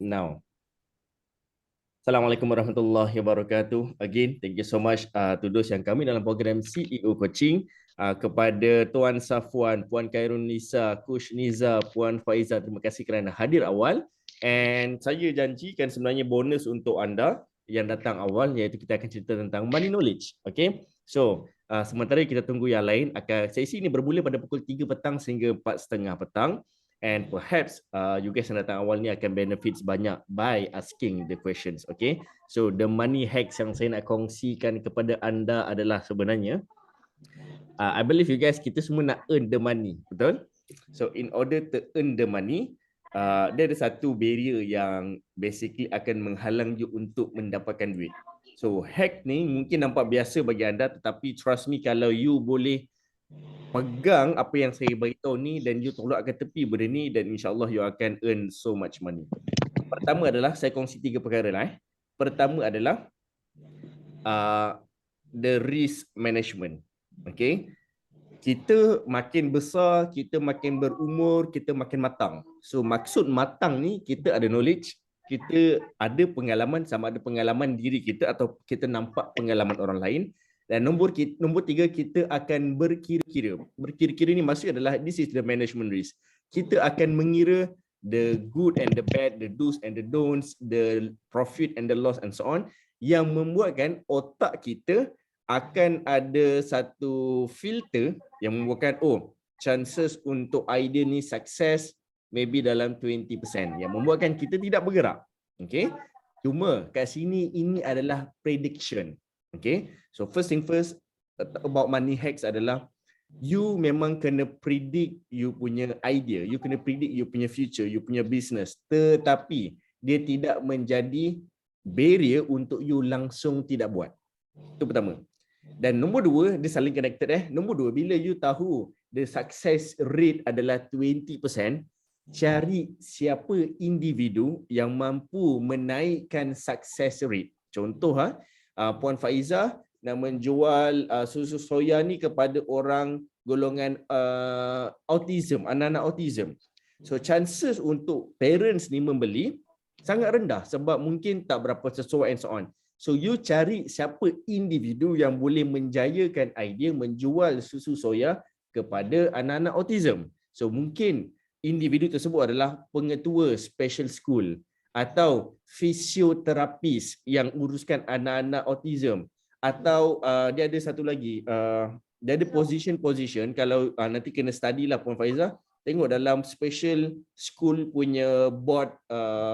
now. Assalamualaikum warahmatullahi wabarakatuh. Again, thank you so much to those yang kami dalam program CEO Coaching, kepada Tuan Safwan, Puan Khairun Nisa, Coach Niza, Puan Faiza, terima kasih kerana hadir awal. And saya janjikan sebenarnya bonus untuk anda yang datang awal, iaitu kita akan cerita tentang money knowledge. Okay, so sementara kita tunggu yang lain, sesi ini bermula pada pukul 3 petang sehingga 4:30 petang. And perhaps you guys yang datang awal ni akan benefits banyak by asking the questions. Okay, so the money hacks yang saya nak kongsikan kepada anda adalah sebenarnya I believe you guys, kita semua nak earn the money, betul? So in order to earn the money, dia ada satu barrier yang basically akan menghalang you untuk mendapatkan duit. So hack ni mungkin nampak biasa bagi anda, tetapi trust me, kalau you boleh pegang apa yang saya beritahu ni dan you tolak ke tepi benda ni, dan insyaAllah you akan earn so much money. Pertama adalah, saya kongsi 3 perkara lah. Pertama adalah the risk management. Okay, kita makin besar, kita makin berumur, kita makin matang. So maksud matang ni, kita ada knowledge, kita ada pengalaman, sama ada pengalaman diri kita atau kita nampak pengalaman orang lain. Dan nombor 3, kita akan berkira-kira. Berkira-kira ni maksud adalah, this is the management risk. Kita akan mengira the good and the bad, the do's and the don'ts, the profit and the loss and so on, yang membuatkan otak kita akan ada satu filter yang membuatkan, oh, chances untuk idea ni sukses maybe dalam 20%, yang membuatkan kita tidak bergerak. Okay, cuma kat sini ini adalah prediction. Okay, so first thing first about money hacks adalah, you memang kena predict you punya idea, you kena predict you punya future, you punya business, tetapi dia tidak menjadi barrier untuk you langsung tidak buat. Itu pertama. Dan nombor 2, dia saling connected. Nombor 2, bila you tahu the success rate adalah 20%, cari siapa individu yang mampu menaikkan success rate. Contoh, Puan Faiza nak menjual susu soya ni kepada orang golongan autism, anak-anak autism. So chances untuk parents ni membeli sangat rendah sebab mungkin tak berapa sesuai and so on. So you cari siapa individu yang boleh menjayakan idea menjual susu soya kepada anak-anak autism. So mungkin individu tersebut adalah pengetua special school atau fisioterapis yang uruskan anak-anak autism, atau dia ada satu lagi, dia ada position kalau nanti kena study lah Puan Faiza, tengok dalam special school punya board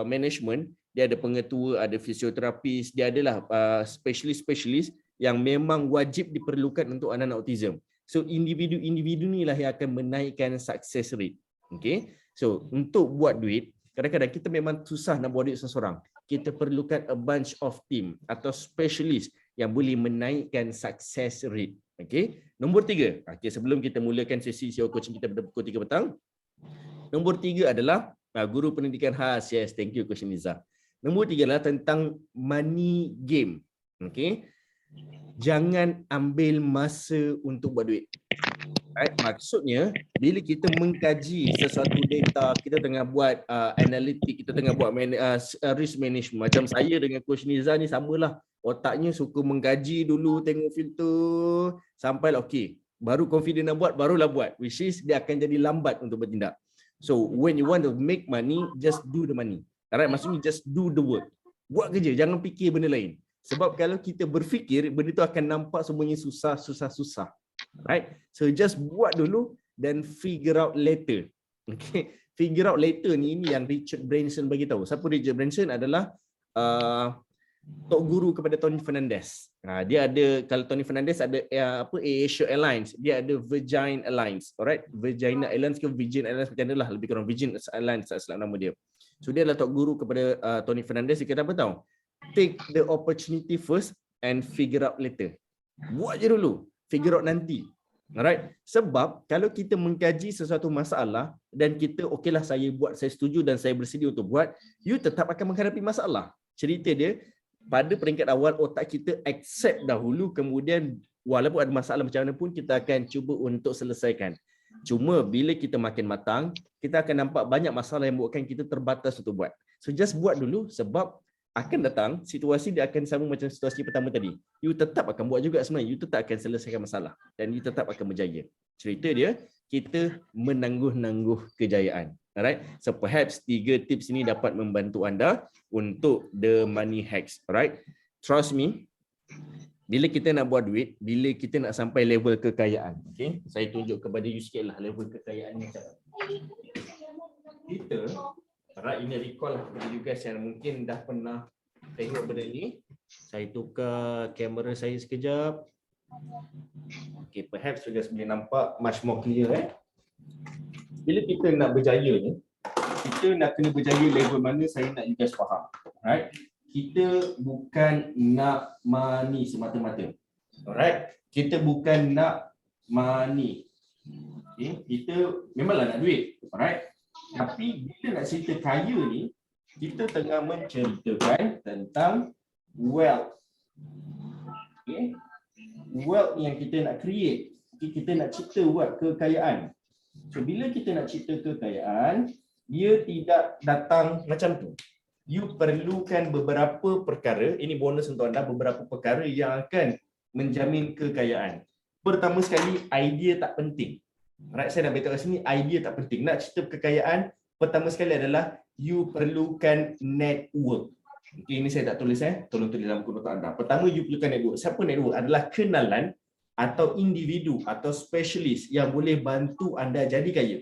management, dia ada pengetua, ada fisioterapis, dia adalah specialist yang memang wajib diperlukan untuk anak-anak autism. So individu-individu ni lah yang akan menaikkan success rate. Okay, so untuk buat duit, kadang-kadang kita memang susah nak buat duit seseorang. Kita perlukan a bunch of team atau specialist yang boleh menaikkan success rate. Okay, nombor 3. Okay, sebelum kita mulakan sesi SEO coaching kita pada pukul 3 petang, nombor 3 adalah guru pendidikan khas. Yes, thank you Coach Niza. Nombor 3 adalah tentang money game. Okay, jangan ambil masa untuk buat duit. Right? Maksudnya, bila kita mengkaji sesuatu data, kita tengah buat analitik, kita tengah buat risk management. Macam saya dengan Coach Niza ni samalah. Otaknya suka mengkaji dulu, tengok filter, sampai okey, baru confident nak buat, barulah buat. Which is, dia akan jadi lambat untuk bertindak. So, when you want to make money, just do the money. Alright, maksudnya just do the work. Buat kerja, jangan fikir benda lain. Sebab kalau kita berfikir, benda tu akan nampak semuanya susah. Right? So just buat dulu dan figure out later. Okay, figure out later ni yang Richard Branson bagi tahu. Siapa Richard Branson? Adalah tok guru kepada Tony Fernandez. Dia ada, kalau Tony Fernandez ada Asia Airlines, dia ada Virgin Airlines. Alright, Virgin Airlines ke Virgin Airlines macam inilah, lebih kurang Virgin Airlines selama nama dia. So dia adalah tok guru kepada Tony Fernandez. Dia kata apa tahu? Take the opportunity first and figure out later. Buat je dulu, figure out nanti. Alright, sebab kalau kita mengkaji sesuatu masalah dan kita okeylah saya buat, saya setuju dan saya bersedia untuk buat, you tetap akan menghadapi masalah. Cerita dia, pada peringkat awal otak kita accept dahulu, kemudian walaupun ada masalah macam mana pun kita akan cuba untuk selesaikan. Cuma bila kita makin matang, kita akan nampak banyak masalah yang membuatkan kita terbatas untuk buat. So just buat dulu sebab akan datang situasi dia akan sama macam situasi pertama tadi. You tetap akan buat juga sebenarnya. You tetap akan selesaikan masalah dan you tetap akan berjaya. Cerita dia, kita menangguh-nangguh kejayaan. Alright. So perhaps 3 tips ini dapat membantu anda untuk the money hacks. Alright. Trust me. Bila kita nak buat duit, bila kita nak sampai level kekayaan. Okay. Saya tunjuk kepada you sikit lah level kekayaan ni macam mana. Kita, alright, ini recall lah kepada you guys yang mungkin dah pernah tengok benda ni. Saya tukar kamera saya sekejap. Okay, perhaps you guys boleh nampak much more clear. Bila kita nak berjaya ni, kita nak kena berjaya level mana saya nak you guys faham. Alright. Kita bukan nak money semata-mata. Alright. Kita bukan nak money. Okay. Kita memanglah nak duit. Alright. Tapi bila nak cerita kaya ni, kita tengah menceritakan tentang wealth. Okay. Wealth yang kita nak create. Okay. Kita nak cipta wealth, kekayaan. So bila kita nak cipta kekayaan, dia tidak datang macam tu. You perlukan beberapa perkara, ini bonus untuk anda, beberapa perkara yang akan menjamin kekayaan. Pertama sekali, idea tak penting. Right, saya nak beritahu kat sini, idea tak penting. Nak cipta kekayaan, pertama sekali adalah you perlukan network. Okay, ini saya tak tulis, tolong tulis dalam buku notat anda. Pertama, you perlukan network. Siapa network? Adalah kenalan atau individu atau spesialis yang boleh bantu anda jadi kaya.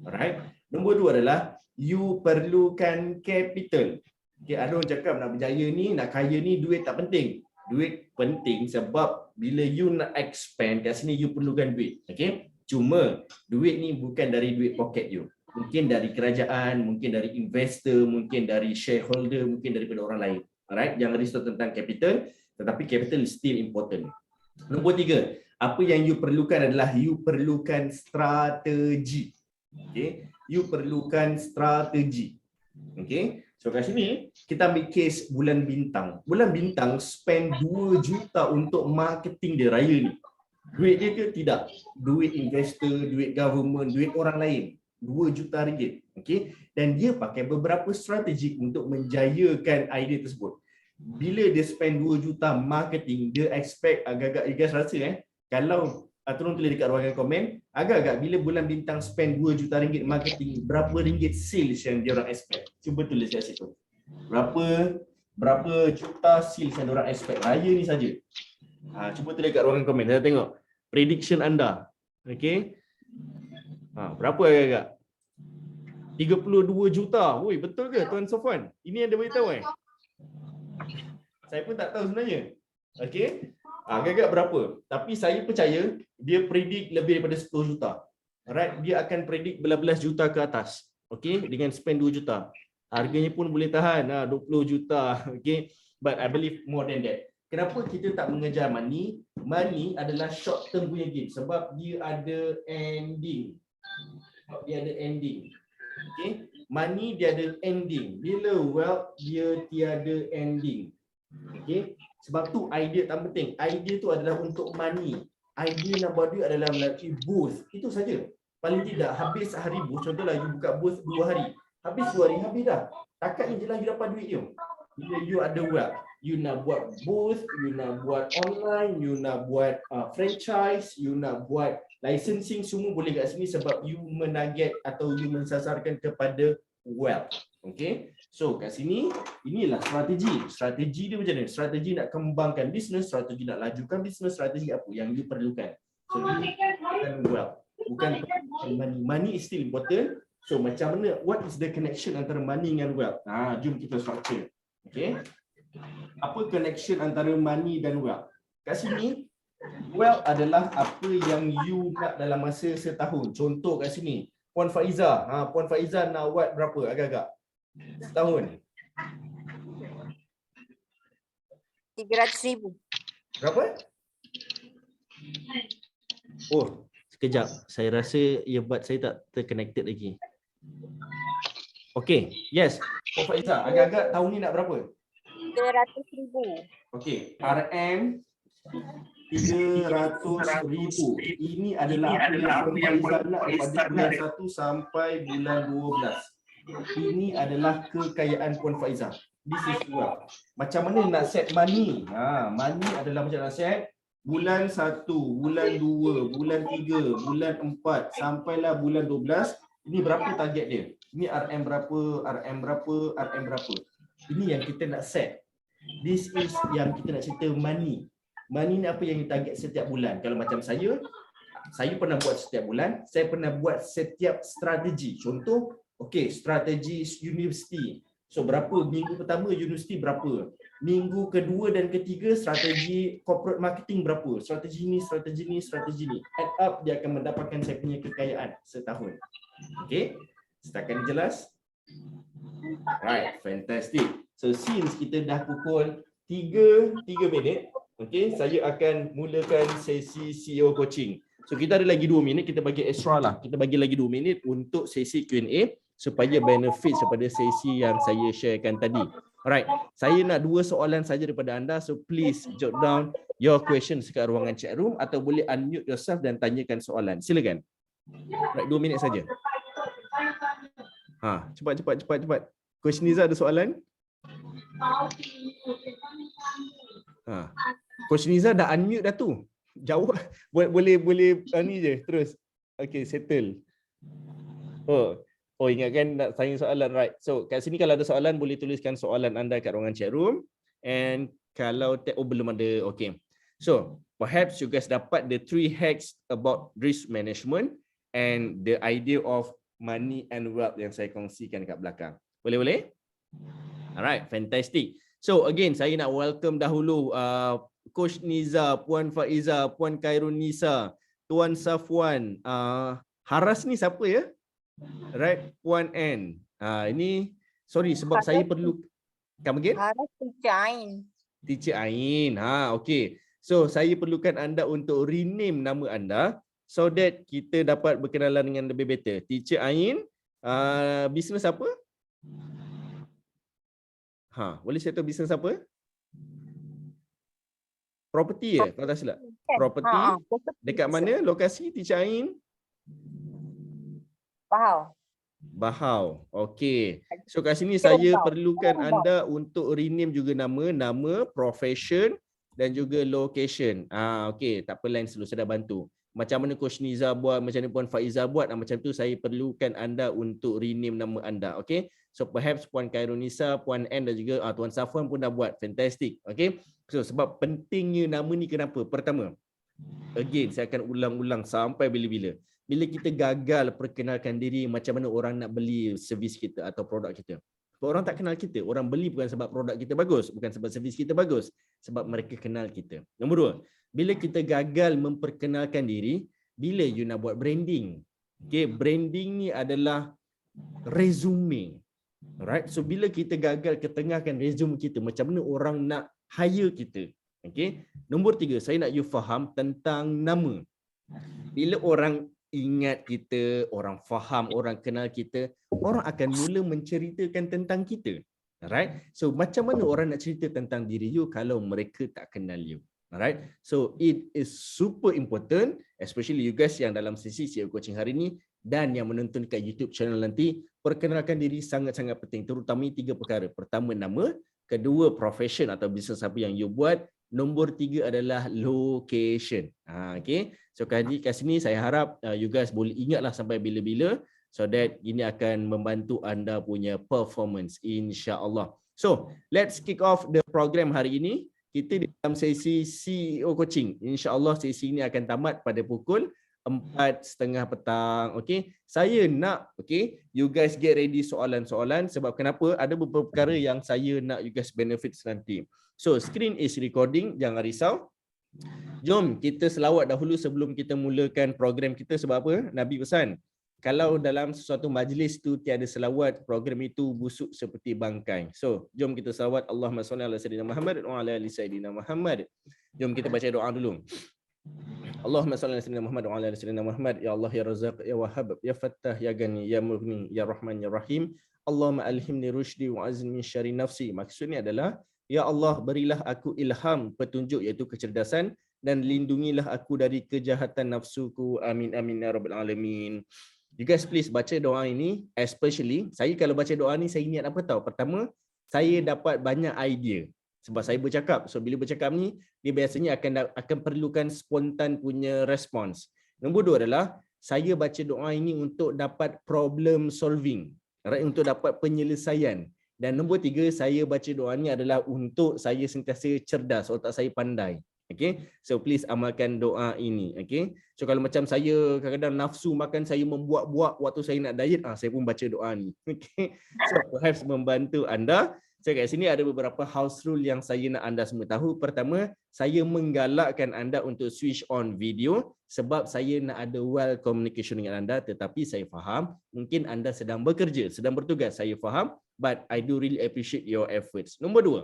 Alright. Nombor 2 adalah you perlukan capital. Okay, ada orang cakap nak berjaya ni, nak kaya ni, duit tak penting. Duit penting sebab bila you nak expand kat sini, you perlukan duit. Okay? Cuma duit ni bukan dari duit pocket you. Mungkin dari kerajaan, mungkin dari investor, mungkin dari shareholder, mungkin daripada orang lain. Alright? Jangan risau tentang capital, tetapi capital is still important. Nombor 3, apa yang you perlukan adalah you perlukan strategi. Okay? You perlukan strategi. Okay? So kat sini kita ambil case Bulan Bintang. Bulan Bintang spend 2 juta untuk marketing dia raya ni. Duit dia ke? Tidak. Duit investor, duit government, duit orang lain. 2 juta ringgit. Okay? Dan dia pakai beberapa strategi untuk menjayakan idea tersebut. Bila dia spend 2 juta marketing, dia expect agak-agak, you guys rasa kalau tolong tulis dekat ruangan komen, agak-agak bila Bulan Bintang spend 2 juta ringgit marketing, berapa ringgit sales yang dia orang expect? Cuba tulis kat situ. Berapa juta sales yang dia orang expect raya ni saja. Cuba tulis kat ruangan komen. Saya tengok prediction anda. Okey. Berapa agak-agak? 32 juta. Woi, betul ke Tuan Sofwan? Ini yang dia beritahu Saya pun tak tahu sebenarnya. Okey. Agak-agak berapa? Tapi saya percaya dia predict lebih daripada 10 juta. Alright, dia akan predict belas juta ke atas. Okey, dengan spend 2 juta. Harganya pun boleh tahan 20 juta. Okey, but I believe more than that. Kenapa kita tak mengejar money? Money adalah short term punya game sebab dia ada ending. Okey, money dia ada ending. Bila wealth dia tiada ending. Okey. Sebab tu idea tak penting. Idea tu adalah untuk money. Idea nak buat duit adalah melalui booth. Itu saja. Paling tidak habis hari booth. Contohlah you buka booth 2 hari. Habis 2 hari, habis dah. Takat ni je lah you dapat duit you. Bila you ada wealth. You nak buat booth, you nak buat online, you nak buat franchise, you nak buat licensing, semua boleh kat sini sebab you menarget atau you mensasarkan kepada wealth. Okay. So kat sini inilah strategi. Strategi dia macam ni. Strategi nak kembangkan bisnes, strategi nak lajukan bisnes, strategi apa yang you perlukan. So bukan wealth, bukan money. Money is still important. So macam mana, what is the connection antara money dengan wealth? Jom kita structure. Okay. Apa connection antara money dan wealth? Kat sini wealth adalah apa yang you nak dalam masa setahun. Contoh kat sini Puan Faiza. Puan Faiza nak buat berapa agak-agak? Setahun. 300,000. Berapa? Oh, sekejap. Saya rasa earbud saya tak terconnected lagi. Okey, yes. Puan Faiza, agak-agak tahun ni nak berapa? 300,000. Okey, RM 300,000. Ini adalah apa yang Puan Faiza nak pada bulan 1 sampai bulan 12. Ini adalah kekayaan Puan Faizah. This is wealth. Macam mana nak set money? Money adalah macam nak set bulan 1, bulan 2, bulan 3, bulan 4 sampailah bulan 12. Ini berapa target dia? Ini RM berapa, RM berapa, RM berapa. Ini yang kita nak set. This is yang kita nak cerita money. Money ni apa yang kita target setiap bulan. Kalau macam saya pernah buat setiap bulan, saya pernah buat setiap strategi. Contoh, okey, strategi universiti. So berapa minggu pertama universiti berapa? Minggu kedua dan ketiga strategi corporate marketing berapa? Strategi ni, strategi ni, strategi ni. Add up dia akan mendapatkan saya punya kekayaan setahun. Okey? Setakat ni jelas? Right, fantastic. So since kita dah pukul 3 minit, okey, saya akan mulakan sesi CEO coaching. So kita ada lagi 2 minit, kita bagi extra lah. Kita bagi lagi 2 minit untuk sesi Q&A supaya benefit daripada sesi yang saya sharekan tadi. Alright, saya nak 2 soalan saja daripada anda. So please jot down your questions kat ruangan chat room atau boleh unmute yourself dan tanyakan soalan. Silakan. Alright, 2 minit saja. Cepat. Coach Niza ada soalan? Coach Niza dah unmute dah tu. Jawab. Boleh ni je terus. Okay, settle. Oh, ingatkan nak tanya soalan, right? So kat sini kalau ada soalan boleh tuliskan soalan anda kat ruangan chat room. And kalau belum ada, okay. So perhaps you guys dapat the 3 hacks about risk management and the idea of money and wealth yang saya kongsikan kat belakang. Boleh? Alright, fantastic. So again, saya nak welcome dahulu Coach Niza, Puan Faizah, Puan Khairun Nisa, Tuan Safwan. Haras ni siapa ya? Right, Puan N. Ini sorry sebab saya perlu come again. Haras Teacher Ain. Teacher Ain. Okay. So saya perlukan anda untuk rename nama anda so that kita dapat berkenalan dengan lebih better. Teacher Ain, bisnes apa? Boleh saya tahu bisnes apa? Property kalau tak silap. Property. Dekat mana lokasi Teacher Ain? Bahau. Okey. So kat sini saya perlukan anda untuk rename juga nama, profession dan juga location. Okey, tak apa lain selalu saya dah bantu. Macam mana Coach Niza buat, macam mana Puan Faizah buat, macam tu saya perlukan anda untuk rename nama anda. Okey. So perhaps Puan Khairun Nisa, Puan N dan juga Tuan Safwan pun dah buat. Fantastic. Okey. So sebab pentingnya nama ni kenapa? Pertama, again saya akan ulang-ulang sampai bila-bila. Bila kita gagal perkenalkan diri, macam mana orang nak beli servis kita atau produk kita. Orang tak kenal kita. Orang beli bukan sebab produk kita bagus, bukan sebab servis kita bagus, sebab mereka kenal kita. Nombor 2, bila kita gagal memperkenalkan diri, bila you nak buat branding. Okay, branding ni adalah resume. Alright, so bila kita gagal ketengahkan resume kita, macam mana orang nak hire kita. Okay, nombor 3, saya nak you faham tentang nama. Bila orang ingat kita, orang faham, orang kenal kita, orang akan mula menceritakan tentang kita. Alright, so macam mana orang nak cerita tentang diri you kalau mereka tak kenal you. Alright, so it is super important, especially you guys yang dalam sesi CEO coaching hari ni dan yang menonton kat YouTube channel nanti. Perkenalkan diri sangat-sangat penting, terutama 3 perkara. Pertama, nama. Kedua, profession atau bisnes apa yang you buat. Nombor 3 adalah location. Okay, so kat sini saya harap you guys boleh ingatlah sampai bila-bila, so that ini akan membantu anda punya performance, insya-Allah. So let's kick off the program hari ini. Kita di dalam sesi CEO coaching. InsyaAllah sesi ini akan tamat pada pukul 4:30 petang. Okay, saya nak you guys get ready soalan-soalan. Sebab kenapa? Ada beberapa perkara yang saya nak you guys benefit nanti. So screen is recording, jangan risau. Jom kita selawat dahulu sebelum kita mulakan program kita. Sebab apa? Nabi pesan, kalau dalam sesuatu majlis tu tiada selawat, program itu busuk seperti bangkai. So jom kita selawat. Allahumma salli ala sayyidina Muhammad wa ala ali sayyidina Muhammad. Jom kita baca doa dulu. Allahumma salli ala sayyidina Muhammad wa ala ali sayyidina Muhammad. Ya Allah, ya Razzaq, ya Wahhab, ya Fattah, ya Ghani, ya Mughni, ya Rahman, ya Rahim. Allahumma alhimni rushdi wa azni min syarri nafsi. Maksudnya adalah, ya Allah, berilah aku ilham, petunjuk iaitu kecerdasan, dan lindungilah aku dari kejahatan nafsuku. Amin amin ya rabbal alamin. you guys please baca doa ini, especially saya kalau baca doa ni saya ingat apa tahu? Pertama, saya dapat banyak idea sebab saya bercakap. So bila bercakap ni dia biasanya akan perlukan spontan punya response. Nombor dua adalah saya baca doa ini untuk dapat problem solving, right? Untuk dapat penyelesaian. Dan nombor tiga, saya baca doa ni adalah untuk saya sentiasa cerdas, otak saya pandai. Okay, so please amalkan doa ini. Okay, so kalau macam saya kadang-kadang nafsu makan, saya membuat-buat waktu saya nak diet, saya pun baca doa ni. Okay, so perhaps membantu anda. So kat sini ada beberapa house rule yang saya nak anda semua tahu. Pertama, saya menggalakkan anda untuk switch on video sebab saya nak ada well communication dengan anda. Tetapi saya faham mungkin anda sedang bekerja, sedang bertugas. Saya faham, but I do really appreciate your efforts. Nombor dua,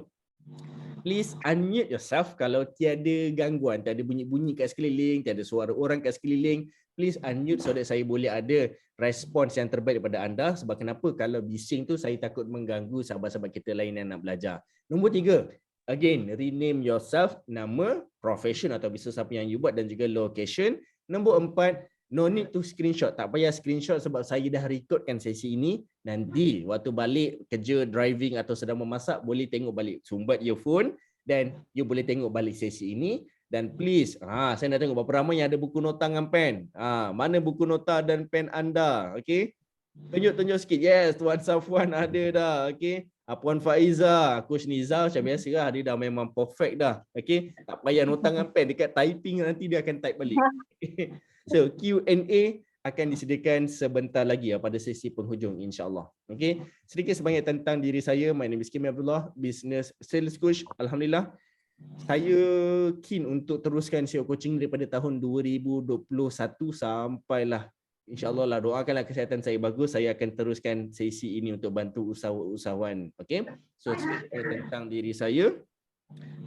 please unmute yourself kalau tiada gangguan, tiada bunyi-bunyi kat sekeliling, tiada suara orang kat sekeliling. Please unmute so that saya boleh ada respons yang terbaik daripada anda. Sebab kenapa? Kalau bising tu saya takut mengganggu sahabat-sahabat kita lain yang nak belajar. Nombor tiga, again, rename yourself, nama, profession atau bisnes apa yang you buat dan juga location. Nombor empat, no need to screenshot. Tak payah screenshot sebab saya dah recordkan sesi ini. Nanti waktu balik kerja, driving atau sedang memasak, boleh tengok balik. Sumbat earphone dan you boleh tengok balik sesi ini. Dan please, saya nak tengok berapa ramai yang ada buku nota dengan pen. Mana buku nota dan pen anda? Okay, tunjuk-tunjuk sikit. Yes, Tuan Safwan ada dah. Okay, Puan Faiza, Coach Nizal macam biasa lah. Dia dah memang perfect dah. Okay, tak payah nota dengan pen. Dekat typing nanti dia akan type balik. So Q&A akan disediakan sebentar lagi pada sesi penghujung insyaAllah. Okay, sedikit sebanyak tentang diri saya. My name is Kim Abdullah, Business Sales Coach. Alhamdulillah, saya keen untuk teruskan SEO coaching daripada tahun 2021 sampailah insyaAllah lah, doakanlah kesihatan saya bagus. Saya akan teruskan sesi ini untuk bantu usahawan. Okay, so tentang diri saya,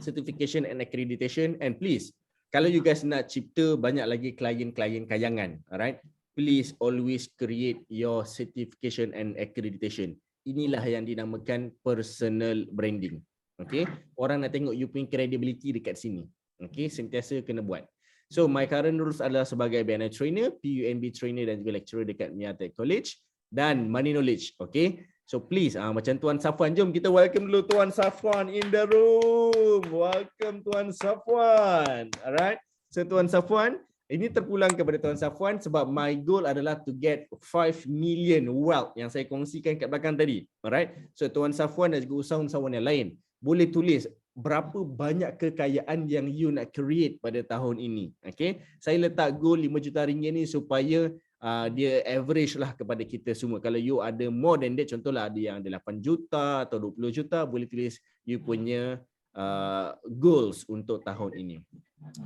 certification and accreditation, and please, kalau you guys nak cipta banyak lagi klien-klien kayangan, alright, please always create your certification and accreditation. Inilah yang dinamakan personal branding. Okay, orang nak tengok you punya credibility dekat sini. Okay, sentiasa kena buat. So my current roles adalah sebagai BNI trainer, PUNB trainer dan juga lecturer dekat Mia Tech College dan Money Knowledge. Okay, so please macam Tuan Safwan, jom kita welcome dulu Tuan Safwan in the room. Welcome Tuan Safwan. Alright, so Tuan Safwan, ini terpulang kepada Tuan Safwan sebab my goal adalah to get 5 million wealth yang saya kongsikan kat belakang tadi. Alright, so Tuan Safwan dan juga usahawan yang lain boleh tulis berapa banyak kekayaan yang you nak create pada tahun ini. Okay, saya letak goal 5 juta ringgit ni supaya dia average lah kepada kita semua. Kalau you ada more than that, contohlah ada yang ada 8 juta atau 20 juta, boleh tulis you punya goals untuk tahun ini.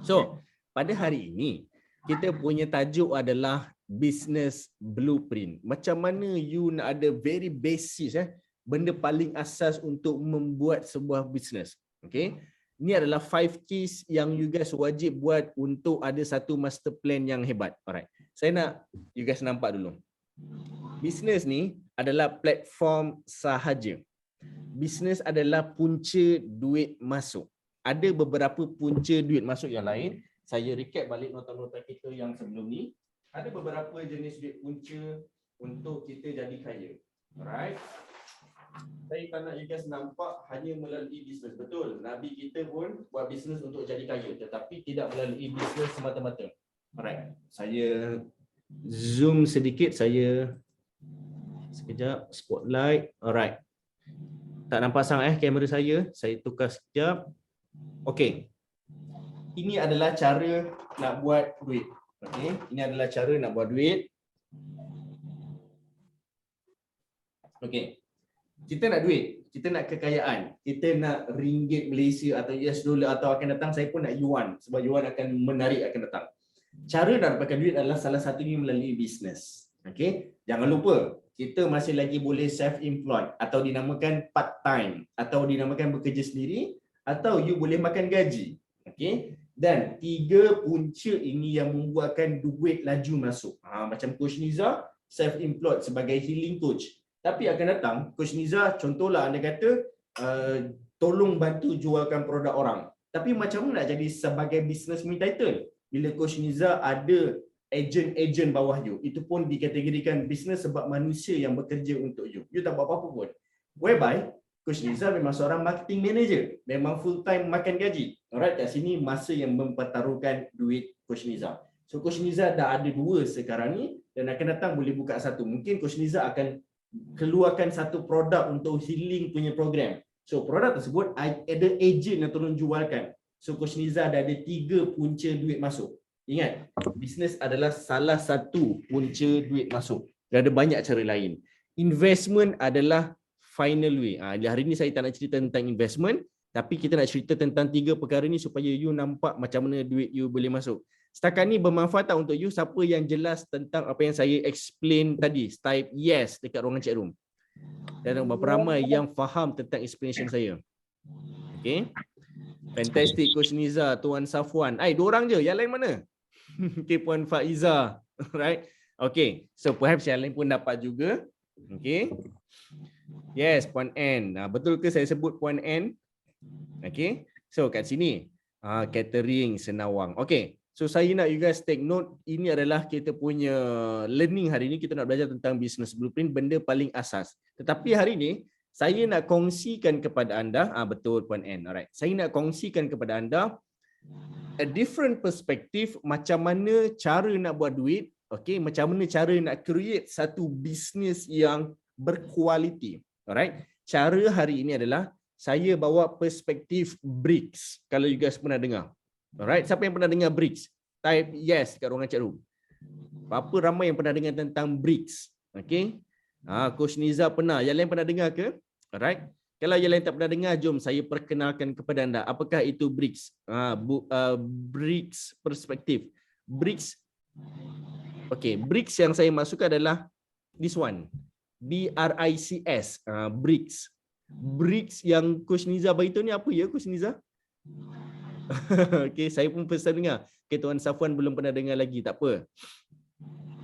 So pada hari ini kita punya tajuk adalah business blueprint. Macam mana you nak ada very basis, benda paling asas untuk membuat sebuah bisnes. Okay, ini adalah 5 keys yang you guys wajib buat untuk ada satu master plan yang hebat. Alright, saya nak you guys nampak dulu. Bisnes ni adalah platform sahaja. Bisnes adalah punca duit masuk. Ada beberapa punca duit masuk yang lain. Saya recap balik nota-nota kita yang sebelum ni. Ada beberapa jenis duit punca untuk kita jadi kaya. Alright, saya tak nak you guys nampak hanya melalui bisnes. Betul, Nabi kita pun buat bisnes untuk jadi kaya, tetapi tidak melalui bisnes semata-mata. Alright, saya zoom sedikit, saya sekejap spotlight. Alright, tak nampak sangat kamera saya tukar sekejap. Okey, ini adalah cara nak buat duit. Okey, ini adalah cara nak buat duit. Okey, kita nak duit, kita nak kekayaan, kita nak ringgit Malaysia atau US dollar, atau akan datang saya pun nak yuan sebab yuan akan menarik akan datang. Cara nak dapatkan duit adalah salah satunya melalui bisnes. Okey, jangan lupa kita masih lagi boleh self-employed atau dinamakan part time atau dinamakan bekerja sendiri, atau you boleh makan gaji. Okey, dan 3 punca ini yang membuatkan duit laju masuk. Macam Coach Niza self-employed sebagai healing coach. Tapi akan datang Coach Niza, contohlah anda kata tolong bantu jualkan produk orang. Tapi macam mana nak jadi sebagai business title bila Coach Niza ada agent bawah you. Itu pun dikategorikan bisnes sebab manusia yang bekerja untuk you. You tak buat apa-apa pun. Whereby Coach Niza memang seorang marketing manager, memang full time makan gaji. Alright, kat sini masa yang mempertaruhkan duit Coach Niza. So Coach Niza dah ada 2 sekarang ni dan akan datang boleh buka 1. Mungkin Coach Niza akan keluarkan satu produk untuk healing punya program. So produk tersebut ada agent yang tolong jualkan. So Coach Niza dah ada 3 punca duit masuk. Ingat, bisnes adalah salah satu punca duit masuk. Dan ada banyak cara lain. Investment adalah final way. Hari ni saya tak nak cerita tentang investment, tapi kita nak cerita tentang 3 perkara ni supaya you nampak macam mana duit you boleh masuk. Setakat ni bermanfaat tak untuk you? Siapa yang jelas tentang apa yang saya explain tadi? Type yes dekat ruangan chat room. Dan berapa ramai yang faham tentang explanation saya? Okay. Fantastic Coach Niza, Tuan Safwan. 2 orang je, yang lain mana? Okay, Puan Faiza. Right. Okay. So perhaps yang lain pun dapat juga. Okay. Yes, Puan N. Betul ke saya sebut Puan N? Okay. So kat sini. Catering Senawang. Okay. So saya nak you guys take note. Ini adalah kita punya learning hari ni. Kita nak belajar tentang business blueprint. Benda paling asas. Tetapi hari ni saya nak kongsikan kepada anda. Betul Puan N. Alright. Saya nak kongsikan kepada anda a different perspective macam mana cara nak buat duit, okay, macam mana cara nak create satu bisnes yang berkualiti. Alright. Cara hari ini adalah saya bawa perspektif BRICS. Kalau you guys pernah dengar. Alright, siapa yang pernah dengar BRICS? Type yes kat ruangan chat room. Berapa ramai yang pernah dengar tentang BRICS? Okay. Coach Niza pernah. Yang lain pernah dengar ke? Alright. Kalau yang lain tak pernah dengar, jom saya perkenalkan kepada anda. Apakah itu BRICS? BRICS perspektif. BRICS. Okay, BRICS yang saya masukkan adalah this one. BRICS. BRICS. BRICS yang Coach Niza beritahu ni apa ya Coach Niza? Okay, saya pun first time dengar. Okay, Tuan Safwan belum pernah dengar lagi. Tak apa.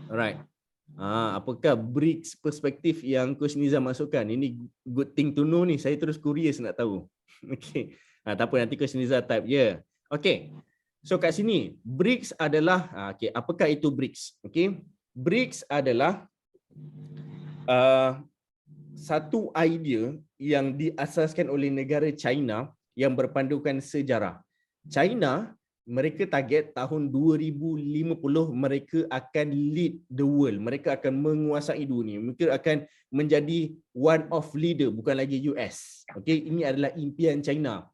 Alright. Apakah BRICS perspektif yang Coach Niza masukkan? Ini good thing to know ni. Saya terus curious nak tahu. Okay. Tak apa, nanti Coach Niza type. Yeah. Okay. So kat sini, BRICS adalah, okay, apakah itu BRICS? Okay. BRICS adalah satu idea yang diasaskan oleh negara China yang berpandukan sejarah. China, mereka target tahun 2050 mereka akan lead the world. Mereka akan menguasai dunia. Mereka akan menjadi one of leader, bukan lagi US. Okay, ini adalah impian China.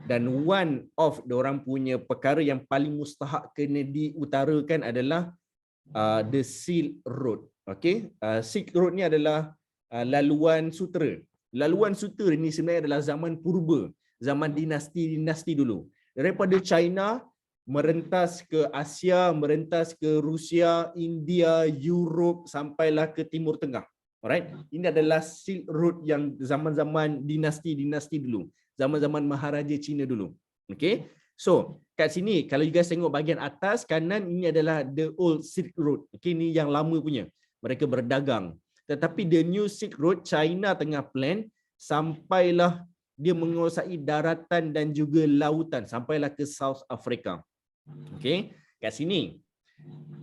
Dan one of diorang punya perkara yang paling mustahak kena diutarakan adalah the Silk Road. Okay, Silk Road ni adalah laluan sutera. Laluan sutera ni sebenarnya adalah zaman purba, zaman dinasti-dinasti dulu. Daripada China merentas ke Asia, merentas ke Rusia, India, Europe sampailah ke Timur Tengah. Alright, ini adalah Silk Road yang zaman-zaman dinasti-dinasti dulu, zaman-zaman Maharaja Cina dulu. Okay, so kat sini kalau you guys tengok bahagian atas kanan, ini adalah the old Silk Road. Okay, ini yang lama punya. Mereka berdagang. Tetapi the new Silk Road, China tengah plan sampailah dia menguasai daratan dan juga lautan sampailah ke South Africa. Okay, kat sini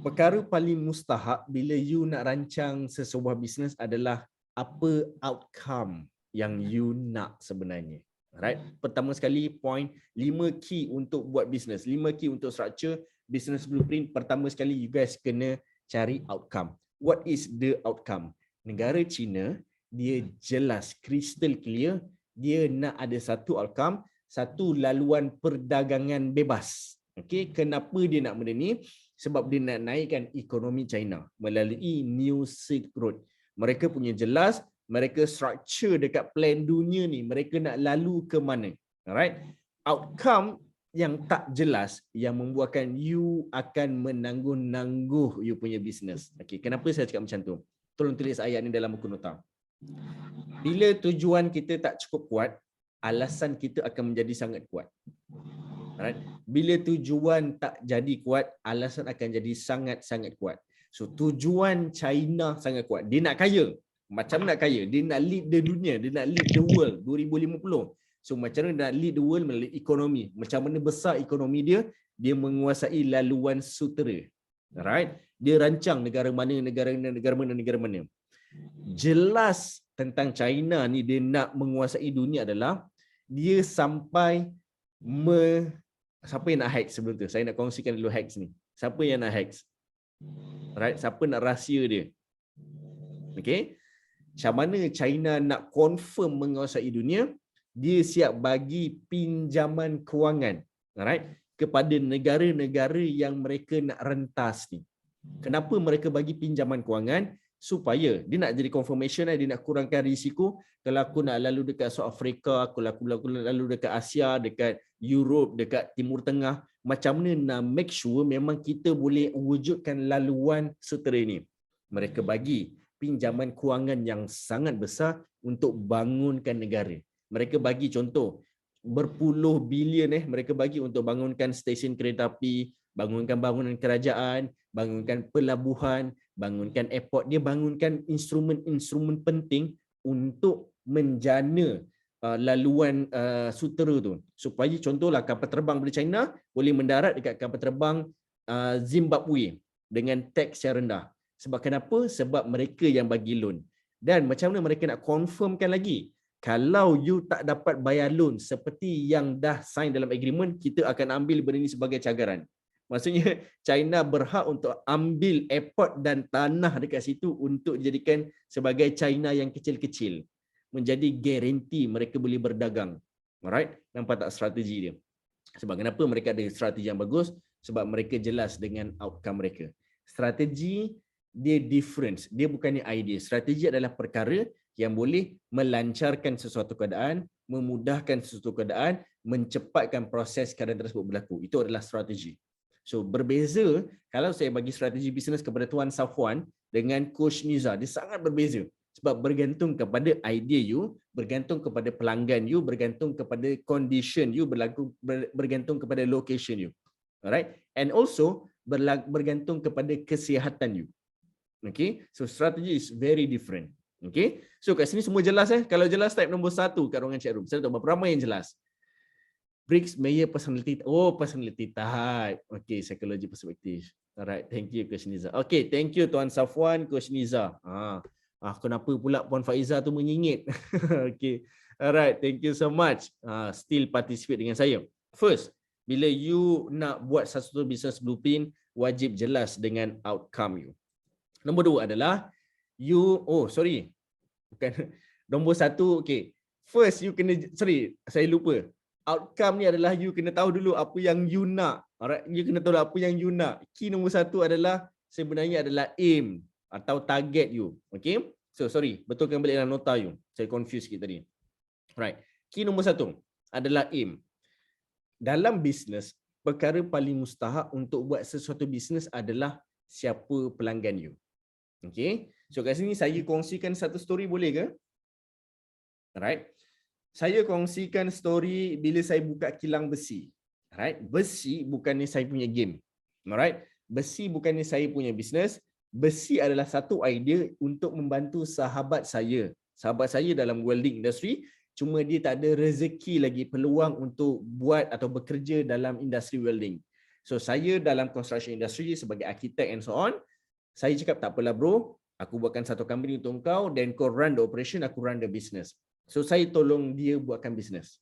perkara paling mustahak bila you nak rancang sesebuah bisnes adalah apa outcome yang you nak sebenarnya. Right? Pertama sekali point 5 key untuk buat bisnes, 5 key untuk structure business blueprint. Pertama sekali you guys kena cari outcome. What is the outcome? Negara China dia jelas crystal clear, dia nak ada satu outcome, satu laluan perdagangan bebas. Okey, kenapa dia nak benda ni? Sebab dia nak naikkan ekonomi China melalui New Silk Road. Mereka punya jelas, mereka structure dekat plan dunia ni, mereka nak lalu ke mana. Alright? Outcome yang tak jelas yang membuatkan you akan menangguh-nangguh you punya business. Okey, kenapa saya cakap macam tu? Tolong tulis ayat ni dalam buku nota. Bila tujuan kita tak cukup kuat, alasan kita akan menjadi sangat kuat. Alright. Bila tujuan tak jadi kuat, alasan akan jadi sangat-sangat kuat. So tujuan China sangat kuat. Dia nak kaya. Macam nak kaya? Dia nak lead the dunia, dia nak lead the world 2050. So macam mana dia nak lead the world melalui ekonomi? Macam mana besar ekonomi dia? Dia menguasai laluan sutera. Alright? Dia rancang negara mana, negara mana, negara mana, negara mana. Jelas tentang China ni dia nak menguasai dunia adalah dia sampai siapa yang nak hack sebelum tu? Saya nak kongsikan dulu hacks ni. Siapa yang nak hacks? Right? Siapa nak rahsia dia? Okay? Macam mana China nak confirm menguasai dunia? Dia siap bagi pinjaman kewangan, alright, kepada negara-negara yang mereka nak rentas ni. Kenapa mereka bagi pinjaman kewangan? Supaya dia nak jadi confirmation, dia nak kurangkan risiko. Kalau aku nak lalu dekat South Africa, aku lalu dekat Asia, dekat Europe, dekat Timur Tengah, macam mana nak make sure memang kita boleh wujudkan laluan sutera ini. Mereka bagi pinjaman kewangan yang sangat besar untuk bangunkan negara. Mereka bagi contoh, berpuluh bilion mereka bagi untuk bangunkan stesen kereta api, bangunkan bangunan kerajaan, bangunkan pelabuhan, bangunkan airport. Dia bangunkan instrumen-instrumen penting untuk menjana laluan sutera tu. Supaya contohlah kapal terbang dari China boleh mendarat dekat kapal terbang Zimbabwe dengan teks yang rendah. Sebab kenapa? Sebab mereka yang bagi loan. Dan macam mana mereka nak confirmkan lagi? Kalau you tak dapat bayar loan seperti yang dah sign dalam agreement, kita akan ambil benda ini sebagai cagaran. Maksudnya China berhak untuk ambil airport dan tanah dekat situ untuk dijadikan sebagai China yang kecil-kecil. Menjadi garanti mereka boleh berdagang. Alright? Nampak tak strategi dia? Sebab kenapa mereka ada strategi yang bagus? Sebab mereka jelas dengan outcome mereka. Strategi dia difference. Dia bukannya idea. Strategi adalah perkara yang boleh melancarkan sesuatu keadaan, memudahkan sesuatu keadaan, mencepatkan proses keadaan tersebut berlaku. Itu adalah strategi. So berbeza kalau saya bagi strategi bisnes kepada Tuan Safwan dengan Coach Niza, dia sangat berbeza. Sebab bergantung kepada idea you, bergantung kepada pelanggan you, bergantung kepada condition you, bergantung kepada location you. Alright? And also bergantung kepada kesihatan you. Okay? So strategi is very different. Okay? So kat sini semua jelas Kalau jelas type nombor 1 kat ruangan chat room. Saya tahu berapa ramai yang jelas. Briggs Mayer personality. Oh, personality type. Okay, psychology perspective. Alright, thank you Coach Niza. Okay, thank you Tuan Safwan, Coach Niza. Kenapa pula Puan Faiza tu menyingit? Okay. Alright, thank you so much. Still participate dengan saya. First, bila you nak buat satu business blueprint, wajib jelas dengan outcome you. Nombor 2 adalah bukan nombor 1. Okay. First you kena, saya lupa. Outcome ni adalah you kena tahu dulu apa yang you nak. Alright, you kena tahu apa yang you nak. Key nombor 1 adalah sebenarnya adalah aim atau target you. Okay? So betulkan balik dalam nota you. Saya confuse sikit tadi. Right. Key nombor 1 adalah aim. Dalam bisnes, perkara paling mustahak untuk buat sesuatu bisnes adalah siapa pelanggan you. Okay? So kat sini saya kongsikan satu story boleh ke? Alright. Saya kongsikan story bila saya buka kilang besi. Alright. Besi bukannya saya punya game. Alright. Besi bukannya saya punya bisnes. Besi adalah satu idea untuk membantu sahabat saya. Sahabat saya dalam welding industry, cuma dia tak ada rezeki lagi, peluang untuk buat atau bekerja dalam industri welding. So saya dalam construction industry sebagai arkitek and so on, saya cakap tak apalah bro, aku buatkan satu company untuk kau dan kau run the operation, aku run the business. So saya tolong dia buatkan business.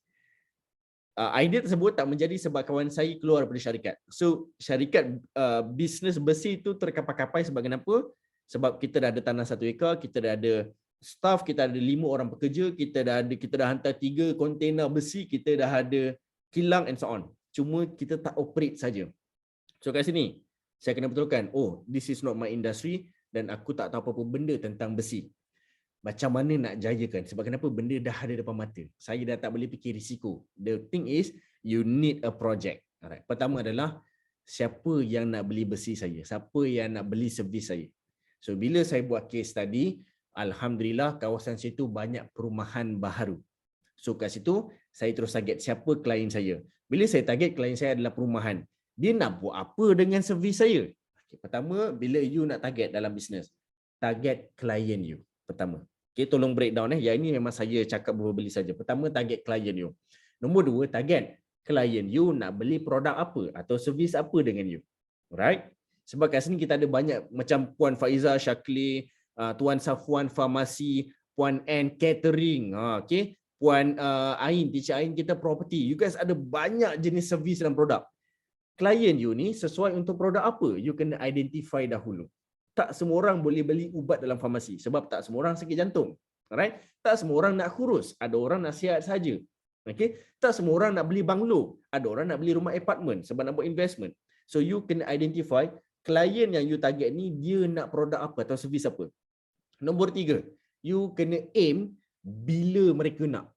Idea tersebut tak menjadi sebab kawan saya keluar daripada syarikat. So syarikat bisnes besi itu terkapai-kapai sebab kenapa? Sebab kita dah ada tanah 1 ekar, kita dah ada staff, kita ada 5 orang pekerja, kita dah hantar 3 kontainer besi, kita dah ada kilang and so on. Cuma kita tak operate saja. So kat sini saya kena betulkan, this is not my industry dan aku tak tahu apa-apa benda tentang besi. Macam mana nak jayakan? Sebab kenapa? Benda dah ada depan mata. Saya dah tak boleh fikir risiko. The thing is, you need a project. Alright. Pertama adalah, siapa yang nak beli besi saya? Siapa yang nak beli servis saya? So, bila saya buat case study, Alhamdulillah, kawasan situ banyak perumahan baharu. So, kat situ, saya terus target siapa klien saya. Bila saya target klien saya adalah perumahan, dia nak buat apa dengan servis saya? Okay, pertama, bila you nak target dalam bisnes, target klien you. Pertama. Okay, tolong breakdown. Yang ini memang saya cakap berbeli saja. Pertama, target klien you. Nombor 2, target klien you nak beli produk apa atau servis apa dengan you. Alright? Sebab kat sini kita ada banyak macam Puan Faiza Syakli, Tuan Safwan Farmasi, Puan Ann Catering, okay? Puan Ain, Teacher Ain kita property. You guys ada banyak jenis servis dan produk. Klien you ni sesuai untuk produk apa? You kena identify dahulu. Tak semua orang boleh beli ubat dalam farmasi sebab tak semua orang sakit jantung. Alright? Tak semua orang nak kurus, ada orang nak sihat saja. Okay? Tak semua orang nak beli banglo, ada orang nak beli rumah apartment sebab nak buat investment. So you kena identify klien yang you target ni dia nak produk apa atau servis apa. Nombor 3, you kena aim bila mereka nak.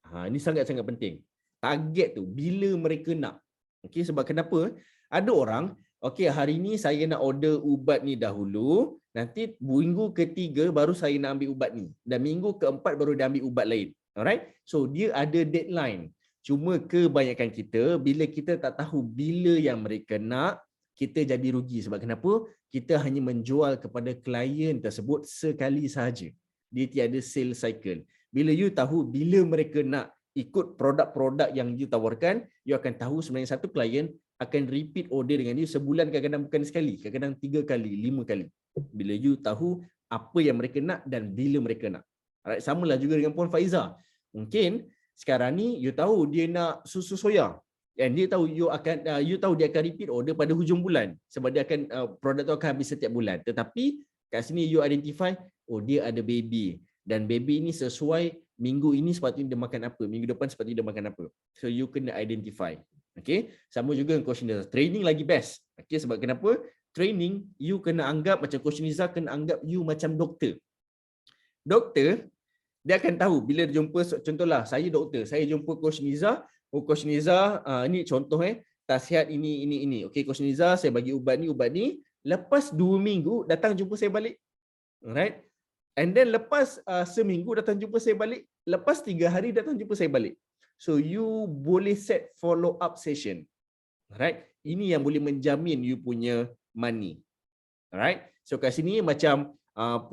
Ini sangat-sangat penting. Target tu bila mereka nak. Okey, sebab kenapa? Ada orang, okey hari ni saya nak order ubat ni dahulu, nanti minggu ketiga baru saya nak ambil ubat ni. Dan minggu keempat baru dia ambil ubat lain. Alright? So dia ada deadline. Cuma kebanyakan kita, bila kita tak tahu bila yang mereka nak, kita jadi rugi. Sebab kenapa? Kita hanya menjual kepada klien tersebut sekali sahaja. Dia tiada sale cycle. Bila you tahu bila mereka nak ikut produk-produk yang you tawarkan, you akan tahu sebenarnya satu klien akan repeat order dengan you sebulan, kadang-kadang bukan sekali, kadang-kadang 3 kali, 5 kali. Bila you tahu apa yang mereka nak dan bila mereka nak. Alright, samalah juga dengan Puan Faiza. Mungkin sekarang ni you tahu dia nak susu soya. Dan dia tahu you tahu dia akan repeat order pada hujung bulan sebab dia akan produk tu akan habis setiap bulan. Tetapi kat sini you identify, oh dia ada baby dan baby ni sesuai minggu ini sepatutnya dia makan apa, minggu depan sepatutnya dia makan apa. So you kena identify. Okay, sama juga dengan Coach Niza. Training lagi best. Okay, sebab kenapa? Training you kena anggap macam Coach Niza kena anggap you macam doktor. Doktor dia akan tahu bila dia jumpa, contohlah saya doktor, saya jumpa Coach Niza. Oh Coach Niza, ini contoh tasihat ini. Okey Coach Niza, saya bagi ubat ni. Lepas 2 minggu datang jumpa saya balik. Alright? And then lepas seminggu datang jumpa saya balik. Lepas 3 hari datang jumpa saya balik. So you boleh set follow up session. Alright? Ini yang boleh menjamin you punya money. Alright? So kat sini macam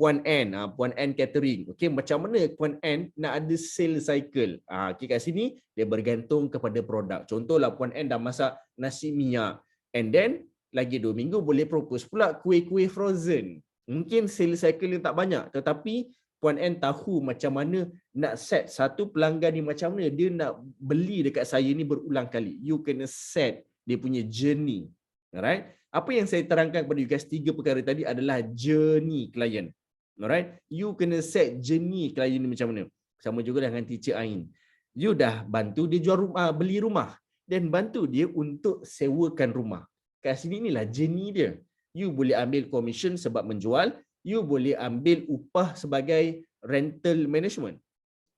Puan Ann Catering. Okey, macam mana Puan Ann nak ada sale cycle? Okey, kat sini dia bergantung kepada produk. Contohlah Puan Ann dah masak nasi minyak. And then lagi 2 minggu boleh propose pula kuih-kuih frozen. Mungkin sale cycle dia tak banyak, tetapi Puan Ann tahu macam mana nak set satu pelanggan ni, macam mana dia nak beli dekat saya ni berulang kali. You kena set dia punya journey. Alright? Apa yang saya terangkan kepada you guys 3 perkara tadi adalah journey klien. Alright? You kena set journey klien ni macam mana. Sama juga dengan Teacher Ain. You dah bantu dia jual rumah, beli rumah dan bantu dia untuk sewakan rumah. Kat sini inilah journey dia. You boleh ambil commission sebab menjual, you boleh ambil upah sebagai rental management.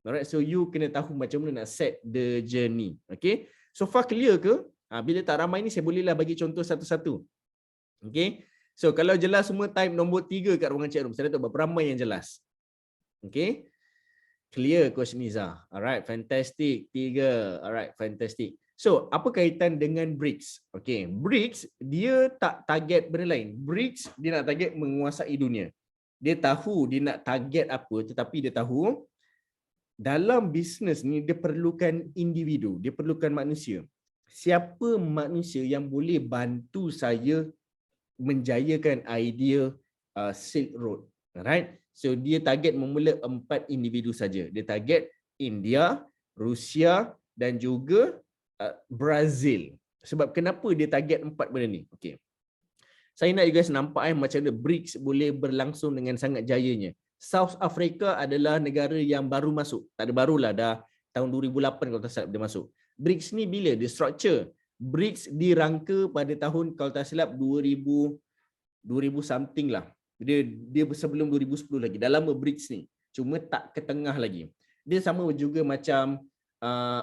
Alright, so you kena tahu macam mana nak set the journey. Okay, so far clear ke? Bila tak ramai ni saya bolehlah bagi contoh satu-satu. Okay, so kalau jelas semua type nombor 3 kat ruangan chat room. Saya tahu berapa ramai yang jelas. Okay, clear Coach Niza. Alright, fantastic. 3. Alright, fantastic. So, apa kaitan dengan BRICS? Okay, BRICS dia tak target benda lain. BRICS dia nak target menguasai dunia. Dia tahu dia nak target apa, tetapi dia tahu dalam bisnes ni dia perlukan individu, dia perlukan manusia. Siapa manusia yang boleh bantu saya menjayakan idea Silk Road? Alright? So dia target memula 4 individu saja. Dia target India, Rusia dan juga Brazil. Sebab kenapa dia target 4 benda ni? Okey. Saya nak you guys nampak macam mana BRICS boleh berlangsung dengan sangat jayanya. South Africa adalah negara yang baru masuk. Tak ada barulah, dah tahun 2008 kalau tak silap dia masuk. BRICS ni bila dia structure? BRICS dirangka pada tahun kalau tak silap 2000 something lah. Dia sebelum 2010 lagi. Dah lama BRICS ni. Cuma tak ke tengah lagi. Dia sama juga macam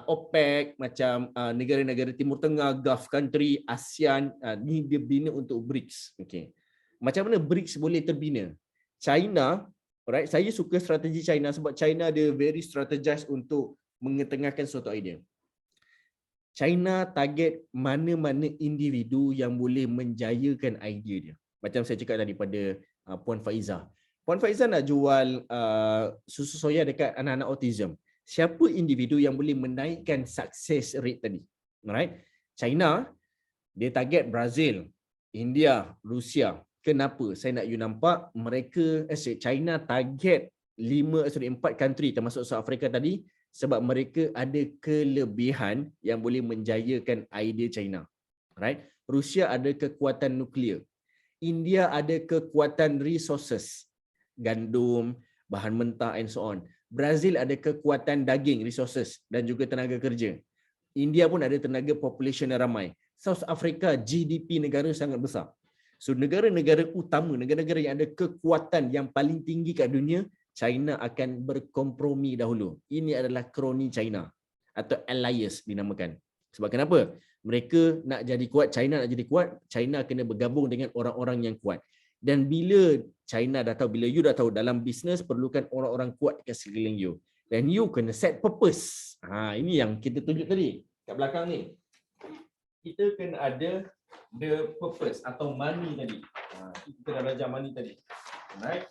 OPEC, macam negara-negara Timur Tengah, Gulf country, ASEAN, ni dia bina untuk BRICS. Okay. Macam mana BRICS boleh terbina? China, alright, saya suka strategi China sebab China dia very strategize untuk mengetengahkan suatu idea. China target mana-mana individu yang boleh menjayakan idea dia. Macam saya cakap tadi pada Puan Faiza. Puan Faiza nak jual susu soya dekat anak-anak autism. Siapa individu yang boleh menaikkan success rate tadi? Alright. China dia target Brazil. India, Rusia. Kenapa? Saya nak you nampak mereka, China target 4 country termasuk South Africa tadi sebab mereka ada kelebihan yang boleh menjayakan idea China. Right? Rusia ada kekuatan nuklear. India ada kekuatan resources. Gandum, bahan mentah and so on. Brazil ada kekuatan daging resources dan juga tenaga kerja. India pun ada tenaga population yang ramai. South Africa GDP negara sangat besar. So negara-negara utama, negara-negara yang ada kekuatan yang paling tinggi kat dunia, China akan berkompromi dahulu. Ini adalah kroni China atau alliance dinamakan. Sebab kenapa? Mereka nak jadi kuat, China nak jadi kuat, China kena bergabung dengan orang-orang yang kuat. Dan bila China dah tahu, bila you dah tahu dalam bisnes perlukan orang-orang kuat kat sekeliling you. Dan you kena set purpose. Ini yang kita tunjuk tadi kat belakang ni. Kita kena ada the purpose atau money tadi. Kita dah belajar money tadi. Alright.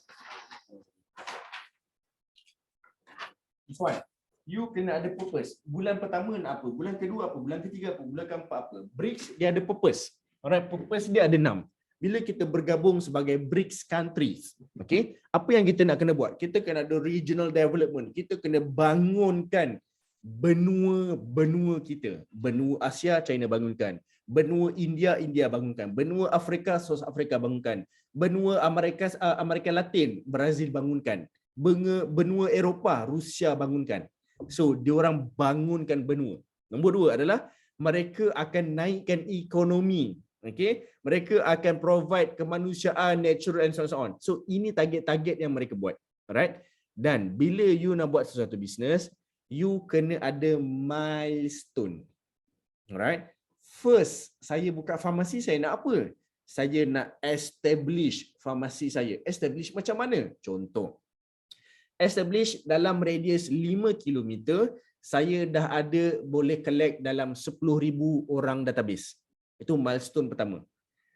This one. You kena ada purpose. Bulan pertama nak apa? Bulan kedua apa? Bulan ketiga apa? Bulan keempat apa? BRICS dia ada purpose. Alright, purpose dia ada 6. Bila kita bergabung sebagai BRICS countries, okay, apa yang kita nak kena buat? Kita kena ada regional development. Kita kena bangunkan benua-benua kita. Benua Asia, China bangunkan. Benua India, India bangunkan. Benua Afrika, South Africa bangunkan. Benua Amerika Latin, Brazil bangunkan. Benua Eropah, Rusia bangunkan. So, diorang bangunkan benua. Nombor 2 adalah mereka akan naikkan ekonomi. Okay? Mereka akan provide kemanusiaan, natural and so on. So, ini target-target yang mereka buat. Alright? Dan bila you nak buat sesuatu bisnes, you kena ada milestone. Alright? First, saya buka farmasi, saya nak apa? Saya nak establish farmasi saya. Establish macam mana? Contoh. Establish dalam radius 5 km, saya dah ada boleh collect dalam 10,000 orang database. Itu milestone pertama.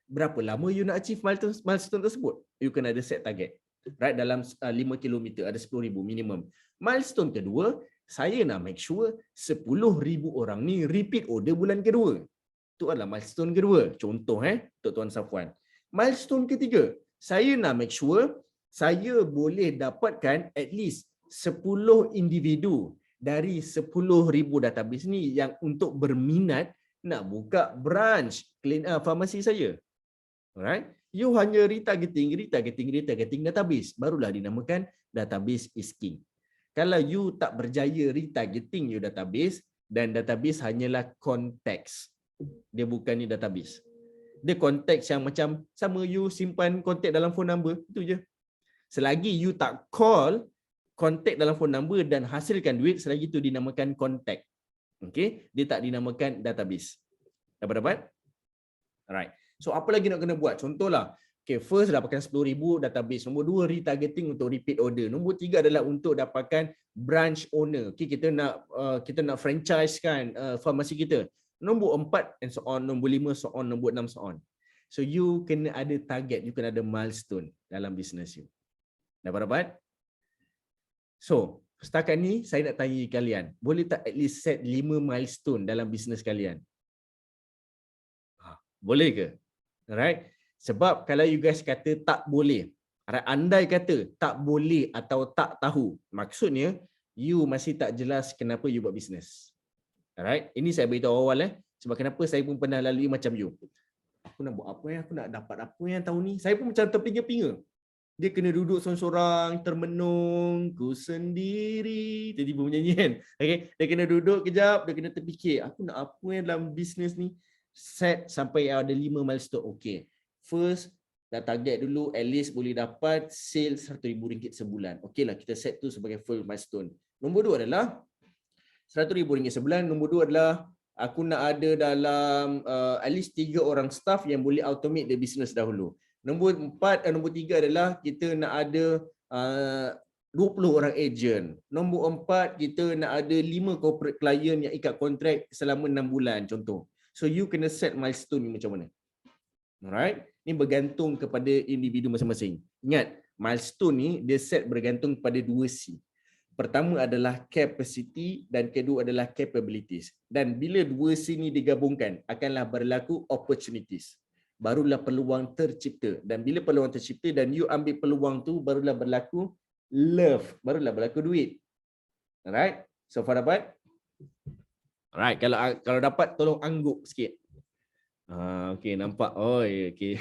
Berapa lama you nak achieve milestone tersebut? You kena ada set target. Right, dalam 5 km ada 10,000 minimum. Milestone kedua, saya nak make sure 10,000 orang ni repeat order bulan kedua. Itu adalah milestone kedua. Contoh Tok Tuan Safwan. Milestone ketiga, saya nak make sure saya boleh dapatkan at least 10 individu dari 10,000 database ni yang untuk berminat nak buka branch farmasi saya. Alright? You hanya retargeting database, barulah dinamakan database is king. Kalau you tak berjaya retargeting your database, dan database hanyalah konteks. Dia bukan ni database. Dia konteks yang macam sama you simpan kontak dalam phone number, itu je. Selagi you tak call kontak dalam phone number dan hasilkan duit, selagi itu dinamakan kontak. Okay? Dia tak dinamakan database. Dapat? Alright. So apa lagi nak kena buat? Contohlah, okay, first dapatkan 10,000 database. Nombor 2, retargeting untuk repeat order. Nombor 3 adalah untuk dapatkan branch owner. Okay, kita nak franchise kan farmasi kita. Nombor 4 and so on, nombor 5 so on, nombor 6 so on. So you kena ada target, you kena ada milestone dalam business you. Dapat? So, setakat ni saya nak tanya kalian, boleh tak at least set 5 milestone dalam bisnes kalian? Boleh ke? Alright. Sebab kalau you guys kata tak boleh, andai kata tak boleh atau tak tahu, maksudnya you masih tak jelas kenapa you buat bisnes. Alright. Ini saya beritahu awal sebab kenapa saya pun pernah lalui macam you. Aku nak buat apa aku nak dapat apa yang tahun ni? Saya pun macam terpinga-pinga. Dia kena duduk seorang-seorang, termenung, ku sendiri. Tiba-tiba menyanyi kan. Okay? Dia kena duduk kejap, dia kena terfikir, aku nak apa yang dalam bisnes ni? Set sampai ada 5 milestone. Okay. First, dah target dulu, at least boleh dapat sales RM100,000 sebulan. Okay lah, kita set tu sebagai full milestone. Nombor 2 adalah RM100,000 sebulan. Nombor 2 adalah aku nak ada dalam at least 3 orang staff yang boleh automate the business dahulu. Nombor 3 adalah kita nak ada 20 orang agent. Nombor 4, kita nak ada 5 corporate client yang ikat kontrak selama 6 bulan contoh. So you kena set milestone ni macam mana. Alright? Ini bergantung kepada individu masing-masing. Ingat, milestone ni dia set bergantung kepada 2C. Pertama adalah capacity dan kedua adalah capabilities. Dan bila 2C ni digabungkan, akanlah berlaku opportunities. barulah peluang tercipta. Dan bila peluang tercipta dan you ambil peluang tu, barulah berlaku love, barulah berlaku duit. Alright? So far dapat? Alright, kalau dapat tolong angguk sikit. Okey, nampak. Oh, okey.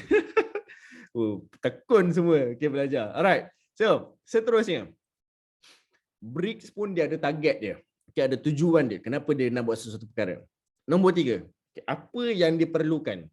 Tekun semua okey belajar. Alright. So, seterusnya. BRICS pun dia ada target dia. Okay, ada tujuan dia. Kenapa dia nak buat sesuatu perkara. Nombor 3. Okay, apa yang diperlukan?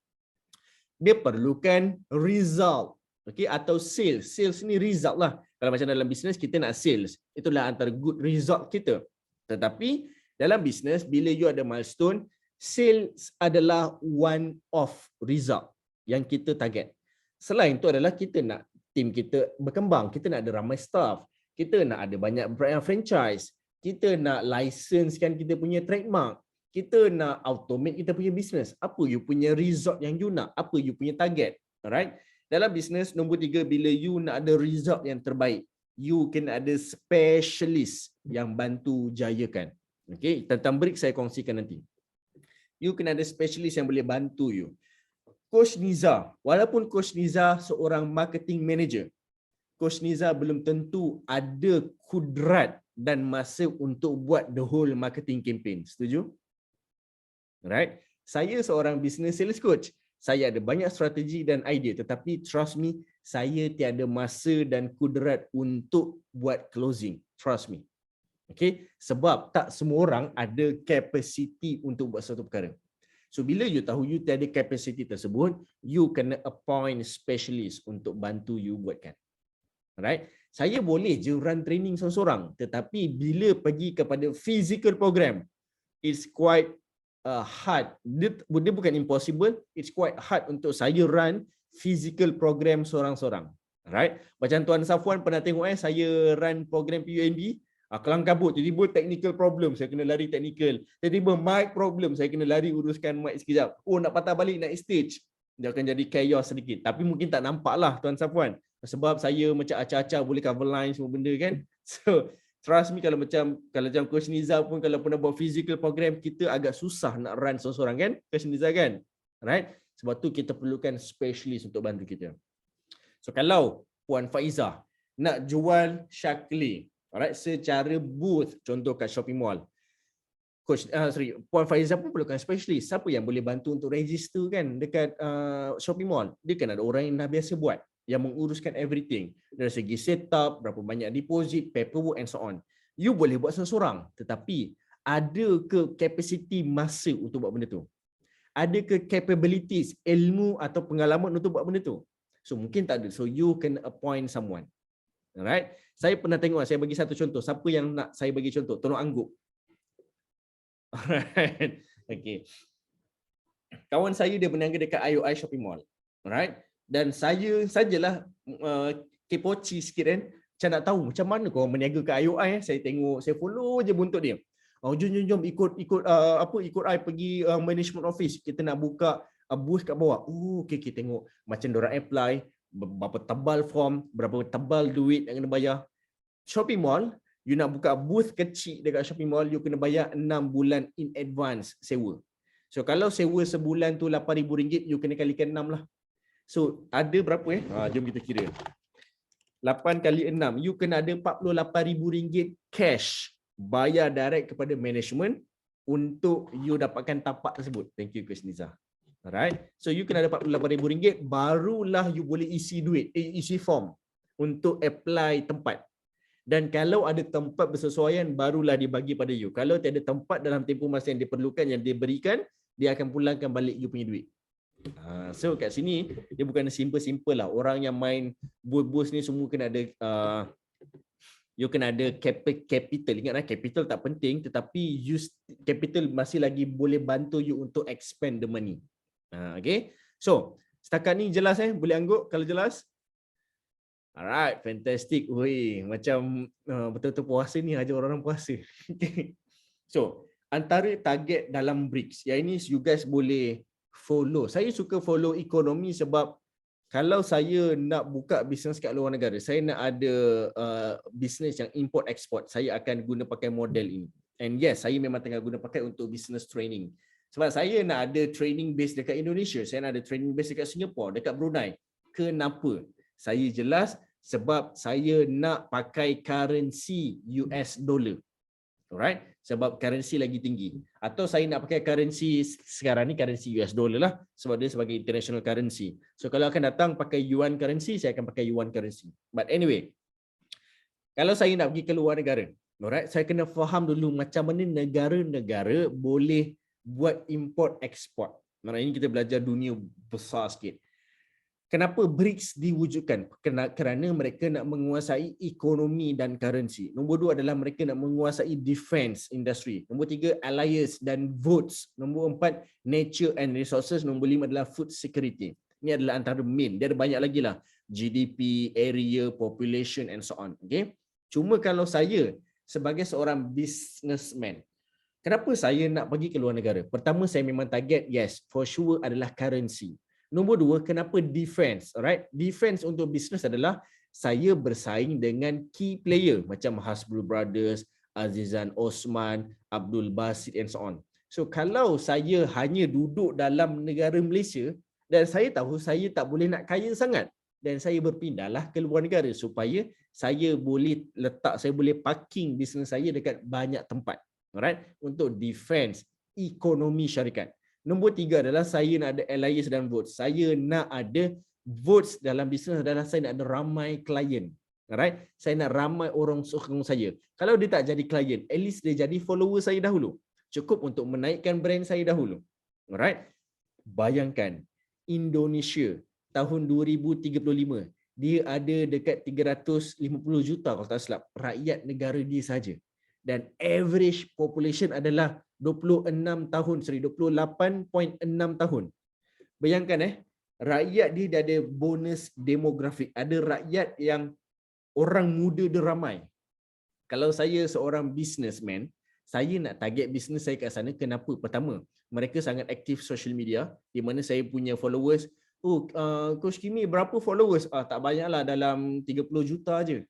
Dia perlukan result. Okay, atau sales. Sales ni result lah. Kalau macam dalam bisnes, kita nak sales. Itulah antara good result kita. Tetapi, dalam bisnes, bila you ada milestone, sales adalah one of result yang kita target. Selain itu adalah kita nak tim kita berkembang. Kita nak ada ramai staff. Kita nak ada banyak franchise. Kita nak licensekan kita punya trademark. Kita nak automate kita punya business. Apa you punya result yang you nak? Apa you punya target? Alright? Dalam business, nombor 3, bila you nak ada result yang terbaik, you kena ada specialist yang bantu jayakan. Okay? Tentang BRICS saya kongsikan nanti. You kena ada specialist yang boleh bantu you. Coach Niza, walaupun Coach Niza seorang marketing manager, Coach Niza belum tentu ada kudrat dan masa untuk buat the whole marketing campaign. Setuju? Right? Saya seorang business sales coach. Saya ada banyak strategi dan idea, tetapi trust me, saya tiada masa dan kudrat untuk buat closing. Trust me. Okay? Sebab tak semua orang ada capacity untuk buat satu perkara. So bila you tahu you tiada capacity tersebut, you kena appoint specialist untuk bantu you buatkan. Alright? Saya boleh je run training seorang-seorang, tetapi bila pergi kepada physical program, it's quite hard. Dia bukan impossible, it's quite hard untuk saya run physical program seorang-seorang. Alright? Macam Tuan Safwan pernah tengok saya run program PUNB, kelang kabut, tiba-tiba technical problem, saya kena lari technical. Tiba-tiba mic problem, saya kena lari uruskan mic sekejap. Oh, nak patah balik naik stage. Dia akan jadi chaos sedikit. Tapi mungkin tak nampak lah Tuan Safwan. Sebab saya macam acak-acak boleh cover line semua benda kan. So, trust me, kalau macam Coach Niza pun kalau pernah buat physical program, kita agak susah nak run seorang-seorang kan, Coach Niza kan. Alright? Sebab tu kita perlukan specialist untuk bantu kita. So kalau Puan Faizah nak jual Shaklee, alright, secara booth, contoh kat shopping mall, Puan Faizah pun perlukan specialist. Siapa yang boleh bantu untuk register kan dekat shopping mall? Dia kan ada orang yang dah biasa buat, yang menguruskan everything. Dari segi setup, berapa banyak deposit, paperwork and so on. You boleh buat seorang-seorang, tetapi ada ke capacity masa untuk buat benda tu? Ada ke capabilities, ilmu atau pengalaman untuk buat benda tu? So mungkin tak ada. So you can appoint someone. Alright? Saya pernah tengok, saya bagi satu contoh. Siapa yang nak saya bagi contoh? Tolong angguk. Alright. Okay. Kawan saya dia berniaga dekat IOI Shopping Mall. Alright. Dan saya sajalah kepoci sikit kan. Macam nak tahu macam mana kau berniaga kat IOI. Saya tengok, saya follow je buntut dia. Jom ikut I pergi management office. Kita nak buka booth kat bawah. Okay, tengok macam diorang apply, berapa tebal form, berapa tebal duit yang kena bayar. Shopping mall, you nak buka booth kecil dekat shopping mall, you kena bayar 6 bulan in advance sewa. So kalau sewa sebulan tu RM8,000, you kena kalikan 6 lah. So ada berapa jom kita kira. 8 kali 6, you kena ada RM48,000 cash. Bayar direct kepada management untuk you dapatkan tapak tersebut. Thank you Coach Niza. Alright. So you kena ada RM48,000, barulah you boleh isi duit, isi form untuk apply tempat. Dan kalau ada tempat bersesuaian, barulah dibagi pada you. Kalau tiada tempat dalam tempoh masa yang diperlukan, yang dia berikan, dia akan pulangkan balik you punya duit. So kat sini, dia bukan simple-simple lah. Orang yang main booth ni semua kena ada, you kena ada capital. Ingatlah, capital tak penting, tetapi capital masih lagi boleh bantu you untuk expand the money. Okay. So, setakat ni jelas boleh angguk kalau jelas? Alright, fantastic. Oi, macam betul-betul puasa ni aja orang-orang puasa. So, antara target dalam BRICS, yang ini you guys boleh follow. Saya suka follow ekonomi sebab kalau saya nak buka bisnes kat luar negara, saya nak ada bisnes yang import export, saya akan guna pakai model ini. And yes, saya memang tengah guna pakai untuk business training. Sebab saya nak ada training base dekat Indonesia, saya nak ada training base dekat Singapore, dekat Brunei. Kenapa? Saya jelas sebab saya nak pakai currency US dollar. Alright? Sebab currency lagi tinggi. Atau saya nak pakai currency sekarang ni currency US dollar lah sebab dia sebagai international currency. So kalau akan datang pakai yuan currency, saya akan pakai yuan currency. But anyway, kalau saya nak pergi ke luar negara, alright, saya kena faham dulu macam mana negara-negara boleh buat import export. Maksudnya kita belajar dunia besar sikit. Kenapa BRICS diwujudkan? Kerana mereka nak menguasai ekonomi dan currency. Nombor 2 adalah mereka nak menguasai defense industry. Nombor 3 alliance dan votes. Nombor 4 nature and resources. Nombor 5 adalah food security. Ini adalah antara main. Dia ada banyak lagi lah. GDP, area, population and so on. Okay? Cuma kalau saya sebagai seorang businessman, kenapa saya nak pergi ke luar negara? Pertama, saya memang target, yes, for sure adalah currency. Nombor 2, kenapa defense? Alright, defense untuk bisnes adalah saya bersaing dengan key player macam Hasbro Brothers, Azizan Osman, Abdul Basit and so on. So kalau saya hanya duduk dalam negara Malaysia dan saya tahu saya tak boleh nak kaya sangat dan saya berpindahlah ke luar negara supaya saya boleh parking bisnes saya dekat banyak tempat. Alright, untuk defense ekonomi syarikat. Nombor 3 adalah saya nak ada alliance dan votes. Saya nak ada votes dalam bisnes adalah saya nak ada ramai klien. Alright? Saya nak ramai orang sokong saya. Kalau dia tak jadi klien, at least dia jadi follower saya dahulu. Cukup untuk menaikkan brand saya dahulu. Alright? Bayangkan Indonesia tahun 2035 dia ada dekat 350 juta kalau tak silap rakyat negara dia saja. Dan average population adalah 28.6 tahun. Bayangkan rakyat dia ada bonus demografik. Ada rakyat yang orang muda dia ramai. Kalau saya seorang businessman, saya nak target bisnes saya kat sana. Kenapa? Pertama, mereka sangat aktif social media di mana saya punya followers. Coach Kimi berapa followers? Tak banyaklah, dalam 30 juta aje.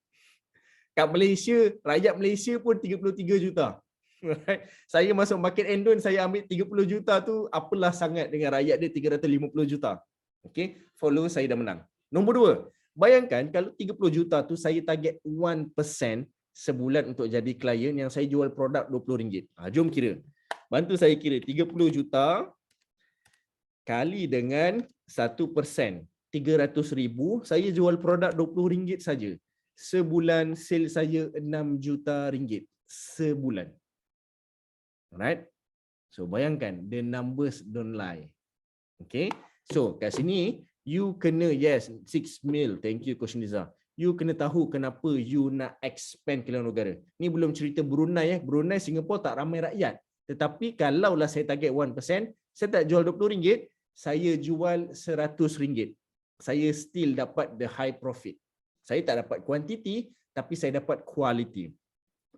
Kat Malaysia, rakyat Malaysia pun 33 juta. Right? Saya masuk market Endon, saya ambil 30 juta tu, apalah sangat dengan rakyat dia 350 juta. Okay, follow saya dah menang. Nombor 2, bayangkan kalau 30 juta tu saya target 1% sebulan untuk jadi klien yang saya jual produk RM20. Jom kira. Bantu saya kira 30 juta kali dengan 1%. 300,000, saya jual produk RM20 saja. Sebulan sale saya RM6 juta sebulan. Alright? So bayangkan, the numbers don't lie. Okay? So kat sini you kena, yes, 6 mil. Thank you Coach Niza. You kena tahu kenapa you nak expand ke luar negara. Ni belum cerita Brunei Brunei, Singapore tak ramai rakyat. Tetapi kalaulah saya target 1%, saya tak jual RM20, saya jual RM100. Saya still dapat the high profit. Saya tak dapat quantity, tapi saya dapat quality.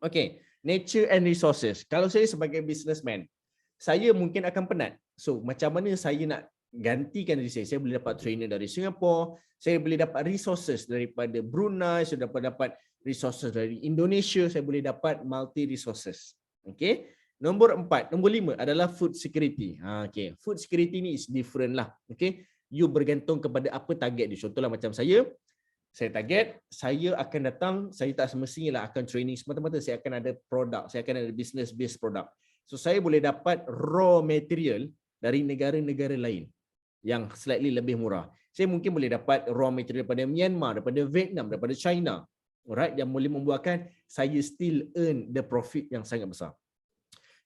Okay, nature and resources. Kalau saya sebagai businessman, saya mungkin akan penat. So, macam mana saya nak gantikan diri saya? Saya boleh dapat trainer dari Singapore, saya boleh dapat resources daripada Brunei, saya dapat resources dari Indonesia, saya boleh dapat multi resources. Okay. Nombor 4, nombor 5 adalah food security. Okay, food security ni is different lah. Okay, you bergantung kepada apa target dia. Contohlah macam saya target, saya akan datang, saya tak semestinya lah akan training semata-mata, saya akan ada produk, saya akan ada business based product. So saya boleh dapat raw material dari negara-negara lain yang slightly lebih murah. Saya mungkin boleh dapat raw material daripada Myanmar, daripada Vietnam, daripada China. Alright, yang boleh membuatkan saya still earn the profit yang sangat besar.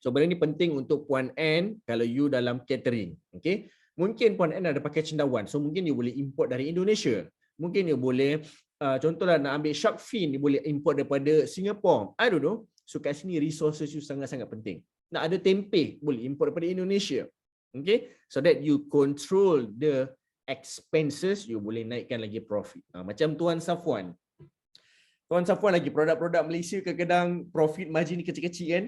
So benda ni penting untuk Puan Ann kalau you dalam catering. Okay? Mungkin Puan Ann ada pakai cendawan, so mungkin you boleh import dari Indonesia. Mungkin you boleh, contohlah nak ambil shark fin, you boleh import daripada Singapore. I don't know. So kat sini resources you sangat-sangat penting. Nak ada tempe, boleh import daripada Indonesia. Okay? So that you control the expenses, you boleh naikkan lagi profit. Macam Tuan Safwan. Tuan Safwan lagi produk-produk Malaysia kadang-kadang profit margin ni kecil-kecil kan?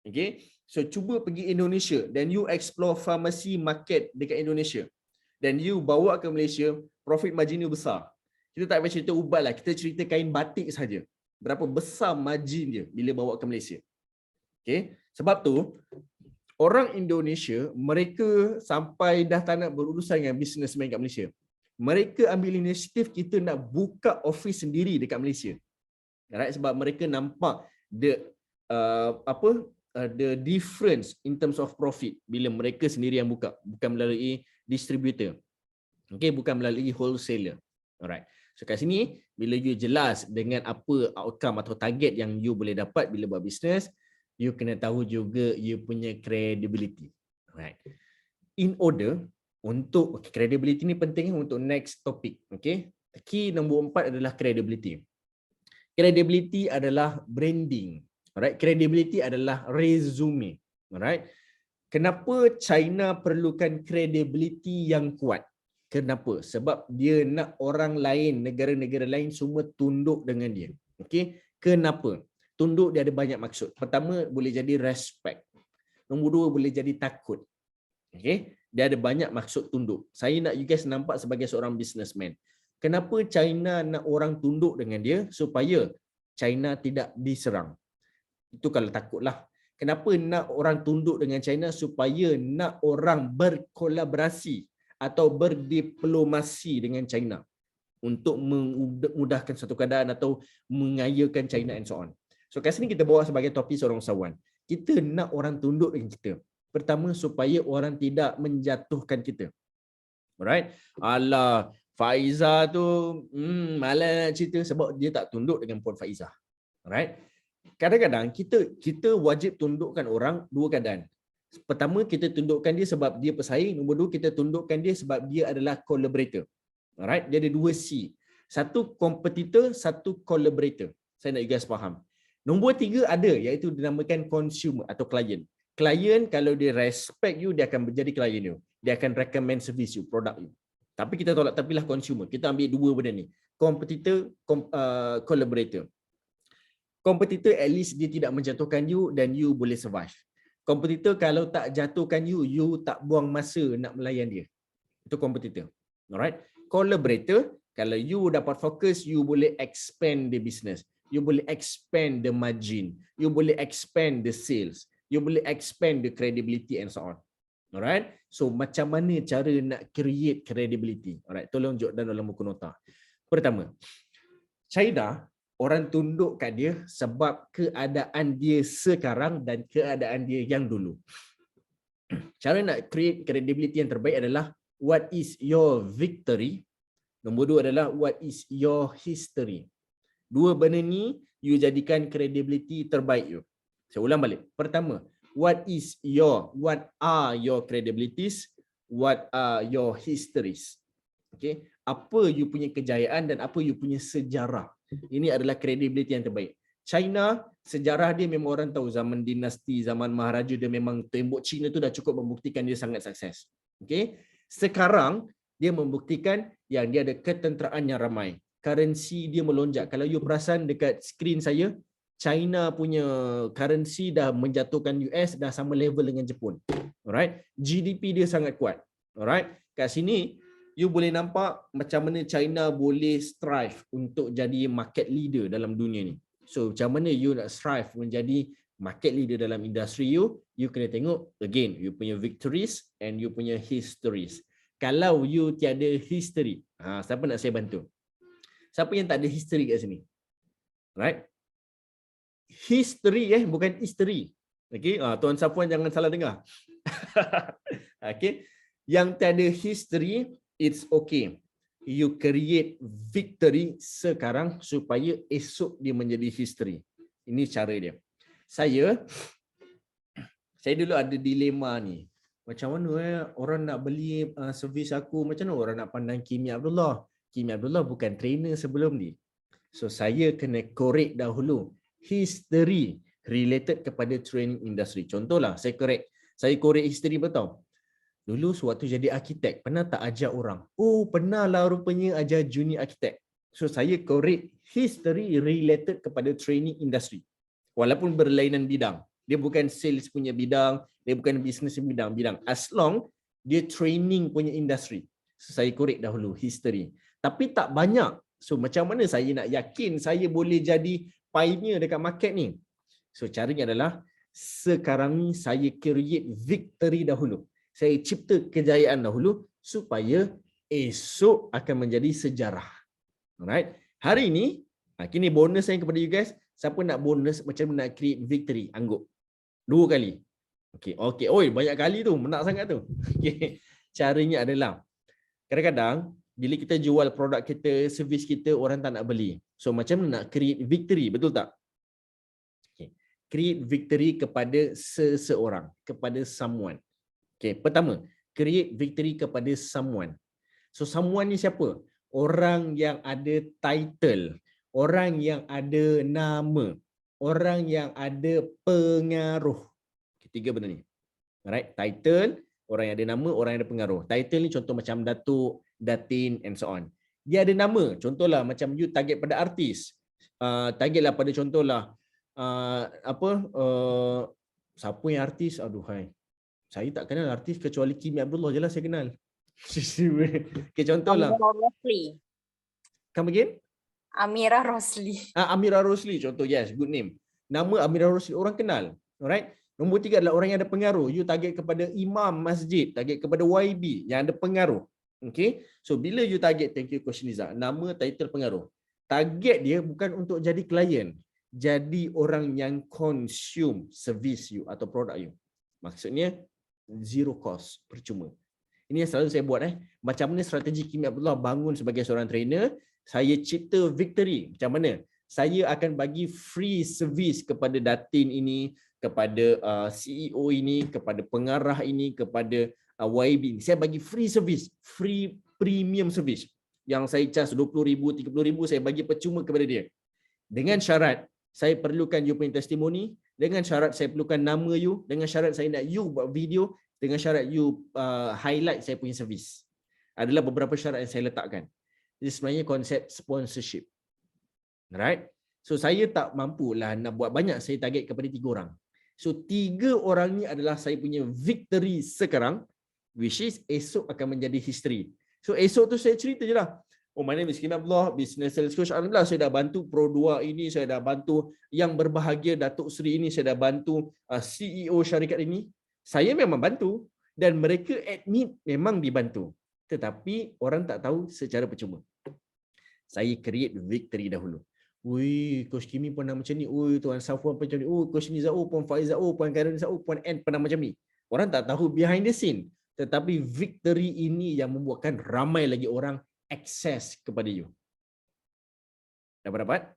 Okay? So cuba pergi Indonesia dan you explore pharmacy market dekat Indonesia. Dan you bawa ke Malaysia, profit margin you besar. Kita tak payah cerita ubat lah, kita cerita kain batik saja. Berapa besar margin dia bila bawa ke Malaysia. Okay? Sebab tu, orang Indonesia, mereka sampai dah tak nak berurusan dengan businessman kat Malaysia. Mereka ambil inisiatif kita nak buka office sendiri dekat Malaysia. Right? Sebab mereka nampak the the difference in terms of profit bila mereka sendiri yang buka, bukan melalui distributor. Okay, bukan melalui wholesaler. Alright. So kat sini, bila you jelas dengan apa outcome atau target yang you boleh dapat bila buat business, you kena tahu juga you punya credibility. Alright. In order untuk credibility ni penting untuk next topic. Okay. Key nombor 4 adalah credibility. Credibility adalah branding. Alright. Credibility adalah resume. Alright. Kenapa China perlukan credibility yang kuat? Kenapa? Sebab dia nak orang lain, negara-negara lain semua tunduk dengan dia. Okey? Kenapa? Tunduk dia ada banyak maksud. Pertama, boleh jadi respect. Nombor 2, boleh jadi takut. Okey? Dia ada banyak maksud tunduk. Saya nak you guys nampak sebagai seorang businessman. Kenapa China nak orang tunduk dengan dia? Supaya China tidak diserang. Itu kalau takutlah. Kenapa nak orang tunduk dengan China? Supaya nak orang berkolaborasi atau berdiplomasi dengan China untuk memudahkan satu keadaan atau mengayakan China and so on. So kat sini kita bawa sebagai topik seorang usahawan. Kita nak orang tunduk dengan kita. Pertama, supaya orang tidak menjatuhkan kita. Alright? Alah, Faizah tu malas nak cerita sebab dia tak tunduk dengan Puan Faizah. Alright? Kadang-kadang kita wajib tundukkan orang dua keadaan. Pertama, kita tundukkan dia sebab dia pesaing. Nombor 2, kita tundukkan dia sebab dia adalah collaborator. Alright, dia ada 2 C. Satu competitor, satu collaborator. Saya nak you guys faham. Nombor 3 ada, iaitu dinamakan consumer atau client. Client kalau dia respect you, dia akan menjadi client you. Dia akan recommend service you, produk you. Tapi kita tolak tapilah consumer. Kita ambil dua benda ni. Competitor, collaborator. Competitor at least dia tidak menjatuhkan you dan you boleh survive. Kompetitor kalau tak jatuhkan you tak buang masa nak melayan dia. Itu kompetitor. Alright. Collaborator, kalau you dapat fokus, you boleh expand the business. You boleh expand the margin. You boleh expand the sales. You boleh expand the credibility and so on. Alright. So macam mana cara nak create credibility? Alright. Tolong jot dalam buku nota. Pertama, China orang tunduk kat dia sebab keadaan dia sekarang dan keadaan dia yang dulu. Cara nak create credibility yang terbaik adalah what is your victory? Nombor 2 adalah what is your history? Dua benda ni you jadikan credibility terbaik you. Saya ulang balik. Pertama, what are your credibilities? What are your histories? Okay? Apa you punya kejayaan dan apa you punya sejarah? Ini adalah credibility yang terbaik. China, sejarah dia memang orang tahu zaman dinasti, zaman Maharaja dia memang tembok China tu dah cukup membuktikan dia sangat sukses. Okay? Sekarang dia membuktikan yang dia ada ketenteraan yang ramai. Currency dia melonjak. Kalau you perasan dekat skrin saya, China punya currency dah menjatuhkan US dah sama level dengan Jepun. Alright? GDP dia sangat kuat. Alright? Kat sini you boleh nampak macam mana China boleh strive untuk jadi market leader dalam dunia ni. So macam mana you nak strive menjadi market leader dalam industri you kena tengok again you punya victories and you punya histories. Kalau you tiada history, siapa nak saya bantu? Siapa yang tak ada history kat sini? Right? History bukan history. Okay, Tuan Sapuan jangan salah dengar. Okay, yang tiada history, it's okay. You create victory sekarang supaya esok dia menjadi history. Ini cara dia. Saya dulu ada dilema ni. Macam mana orang nak beli servis aku? Macam mana orang nak pandang Kimi Abdullah? Kimi Abdullah bukan trainer sebelum ni. So saya kena korek dahulu history related kepada training industry. Contohlah saya korek history betul. Dulu sewaktu jadi arkitek, pernah tak ajar orang? Oh, pernah lah rupanya ajar junior arkitek. So saya korek history related kepada training industry. Walaupun berlainan bidang. Dia bukan sales punya bidang, dia bukan business punya bidang. As long dia training punya industry. So saya korek dahulu history. Tapi tak banyak. So macam mana saya nak yakin saya boleh jadi pioneer dekat market ni? So caranya adalah sekarang ni saya create victory dahulu. Saya cipta kejayaan dahulu supaya esok akan menjadi sejarah. Alright. Hari ini, kini bonus saya kepada you guys. Siapa nak bonus macam nak create victory? Angguk. 2 kali. Okey. Oi, banyak kali tu. Menak sangat tu. Okey. Caranya adalah kadang-kadang bila kita jual produk kita, servis kita, orang tak nak beli. So macam mana nak create victory, betul tak? Okay. Create victory kepada seseorang, kepada someone. Okay. Pertama, create victory kepada someone. So someone ni siapa? Orang yang ada title, orang yang ada nama, orang yang ada pengaruh. Ketiga benda ni. Alright, title, orang yang ada nama, orang yang ada pengaruh. Title ni contoh macam Datuk, Datin and so on. Dia ada nama, contohlah macam you target pada artis. Targetlah pada contohlah siapa yang artis? Aduhai. Saya tak kenal artis kecuali Kimi Abdullah je lah saya kenal. Okay, contohlah. Amirah Rosli. Come again? Amirah Rosli. Amirah Rosli contoh, yes, good name. Nama Amirah Rosli orang kenal. Alright. Nombor 3 adalah orang yang ada pengaruh. You target kepada imam masjid, target kepada YB yang ada pengaruh. Okay. So bila you target, thank you Coach Niza, nama, title, pengaruh. Target dia bukan untuk jadi klien. Jadi orang yang consume service you atau produk you. Maksudnya zero cost, percuma. Ini yang selalu saya buat. Macam mana strategi Kimi Abdullah bangun sebagai seorang trainer, saya cipta victory. Macam mana? Saya akan bagi free service kepada Datin ini, kepada CEO ini, kepada pengarah ini, kepada YB ini. Saya bagi free service, free premium service. Yang saya charge 20,000, 30,000, saya bagi percuma kepada dia. Dengan syarat, saya perlukan you punya testimoni. Dengan syarat, saya perlukan nama you. Dengan syarat, saya nak you buat video. Dengan syarat, you highlight saya punya service. Adalah beberapa syarat yang saya letakkan. Ini sebenarnya konsep sponsorship. Right? So, saya tak mampulah nak buat banyak. Saya target kepada 3 orang. So 3 orang ni adalah saya punya victory sekarang, which is esok akan menjadi history. So esok tu saya cerita je lah. Oh, my name is Kimi Abdullah, business sales coach. Alhamdulillah saya dah bantu Pro 2 ini, saya dah bantu yang berbahagia Datuk Seri ini, saya dah bantu CEO syarikat ini. Saya memang bantu dan mereka admit memang dibantu. Tetapi orang tak tahu secara percuma. Saya create victory dahulu. Ui, Coach Kimi pernah macam ni. Ui, Tuan Safwan pun macam ni. Oh, Coach Niza, oh, Puan Faiza, oh, Puan Karen, oh, Puan N pernah macam ni. Orang tak tahu behind the scene. Tetapi victory ini yang membuatkan ramai lagi orang access kepada you. Dapat?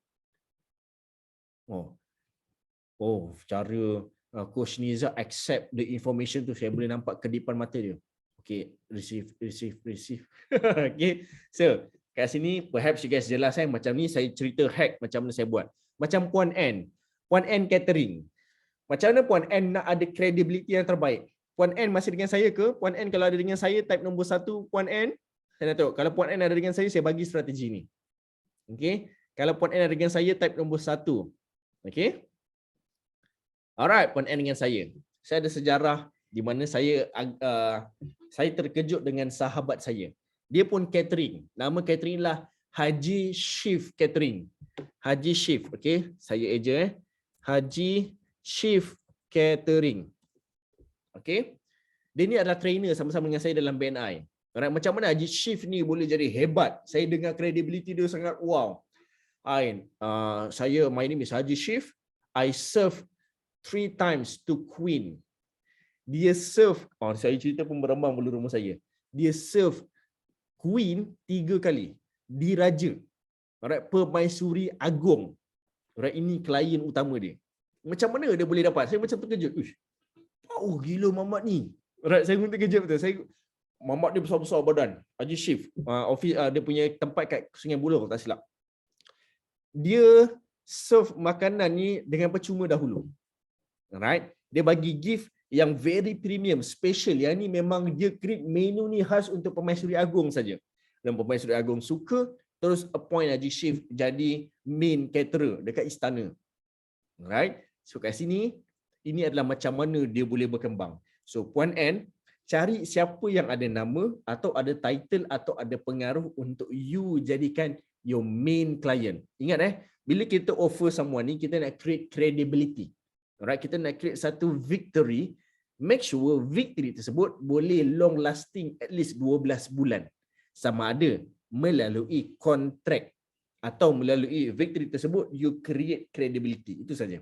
Oh, cara Coach Niza accept the information tu, saya boleh nampak kedipan mata dia. Okay, receive. Okay, so kat sini perhaps you guys jelas macam ni saya cerita hack macam mana saya buat. Macam Puan N catering. Macam mana Puan N nak ada credibility yang terbaik? Puan N masih dengan saya ke? Puan N kalau ada dengan saya type nombor 1 Puan N. Saya nak tahu. Kalau Puan N ada dengan saya bagi strategi ni. Okay. Kalau Puan N ada dengan saya type nombor 1. Okay. Alright, Puan N dengan saya. Saya ada sejarah di mana saya terkejut dengan sahabat saya. Dia pun catering. Nama catering lah Haji Shift Catering. Haji Shift, okay. Saya eja Haji Shift Catering. Okay. Dia ni adalah trainer sama-sama dengan saya dalam BNI. Alright, macam mana Haji Shift ni boleh jadi hebat? Saya dengar credibility dia sangat wow. My name is Haji Shift. I serve 3 times to Queen. Dia serve, saya cerita pun berambang bulu rumah saya. Dia serve Queen 3 kali. Diraja. Alright, Permaisuri Agong. Alright, ini klien utama dia. Macam mana dia boleh dapat? Saya macam terkejut. Oh, gila Mamat ni. Alright, saya pun terkejut betul. Mamat dia besar-besar badan. Haji Shift. Dia punya tempat kat Sungai Buloh, tak silap. Dia serve makanan ni dengan percuma dahulu. Alright, dia bagi gift yang very premium, special. Yang ni memang dia create menu ni khas untuk Permaisuri Agong saja. Dan Permaisuri Agong suka, terus appoint Haji Shift jadi main caterer dekat istana. Alright, so kat sini, ini adalah macam mana dia boleh berkembang. So Puan N, cari siapa yang ada nama atau ada title atau ada pengaruh untuk you jadikan your main client. Ingat bila kita offer someone ni, kita nak create credibility. Alright, kita nak create satu victory, make sure victory tersebut boleh long lasting at least 12 bulan. Sama ada melalui kontrak atau melalui victory tersebut you create credibility. Itu saja.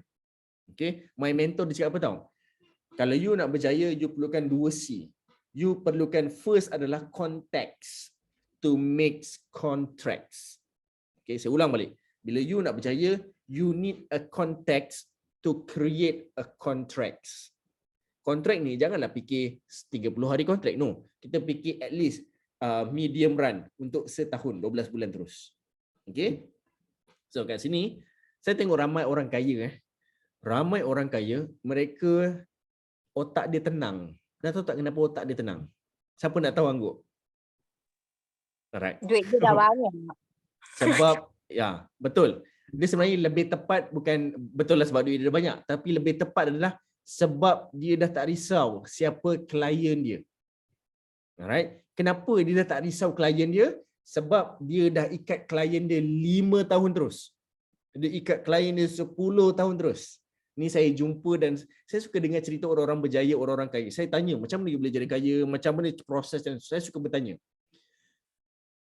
Okay, my mentor dia cakap apa tahu? Kalau you nak berjaya, you perlukan 2C. You perlukan first adalah context to make contracts. Okay, saya ulang balik. Bila you nak berjaya, you need a context to create a contracts. Kontrak ni janganlah fikir 30 hari kontrak. No, kita fikir at least medium run untuk setahun, 12 bulan terus. Okay. So kat sini, saya tengok ramai orang kaya. Ramai orang kaya, mereka otak dia tenang. Dah tahu tak kenapa otak dia tenang? Siapa nak tahu Angguk? Alright. Duit dia dah banyak. Sebab, ya, betul. Dia sebenarnya lebih tepat, bukan betul lah sebab duit dia dah banyak. Tapi lebih tepat adalah sebab dia dah tak risau siapa klien dia. Alright. Kenapa dia dah tak risau klien dia? Sebab dia dah ikat klien dia 5 tahun terus. Dia ikat klien dia 10 tahun terus. Ni saya jumpa dan saya suka dengar cerita orang-orang berjaya, orang-orang kaya. Saya tanya macam mana dia boleh jadi kaya, macam mana proses, dan saya suka bertanya.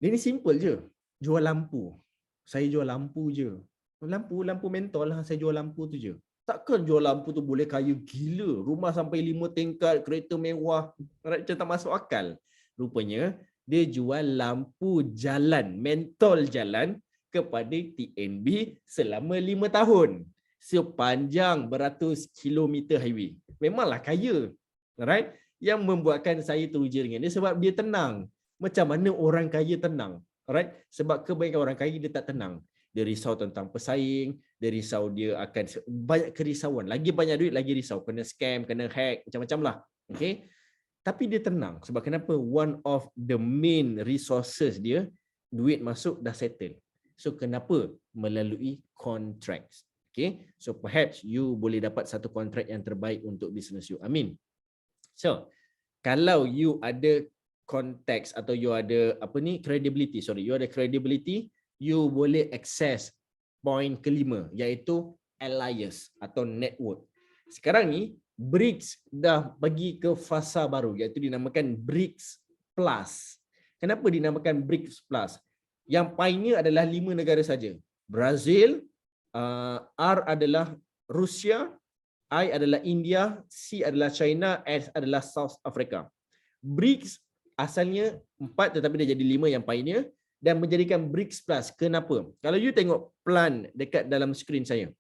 Dia ni simple je. Jual lampu. Saya jual lampu je. Lampu mentol lah, saya jual lampu tu je. Takkan jual lampu tu boleh kaya gila. Rumah sampai 5 tingkat, kereta mewah. Macam tak masuk akal. Rupanya dia jual lampu jalan, mentol jalan kepada TNB selama 5 tahun. Sepanjang beratus kilometer highway. Memanglah kaya. Alright? Yang membuatkan saya teruja dengan dia sebab dia tenang. Macam mana orang kaya tenang? Alright? Sebab kebanyakan orang kaya dia tak tenang. Dia risau tentang pesaing, dia risau dia akan banyak kerisauan. Lagi banyak duit lagi risau, kena scam, kena hack, macam-macam lah. Okay? Tapi dia tenang. Sebab kenapa? One of the main resources dia, duit masuk dah settle. So kenapa? Melalui contracts. Okay, so perhaps you boleh dapat satu kontrak yang terbaik untuk bisnes you. Amin. So, kalau you ada konteks atau you ada credibility, you ada credibility, you boleh access point kelima, iaitu alliance atau network. Sekarang ni BRICS dah bagi ke fasa baru, iaitu dinamakan BRICS Plus. Kenapa dinamakan BRICS Plus? Yang pioneer adalah 5 negara saja. Brazil, R adalah Rusia, I adalah India, C adalah China, S adalah South Africa. BRICS asalnya 4 tetapi dia jadi 5 yang pioneer dan menjadikan BRICS Plus. Kenapa? Kalau you tengok plan dekat dalam skrin saya,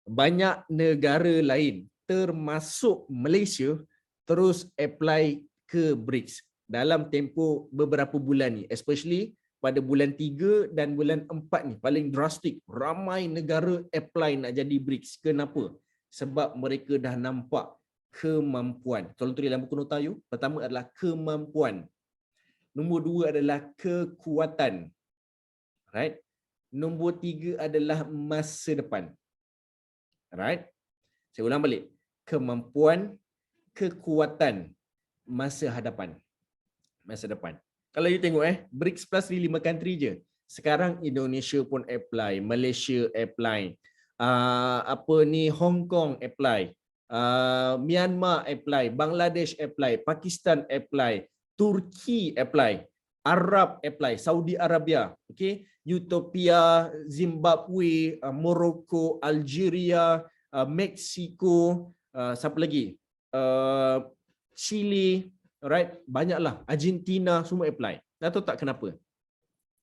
banyak negara lain termasuk Malaysia terus apply ke BRICS dalam tempoh beberapa bulan ni, especially pada bulan 3 dan bulan 4 ni paling drastik. Ramai negara apply nak jadi BRICS. Kenapa? Sebab mereka dah nampak kemampuan. Tolong tulis dalam buku nota you. Pertama adalah kemampuan. Nombor 2 adalah kekuatan. Right? Nombor 3 adalah masa depan. Right? Saya ulang balik. Kemampuan, kekuatan, masa hadapan. Masa depan. Kalau you tengok BRICS Plus ni 5 country je. Sekarang Indonesia pun apply, Malaysia apply, Hong Kong apply, Myanmar apply, Bangladesh apply, Pakistan apply, Turki apply, Arab apply, Saudi Arabia, okay, Ethiopia, Zimbabwe, Morocco, Algeria, Mexico, siapa lagi? Chile. Alright, banyaklah. Argentina semua apply. Nak tahu tak kenapa?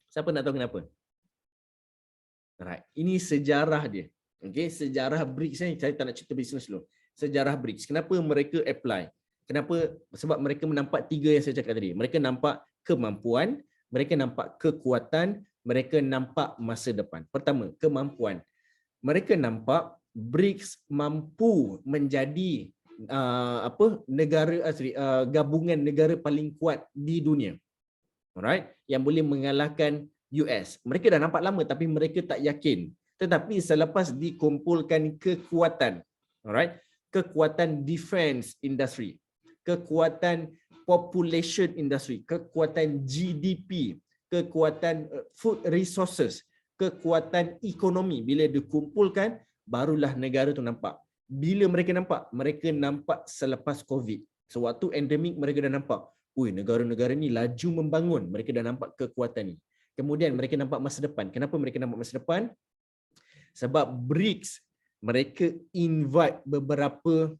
Siapa nak tahu kenapa? Alright, ini sejarah dia. Okey, sejarah BRICS ni saya tak nak cerita bisnes dulu. Sejarah BRICS. Kenapa mereka apply? Kenapa? Sebab mereka menampak 3 yang saya cakap tadi. Mereka nampak kemampuan, mereka nampak kekuatan, mereka nampak masa depan. Pertama, kemampuan. Mereka nampak BRICS mampu menjadi gabungan negara paling kuat di dunia. Alright, yang boleh mengalahkan US. Mereka dah nampak lama tapi mereka tak yakin. Tetapi selepas dikumpulkan kekuatan, alright, kekuatan defense industry, kekuatan population industry, kekuatan GDP, kekuatan food resources, kekuatan ekonomi, bila dikumpulkan barulah negara tu nampak Bila mereka nampak? Mereka nampak selepas COVID. Sewaktu endemik mereka dah nampak, ui, negara-negara ni laju membangun. Mereka dah nampak kekuatan ni. Kemudian mereka nampak masa depan. Kenapa mereka nampak masa depan? Sebab BRICS, mereka invite beberapa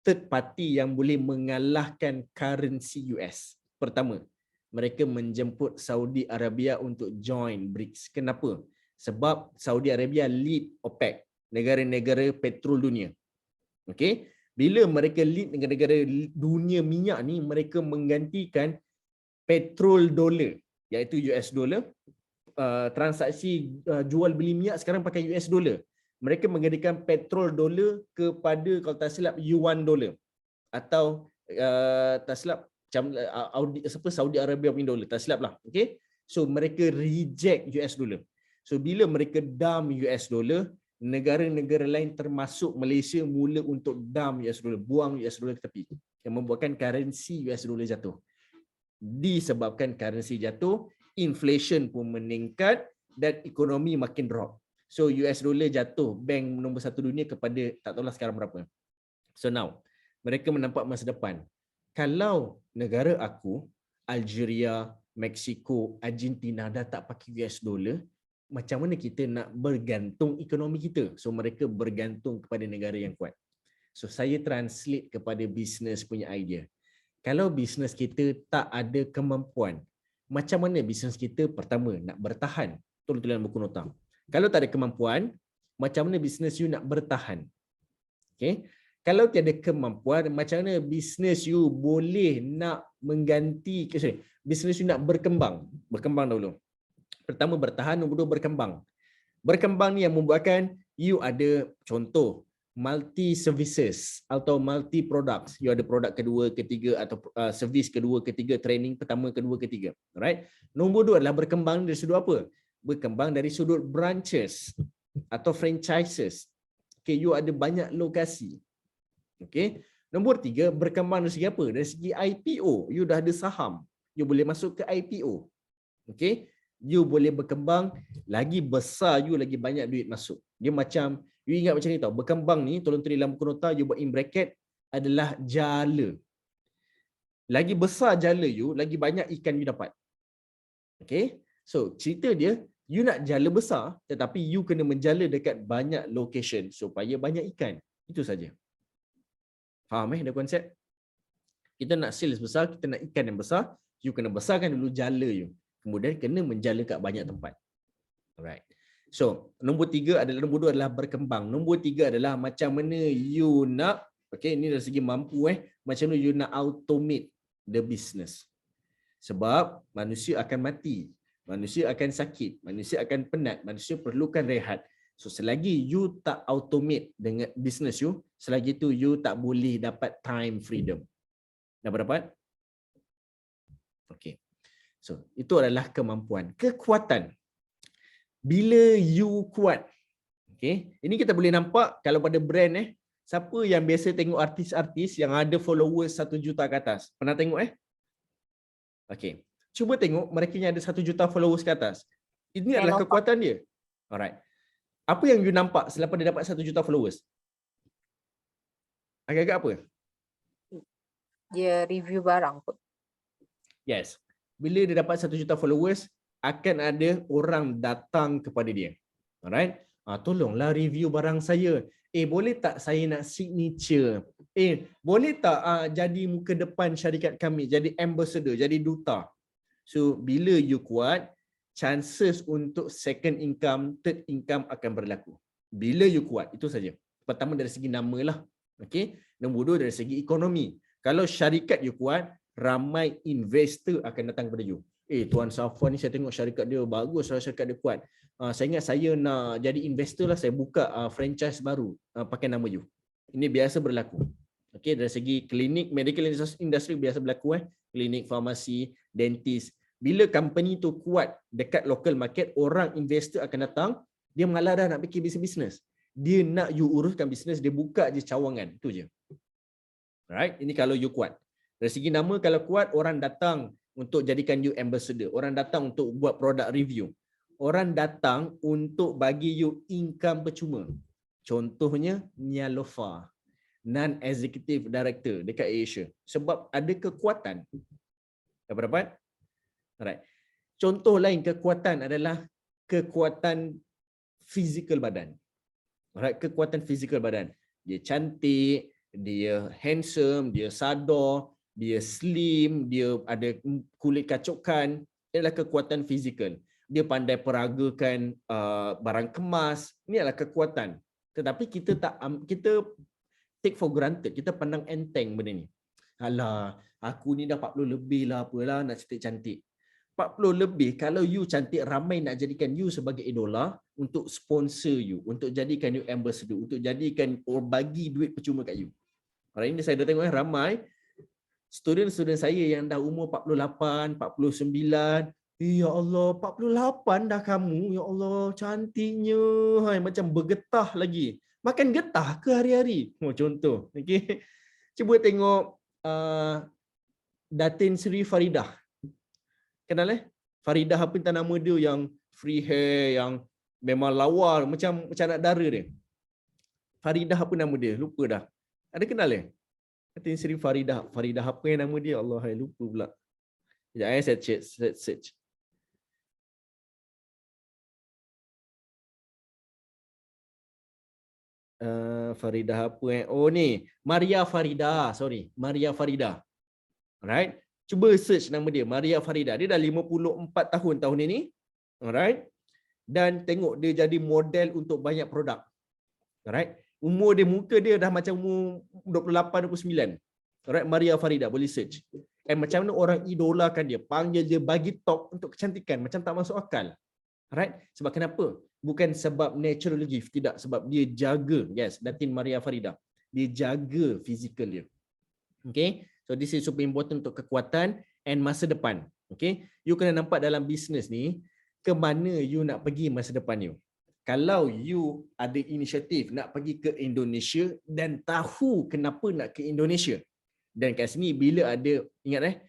third party yang boleh mengalahkan currency US. Pertama, mereka menjemput Saudi Arabia untuk join BRICS. Kenapa? Sebab Saudi Arabia lead OPEC, negara-negara petrol dunia. Okey, bila mereka lead negara-negara dunia minyak ni, mereka menggantikan petrol dolar, iaitu US dollar. Transaksi jual beli minyak sekarang pakai US dollar. Mereka menggantikan petrol dolar kepada, kalau tak silap, yuan dolar, atau tak silap macam Saudi Arabia punya dolar, tak silap lah. Okay? So mereka reject US dollar. So bila mereka dump US dollar, negara-negara lain termasuk Malaysia mula untuk dump US dollar, buang US dollar ke tepi, yang membuatkan currency US dollar jatuh. Disebabkan currency jatuh, inflation pun meningkat dan ekonomi makin drop. So US dollar jatuh, bank nombor 1 dunia kepada tak tahulah sekarang berapa. So now, mereka menampak masa depan. Kalau negara aku, Algeria, Mexico, Argentina dah tak pakai US dollar, macam mana kita nak bergantung ekonomi kita? So mereka bergantung kepada negara yang kuat. So saya translate kepada business punya idea. Kalau bisnes kita tak ada kemampuan, macam mana bisnes kita pertama nak bertahan? Tulis-tulis buku nota. Kalau tak ada kemampuan, macam mana bisnes you nak bertahan? Okay? Kalau tiada kemampuan, macam mana bisnes you boleh nak mengganti, bisnes you nak berkembang? Berkembang dahulu. Pertama bertahan, nombor 2 berkembang. Berkembang ni yang membuatkan you ada contoh multi services atau multi products. You ada produk kedua, ketiga, atau servis kedua, ketiga, training pertama, kedua, ketiga. Alright. Nombor 2 adalah berkembang dari sudut apa? Berkembang dari sudut branches atau franchises. Okay, you ada banyak lokasi. Okay. Nombor 3, berkembang dari segi apa? Dari segi IPO. You dah ada saham. You boleh masuk ke IPO. Okay. You boleh berkembang, lagi besar you, lagi banyak duit masuk. Dia macam, you ingat macam ni tau, berkembang ni, tolong tulis dalam buku nota, you buat in bracket, adalah jala. Lagi besar jala you, lagi banyak ikan you dapat. Okay. So cerita dia, you nak jala besar, tetapi you kena menjala dekat banyak location supaya banyak ikan. Itu saja. Faham dah konsep? Kita nak sales besar, kita nak ikan yang besar, you kena besarkan dulu jala you. Kemudian kena menjala kat banyak tempat. Alright. So, nombor 2 adalah berkembang. Nombor 3 adalah macam mana you nak, okay, ini dari segi mampu macam mana you nak automate the business. Sebab manusia akan mati, manusia akan sakit, manusia akan penat, manusia perlukan rehat. So, selagi you tak automate dengan business you, selagi itu you tak boleh dapat time freedom. Dapat? Okay. So, itu adalah kemampuan. Kekuatan. Bila you kuat. Okay. Ini kita boleh nampak kalau pada brand siapa yang biasa tengok artis-artis yang ada followers 1 juta ke atas? Pernah tengok Okay. Cuba tengok mereka yang ada 1 juta followers ke atas. Ini adalah kekuatan dia. Alright. Apa yang you nampak selepas dia dapat 1 juta followers? Agak-agak apa? Dia review barang kot. Yes. Bila dia dapat 1 juta followers, akan ada orang datang kepada dia. Alright? Tolonglah review barang saya. Boleh tak saya nak signature? Boleh tak jadi muka depan syarikat kami, jadi ambassador, jadi duta? So, bila you kuat, chances untuk second income, third income akan berlaku. Bila you kuat, itu saja. Pertama dari segi nama lah. Okay? Nombor 2 dari segi ekonomi. Kalau syarikat you kuat, ramai investor akan datang kepada you. Tuan Safwan ni saya tengok syarikat dia bagus, syarikat dia kuat. Saya ingat saya nak jadi investor lah, saya buka franchise baru pakai nama you. Ini biasa berlaku. Okay, dari segi klinik, medical industry biasa berlaku. Klinik, farmasi, dentist. Bila company tu kuat dekat local market, orang investor akan datang, dia mengalah dah nak fikir bisnes. Dia nak you uruskan bisnes, dia buka je cawangan. Itu je. Alright, ini kalau you kuat. Dari segi nama, kalau kuat, orang datang untuk jadikan you ambassador. Orang datang untuk buat product review. Orang datang untuk bagi you income percuma. Contohnya Nialofa, non-executive director dekat Asia. Sebab ada kekuatan. Dapat dapat? Alright. Contoh lain kekuatan adalah kekuatan fizikal badan. Alright, kekuatan fizikal badan. Dia cantik, dia handsome, dia sadar, dia slim, dia ada kulit kacukan. Ini adalah kekuatan fizikal. Dia pandai peragakan barang kemas. Ini adalah kekuatan. Tetapi kita take for granted. Kita pandang enteng benda ni. Alah, aku ni dah 40 lebih lah apalah nak cantik-cantik. 40 lebih, kalau you cantik, ramai nak jadikan you sebagai idola untuk sponsor you, untuk jadikan you ambassador, untuk jadikan or bagi duit percuma kat you. Hari ini saya dah tengok ramai student-student saya yang dah umur 48, 49. Ya Allah, 48 dah kamu. Ya Allah, cantiknya. Hai, macam bergetah lagi. Makan getah ke hari-hari? Contoh. Okay. Cuba tengok Datin Sri Faridah. Kenal Faridah apa entah nama dia yang free hair, yang memang lawa macam anak dara dia. Faridah apa nama dia? Lupa dah. Ada kenal Datin Sri Faridah. Faridah apa yang nama dia? Allah, saya lupa pula. Sekejap saya search. Faridah apa Oh ni, Maria Farida. Sorry, Maria Farida. Alright. Cuba search nama dia, Maria Farida. Dia dah 54 tahun ini. Alright. Dan tengok dia jadi model untuk banyak produk. Alright. Umur dia, muka dia dah macam umur 28, 29. Alright, Maria Farida. Boleh search. Macam mana orang idolakan dia. Panggil dia bagi top untuk kecantikan. Macam tak masuk akal. Alright. Sebab kenapa? Bukan sebab natural gift. Tidak. Sebab dia jaga. Yes, Datin Maria Farida. Dia jaga fizikal dia. Okay. So this is super important untuk kekuatan and masa depan. Okay. You kena nampak dalam bisnes ni, ke mana you nak pergi masa depan you. Kalau you ada inisiatif nak pergi ke Indonesia dan tahu kenapa nak ke Indonesia. Dan kat sini bila ada, ingat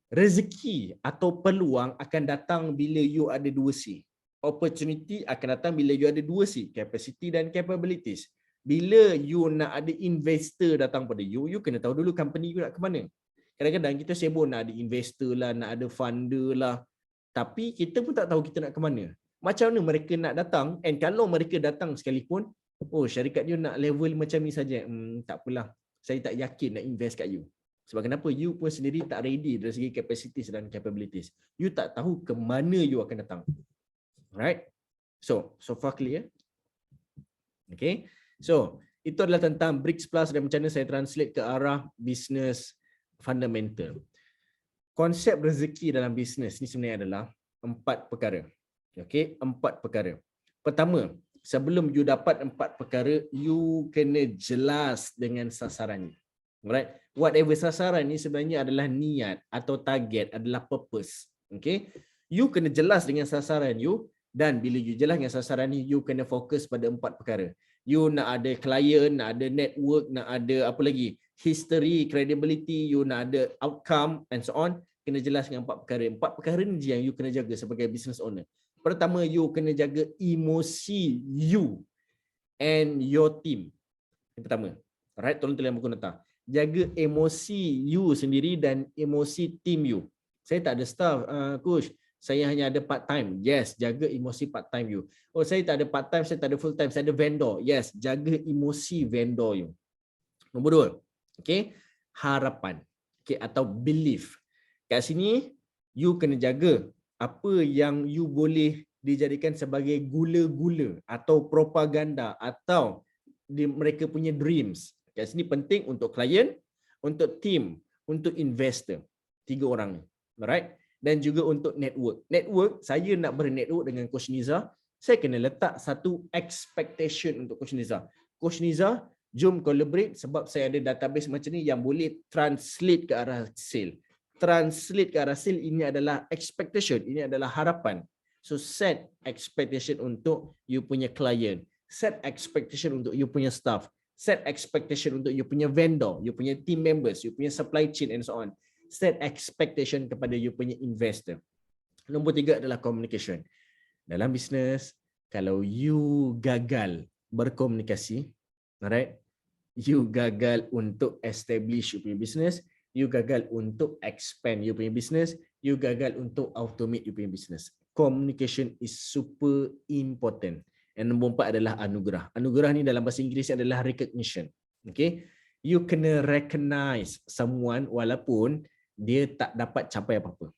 rezeki atau peluang akan datang bila you ada 2C. Opportunity akan datang bila you ada 2C. Capacity dan capabilities. Bila you nak ada investor datang pada you kena tahu dulu company you nak ke mana. Kadang-kadang kita sibuk nak ada investor lah, nak ada funder lah. Tapi kita pun tak tahu kita nak ke mana. Macam mana mereka nak datang, and kalau mereka datang sekalipun, oh syarikat you nak level macam ni saja. Tak apalah, saya tak yakin nak invest kat you. Sebab kenapa? You pun sendiri tak ready dari segi capacities dan capabilities. You tak tahu ke mana you akan datang. Alright? So far clear? Okay? So, itu adalah tentang BRICS Plus dan macam mana saya translate ke arah business fundamental. Konsep rezeki dalam bisnes ni sebenarnya adalah 4 perkara. Okay, 4 perkara. Pertama, sebelum you dapat 4 perkara, you kena jelas dengan sasaran. Alright? Whatever sasaran ni sebenarnya adalah niat atau target, adalah purpose. Okay? You kena jelas dengan sasaran you, dan bila you jelas dengan sasaran ni, you kena fokus pada 4 perkara. You nak ada klien, nak ada network, nak ada apa lagi? History, credibility, you nak ada outcome and so on. Kena jelas dengan 4 perkara. 4 perkara ni yang you kena jaga sebagai business owner. Pertama, you kena jaga emosi you and your team. Yang pertama. Alright, tolong tulis buku nota. Jaga emosi you sendiri dan emosi team you. Saya tak ada staff, coach. Saya hanya ada part time. Yes, jaga emosi part time you. Oh, saya tak ada part time, saya tak ada full time, saya ada vendor. Yes, jaga emosi vendor you. Nombor 2. Okay, harapan. Okay, atau belief. Kat sini you kena jaga apa yang you boleh dijadikan sebagai gula-gula atau propaganda atau mereka punya dreams. Kat sini penting untuk klien, untuk team, untuk investor. 3 orang ni. Alright? Dan juga untuk network. Network, saya nak bernetwork dengan Coach Niza, saya kena letak satu expectation untuk Coach Niza. Coach Niza, jom collaborate sebab saya ada database macam ni yang boleh translate ke arah sale. Translate ke arah sale ini adalah expectation, ini adalah harapan. So set expectation untuk you punya client. Set expectation untuk you punya staff. Set expectation untuk you punya vendor, you punya team members, you punya supply chain and so on. Set expectation kepada you punya investor. Nombor 3 adalah communication. Dalam bisnes, kalau you gagal berkomunikasi, alright? You gagal untuk establish you punya business, you gagal untuk expand you punya business, you gagal untuk automate you punya business. Communication is super important. And nombor 4 adalah anugerah. Anugerah ni dalam bahasa Inggeris adalah recognition. Okay? You kena recognize someone walaupun dia tak dapat capai apa-apa.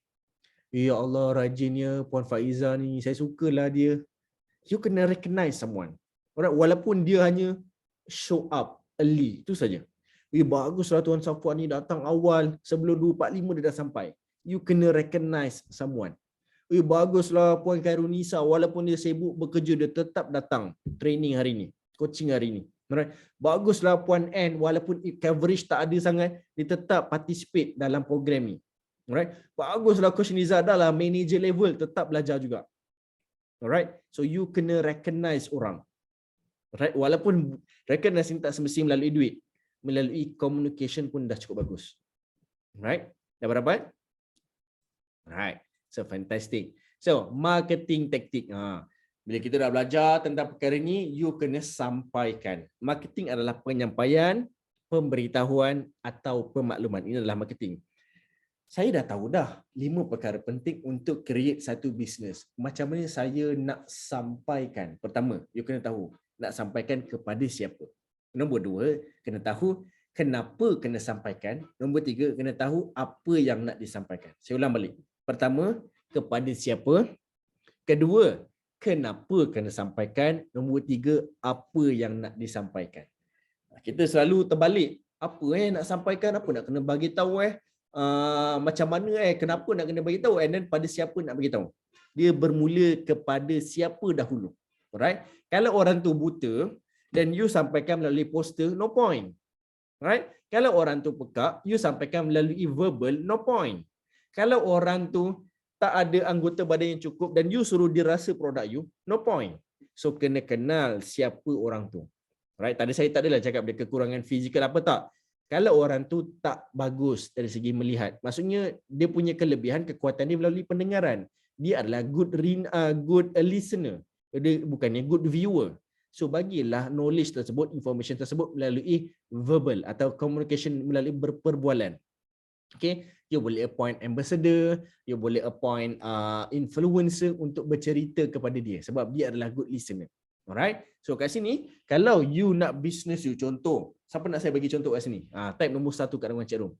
Ya Allah, rajinnya Puan Faiza ni, saya sukalah dia. You kena recognize someone. Alright, walaupun dia hanya show up early, itu saja. Baguslah Tuan Safwan ni datang awal, sebelum 2:45 dia dah sampai. You kena recognize someone. Baguslah Puan Khairunisa, walaupun dia sibuk bekerja, dia tetap datang training hari ni, coaching hari ni. Alright. Baguslah Puan N, walaupun coverage tak ada sangat, dia tetap participate dalam program ni. Alright. Baguslah Coach Niza, dah lah manager level, tetap belajar juga. Alright. So you kena recognize orang. Alright. Walaupun recognize ni tak semestinya melalui duit, melalui communication pun dah cukup bagus. Alright. Dah berapa? Alright. So fantastic. So marketing taktik. Bila kita dah belajar tentang perkara ni, you kena sampaikan. Marketing adalah penyampaian, pemberitahuan atau pemakluman. Ini adalah marketing. Saya dah tahu dah 5 perkara penting untuk create satu bisnes. Macam mana saya nak sampaikan? Pertama, you kena tahu nak sampaikan kepada siapa. Nombor 2, kena tahu kenapa kena sampaikan. Nombor 3, kena tahu apa yang nak disampaikan. Saya ulang balik. Pertama, kepada siapa. Kedua, kenapa kena sampaikan. Nombor 3, apa yang nak disampaikan. Kita selalu terbalik. Apa nak sampaikan, apa nak kena bagi tahu macam mana kenapa nak kena bagi tahu, and then pada siapa nak bagi tahu. Dia bermula kepada siapa dahulu. Alright? Kalau orang tu buta dan you sampaikan melalui poster, no point. Right? Kalau orang tu pekak, you sampaikan melalui verbal, no point. Kalau orang tu tak ada anggota badan yang cukup dan you suruh dia rasa produk you, no point. So kena kenal siapa orang tu. Right? Tadi saya tak adalah cakap dia kekurangan fizikal apa tak. Kalau orang tu tak bagus dari segi melihat, maksudnya dia punya kelebihan, kekuatan dia melalui pendengaran. Dia adalah good listener. Dia bukannya good viewer. So bagilah knowledge tersebut, information tersebut melalui verbal atau communication melalui berperbualan. Okay, you boleh appoint ambassador, you boleh appoint influencer untuk bercerita kepada dia sebab dia adalah good listener. Alright. So kat sini, kalau you nak business you, contoh, siapa nak saya bagi contoh kat sini? Type nombor 1 kat ruangan chat room.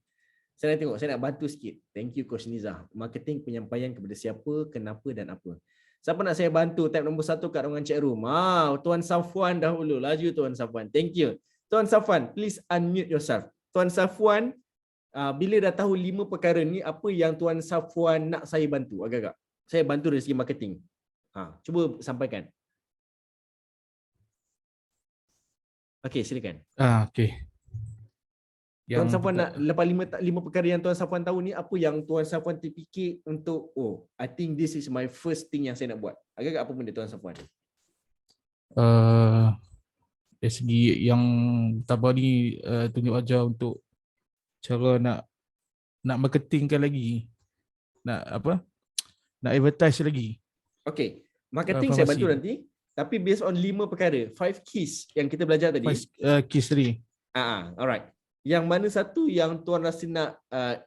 Saya nak tengok, saya nak bantu sikit. Thank you Coach Niza. Marketing penyampaian kepada siapa, kenapa dan apa. Siapa nak saya bantu? Type nombor 1 kat ruangan chat room. Tuan Safwan dahulu. Laju Tuan Safwan. Thank you. Tuan Safwan, please unmute yourself. Tuan Safwan, bila dah tahu 5 perkara ni, apa yang Tuan Safwan nak saya bantu? Agak-agak. Saya bantu dari segi marketing. Cuba sampaikan. Okey, silakan. Okey. Tuan Safwan nak lepas 5 perkara yang Tuan Safwan tahu ni, apa yang Tuan Safwan terfikir untuk, I think this is my first thing yang saya nak buat. Agak-agak apa benda Tuan Safwan? Dari segi yang tabah ni tunjuk ajar untuk cara nak marketingkan lagi. Nak advertise lagi. Okey. Marketing saya bantu nanti. Tapi based on 5 perkara, 5 keys yang kita belajar tadi. Keys tadi. Alright. Yang mana satu yang Tuan rasa nak,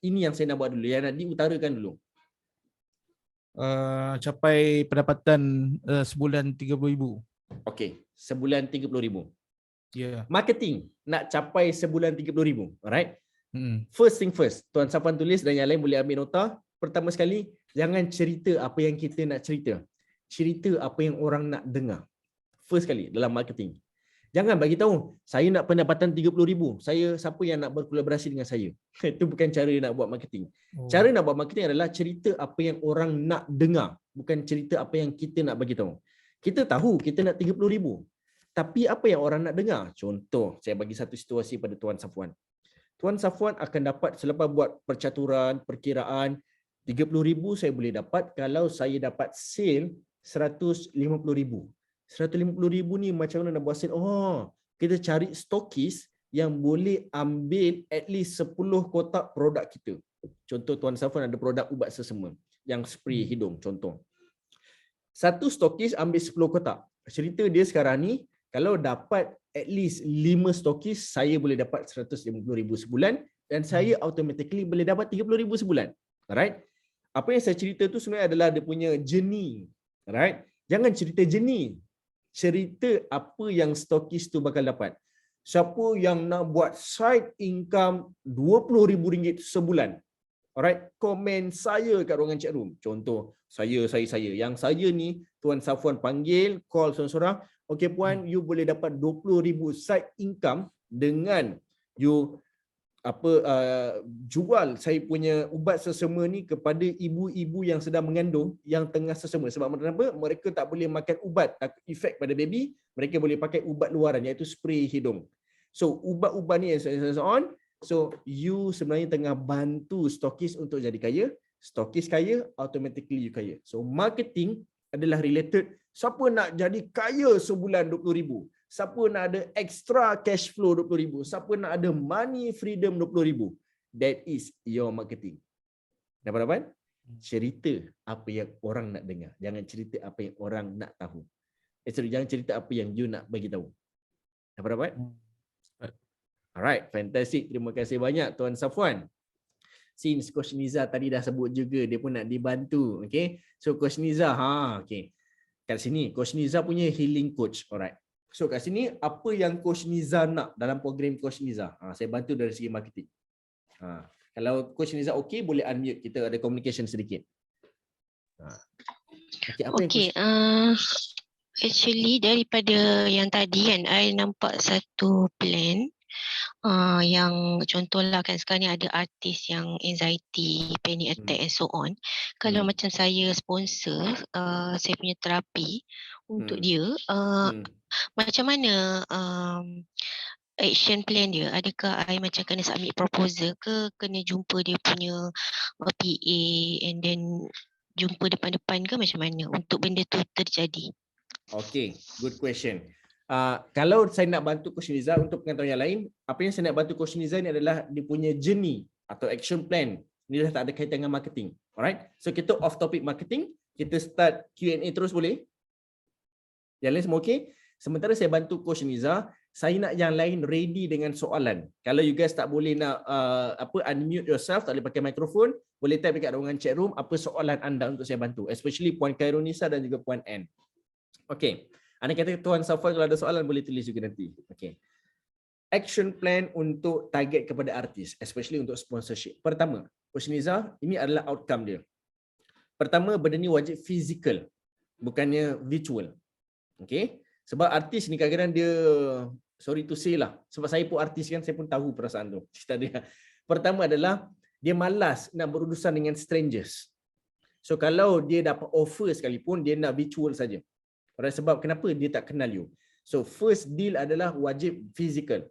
ini yang saya nak buat dulu, yang nak diutarakan dulu? Capai pendapatan sebulan 30,000. Okey, sebulan 30,000. Yeah. Marketing nak capai sebulan 30,000. Alright. First thing first, Tuan Safwan tulis dan yang lain boleh ambil nota. Pertama sekali, jangan cerita apa yang kita nak cerita. Cerita apa yang orang nak dengar. First kali dalam marketing. Jangan bagi tahu, saya nak pendapatan 30,000. Siapa yang nak berkolaborasi dengan saya? Itu bukan cara nak buat marketing. Cara nak buat marketing adalah cerita apa yang orang nak dengar, bukan cerita apa yang kita nak bagi tahu. Kita tahu kita nak 30,000. Tapi apa yang orang nak dengar? Contoh, saya bagi satu situasi pada Tuan Safwan. Tuan Safwan akan dapat selepas buat percaturan, perkiraan, 30,000 saya boleh dapat kalau saya dapat sale 150,000. 150,000 ni macam mana nak buat sale? Kita cari stokis yang boleh ambil at least 10 kotak produk kita. Contoh Tuan Safwan ada produk ubat sesama yang spray hidung contoh. Satu stokis ambil 10 kotak. Cerita dia sekarang ni Kalau dapat at least 5 stokis, saya boleh dapat 150,000 sebulan dan saya automatically boleh dapat 30,000 sebulan. Alright? Apa yang saya cerita tu sebenarnya adalah dia punya journey. Alright? Jangan cerita journey. Cerita apa yang stokis tu bakal dapat. Siapa yang nak buat side income RM20,000 sebulan? Alright, komen saya kat ruangan chat room. Contoh, saya. Yang saya ni, Tuan Safwan panggil, call seorang-seorang. Okay puan, you boleh dapat 20,000 side income dengan you jual saya punya ubat sesama ni kepada ibu-ibu yang sedang mengandung yang tengah sesama. Sebab kenapa? Mereka tak boleh makan ubat takut efek pada baby, mereka boleh pakai ubat luaran iaitu spray hidung. So ubat-ubat ni and so on. So you sebenarnya tengah bantu stokis untuk jadi kaya. Stokis kaya, automatically you kaya. So marketing adalah related. Siapa nak jadi kaya sebulan 20,000? Siapa nak ada extra cash flow 20,000? Siapa nak ada money freedom 20,000? That is your marketing. Dapat? Cerita apa yang orang nak dengar. Jangan cerita apa yang orang nak tahu. Jangan cerita apa yang you nak bagi tahu. Dapat? Alright, fantastic. Terima kasih banyak Tuan Safwan. Since Coach Niza tadi dah sebut juga, dia pun nak dibantu. Okay. So Coach Niza, okay. Kat sini, Coach Niza punya healing coach. Alright. So kat sini, apa yang Coach Niza nak dalam program Coach Niza? Saya bantu dari segi marketing. Kalau Coach Niza okay, boleh unmute. Kita ada communication sedikit. Okay, apa yang actually daripada yang tadi kan, I nampak satu plan. Yang contohlah kan sekarang ni ada artis yang anxiety, panic attack and so on. Kalau macam saya sponsor saya punya terapi untuk dia, macam mana action plan dia? Adakah I macam kena submit proposal ke kena jumpa dia punya PA and then jumpa depan-depan ke macam mana untuk benda tu terjadi? Okay, good question. Kalau saya nak bantu Coach Niza untuk pengetahuan yang lain, apa yang saya nak bantu Coach Niza ni adalah dia punya journey atau action plan. Ini dah tak ada kaitan dengan marketing. Alright? So kita off topic marketing, kita start Q&A terus boleh? Yang lain semua okay? Sementara saya bantu Coach Niza, saya nak yang lain ready dengan soalan. Kalau you guys tak boleh nak unmute yourself, tak boleh pakai mikrofon, boleh type dekat ruangan chat room apa soalan anda untuk saya bantu, especially Puan Khairunisa dan juga Puan Ann. Okay. Anda kata Tuan Safwan kalau ada soalan boleh tulis juga nanti. Okay. Action plan untuk target kepada artis, especially untuk sponsorship. Pertama, Coach Niza, ini adalah outcome dia. Pertama, benda ni wajib physical, bukannya virtual. Okay. Sebab artis ni kadang-kadang dia, sorry to say lah, sebab saya pun artis kan, saya pun tahu perasaan tu. Cerita dia. Pertama adalah, dia malas nak berurusan dengan strangers. So kalau dia dapat offer sekalipun, dia nak virtual saja. Sebab kenapa dia tak kenal you. So first deal adalah wajib physical.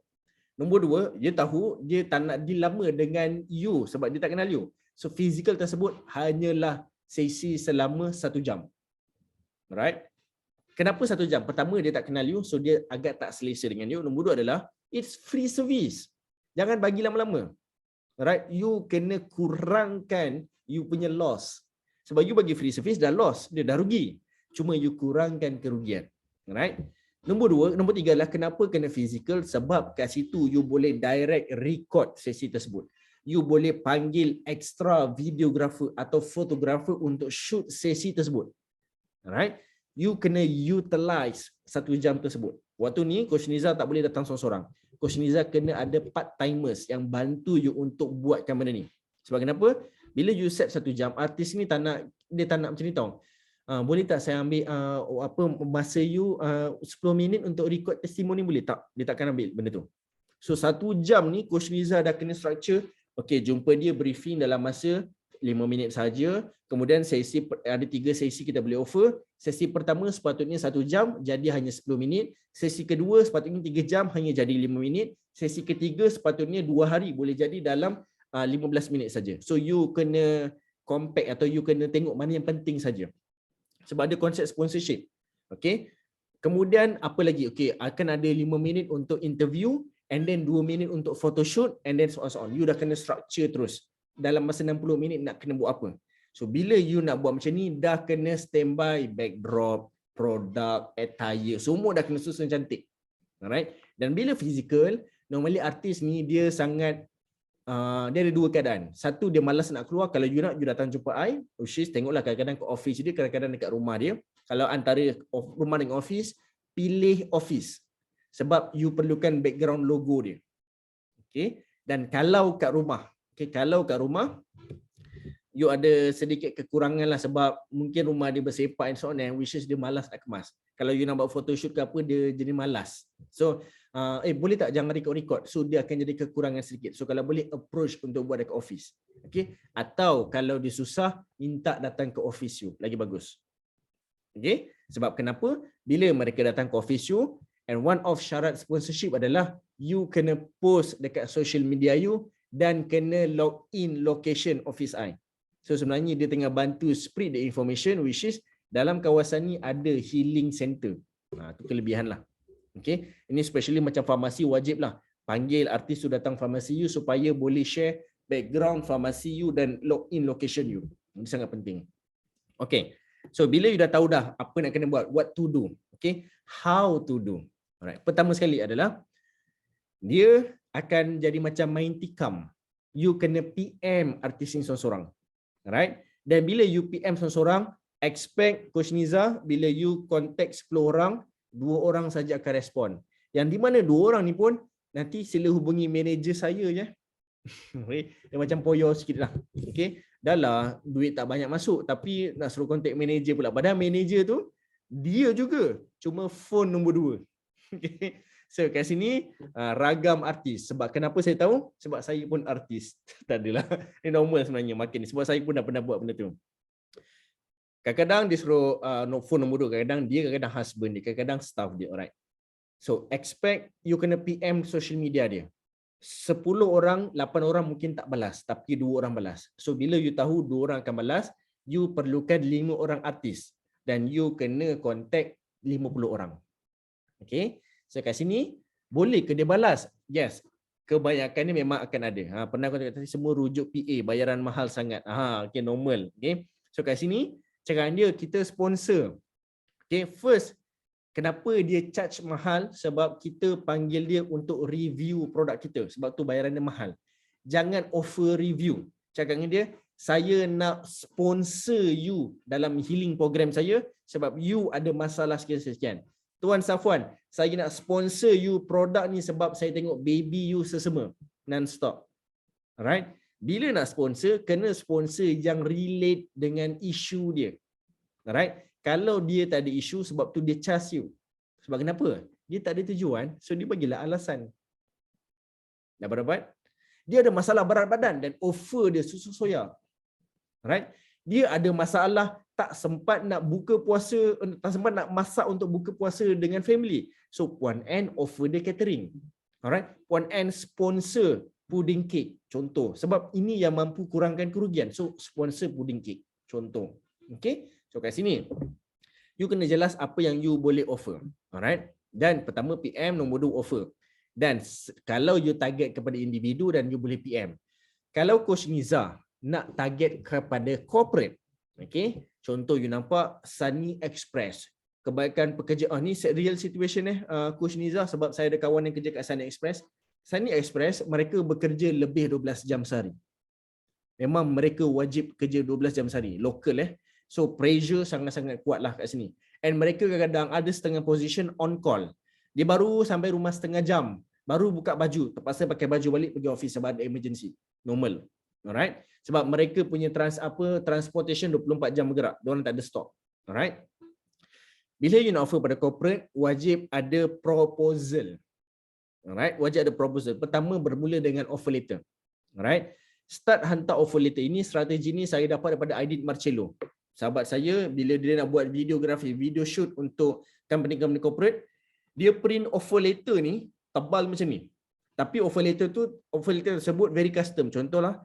Nombor dua, dia tahu dia tak nak deal lama dengan you sebab dia tak kenal you. So physical tersebut hanyalah sesi selama 1 jam. Alright. Kenapa 1 jam? Pertama dia tak kenal you, so dia agak tak selesa dengan you. Nombor dua adalah it's free service. Jangan bagi lama-lama. Alright, you kena kurangkan you punya loss. Sebab you bagi free service dah loss, dia dah rugi. Cuma you kurangkan kerugian. Alright. Nombor tiga adalah kenapa kena physical? Sebab kat situ you boleh direct record sesi tersebut. You boleh panggil extra videographer atau fotografer untuk shoot sesi tersebut. Alright. You kena utilize 1 jam tersebut. Waktu ni Coach Niza tak boleh datang seorang-seorang. Coach Niza kena ada part-timers yang bantu you untuk buatkan benda ni. Sebab kenapa? Bila you set 1 jam, artis ni tak nak macam ni tau. Boleh tak saya ambil masa you 10 minit untuk record testimoni, boleh tak? Dia takkan ambil benda tu. So 1 jam ni Coach Niza dah kena structure. Okay, jumpa dia briefing dalam masa 5 minit saja. Kemudian sesi ada 3 sesi kita boleh offer. Sesi pertama sepatutnya 1 jam, jadi hanya 10 minit. Sesi kedua sepatutnya 3 jam, hanya jadi 5 minit. Sesi ketiga sepatutnya 2 hari, boleh jadi dalam 15 minit saja. So you kena compact atau you kena tengok mana yang penting saja. Sebab ada konsep sponsorship. Okay. Kemudian apa lagi? Okay, akan ada 5 minit untuk interview and then 2 minit untuk photoshoot and then so on. You dah kena structure terus. Dalam masa 60 minit nak kena buat apa. So bila you nak buat macam ni, dah kena standby backdrop, produk, attire, semua dah kena susun cantik. Alright. Dan bila physical, normally artis ni dia sangat dia ada dua keadaan. Satu, dia malas nak keluar. Kalau you nak, you datang jumpa I, which is tengoklah kadang-kadang ke office dia, kadang-kadang dekat rumah dia. Kalau antara rumah dengan office, pilih office. Sebab you perlukan background logo dia. Okay. Dan kalau kat rumah, you ada sedikit kekurangan lah sebab mungkin rumah dia bersepak and so on, which is dia malas nak kemas. Kalau you nak buat photoshoot ke apa, dia jadi malas. So, boleh tak jangan record-record? So, dia akan jadi kekurangan sedikit. So, kalau boleh approach untuk buat dekat office. Okay? Atau kalau dia susah, minta datang ke office you. Lagi bagus. Okay? Sebab kenapa? Bila mereka datang ke office you, and one of syarat sponsorship adalah you kena post dekat social media you dan kena log in location office I. So sebenarnya dia tengah bantu spread the information, which is dalam kawasan ni ada healing center. Itu kelebihan lah. Okay. Ini especially macam farmasi wajib lah. Panggil artis tu datang farmasi you supaya boleh share background farmasi you dan log in location you. Ini sangat penting. Okay. So bila you dah tahu dah apa nak kena buat, what to do. Okay. How to do. Alright. Pertama sekali adalah dia akan jadi macam main tikam. You kena PM artis ni seorang-seorang. Alright. Dan bila you PM seorang-seorang, expect Coach Niza bila you contact 10 orang, 2 orang saja akan respon. Yang di mana 2 orang ni pun nanti sila hubungi manager saya je. Dia macam poyo sikit lah. Okay. Dah lah duit tak banyak masuk tapi nak suruh contact manager pula. Padahal manager tu dia juga cuma phone nombor 2. Okay. So kat sini ragam artis. Sebab kenapa saya tahu? Sebab saya pun artis. Tak adalah. Ini normal sebenarnya makin ni. Sebab saya pun dah pernah buat benda tu. Kadang-kadang dia suruh phone nombor 2. Kadang-kadang dia, kadang-kadang husband dia, kadang-kadang staff dia. Alright. So expect you kena PM social media dia. 10 orang, 8 orang mungkin tak balas. Tapi 2 orang balas. So bila you tahu 2 orang akan balas, you perlukan 5 orang artis. Dan you kena contact 50 orang. Okay. So kat sini, boleh ke dia balas? Yes. Kebanyakannya memang akan ada. Pernah aku tadi semua rujuk PA, bayaran mahal sangat. Okay, normal. Okay. So kat sini, cakap dia kita sponsor. Okay, first, kenapa dia charge mahal? Sebab kita panggil dia untuk review produk kita. Sebab tu bayarannya mahal. Jangan offer review. Cakap dengan dia, saya nak sponsor you dalam healing program saya sebab you ada masalah sekian-sekian. Tuan Safwan, saya nak sponsor you produk ni sebab saya tengok baby you sesama non-stop. Alright? Bila nak sponsor, kena sponsor yang relate dengan isu dia. Alright? Kalau dia tak ada isu, sebab tu dia charge you. Sebab kenapa? Dia tak ada tujuan, so dia bagilah alasan. Dapat? Dia ada masalah berat badan dan offer dia susu soya. Alright? Dia ada masalah tak sempat nak buka puasa, tak sempat nak masak untuk buka puasa dengan family. So Puan N offer dia catering. Alright? Puan N sponsor pudding cake. Contoh. Sebab ini yang mampu kurangkan kerugian. So sponsor pudding cake. Contoh. Okay? So kat sini, you kena jelas apa yang you boleh offer. Alright? Dan pertama PM, nombor 2 offer. Dan kalau you target kepada individu dan you boleh PM. Kalau Coach Niza nak target kepada corporate, okay? Contoh you nampak Sunny Express. Kebaikan pekerja, ni real situation Coach Niza sebab saya ada kawan yang kerja kat Sunny Express. Sunny Express mereka bekerja lebih 12 jam sehari. Memang mereka wajib kerja 12 jam sehari, local So pressure sangat-sangat kuat lah kat sini. And mereka kadang-kadang ada setengah position on call. Dia baru sampai rumah setengah jam, baru buka baju, terpaksa pakai baju balik pergi office sebab ada emergency. Normal. Alright? Sebab mereka punya transportation 24 jam bergerak. Diorang tak ada stop. Alright? Bila you nak offer pada corporate, wajib ada proposal. Alright? Wajib ada proposal. Pertama bermula dengan offer letter. Alright? Start hantar offer letter ini, strategi ini saya dapat daripada Aidit Marcello. Sahabat saya, bila dia nak buat videografi, video shoot untuk company-company corporate, dia print offer letter ni tebal macam ni. Tapi offer letter tersebut very custom. Contohlah,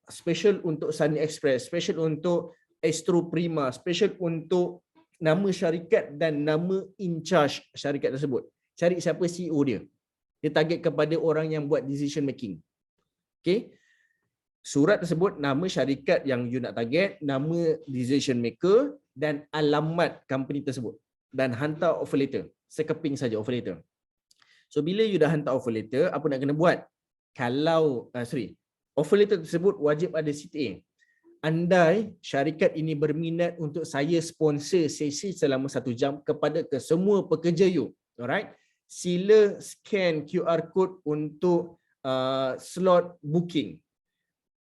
special untuk Sunny Express, special untuk Astro Prima, special untuk nama syarikat dan nama in charge syarikat tersebut. Cari siapa CEO dia. Dia target kepada orang yang buat decision making. Okay. Surat tersebut nama syarikat yang you nak target, nama decision maker, dan alamat company tersebut dan hantar offer letter. Sekeping saja offer letter. So bila you dah hantar offer letter, apa nak kena buat? Kalau offer letter tersebut wajib ada CTA. Andai syarikat ini berminat untuk saya sponsor sesi selama 1 jam kepada semua pekerja you, alright? Sila scan QR code untuk slot booking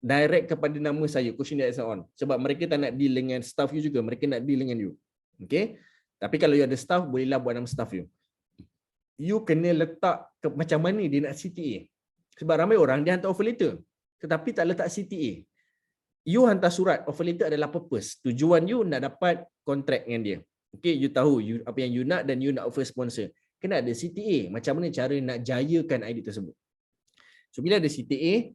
direct kepada nama saya, Kushinda on. Sebab mereka tak nak deal dengan staff you juga, mereka nak deal dengan you. Okay? Tapi kalau you ada staff, bolehlah buat nama staff you. You kena letak macam mana dia nak CTA. Sebab ramai orang dia hantar offer letter tetapi tak letak CTA. You hantar surat, offer letter adalah purpose. Tujuan you nak dapat kontrak dengan dia. Okay, you tahu apa yang you nak dan you nak offer sponsor. Kena ada CTA. Macam mana cara nak jayakan idea tersebut. So bila ada CTA,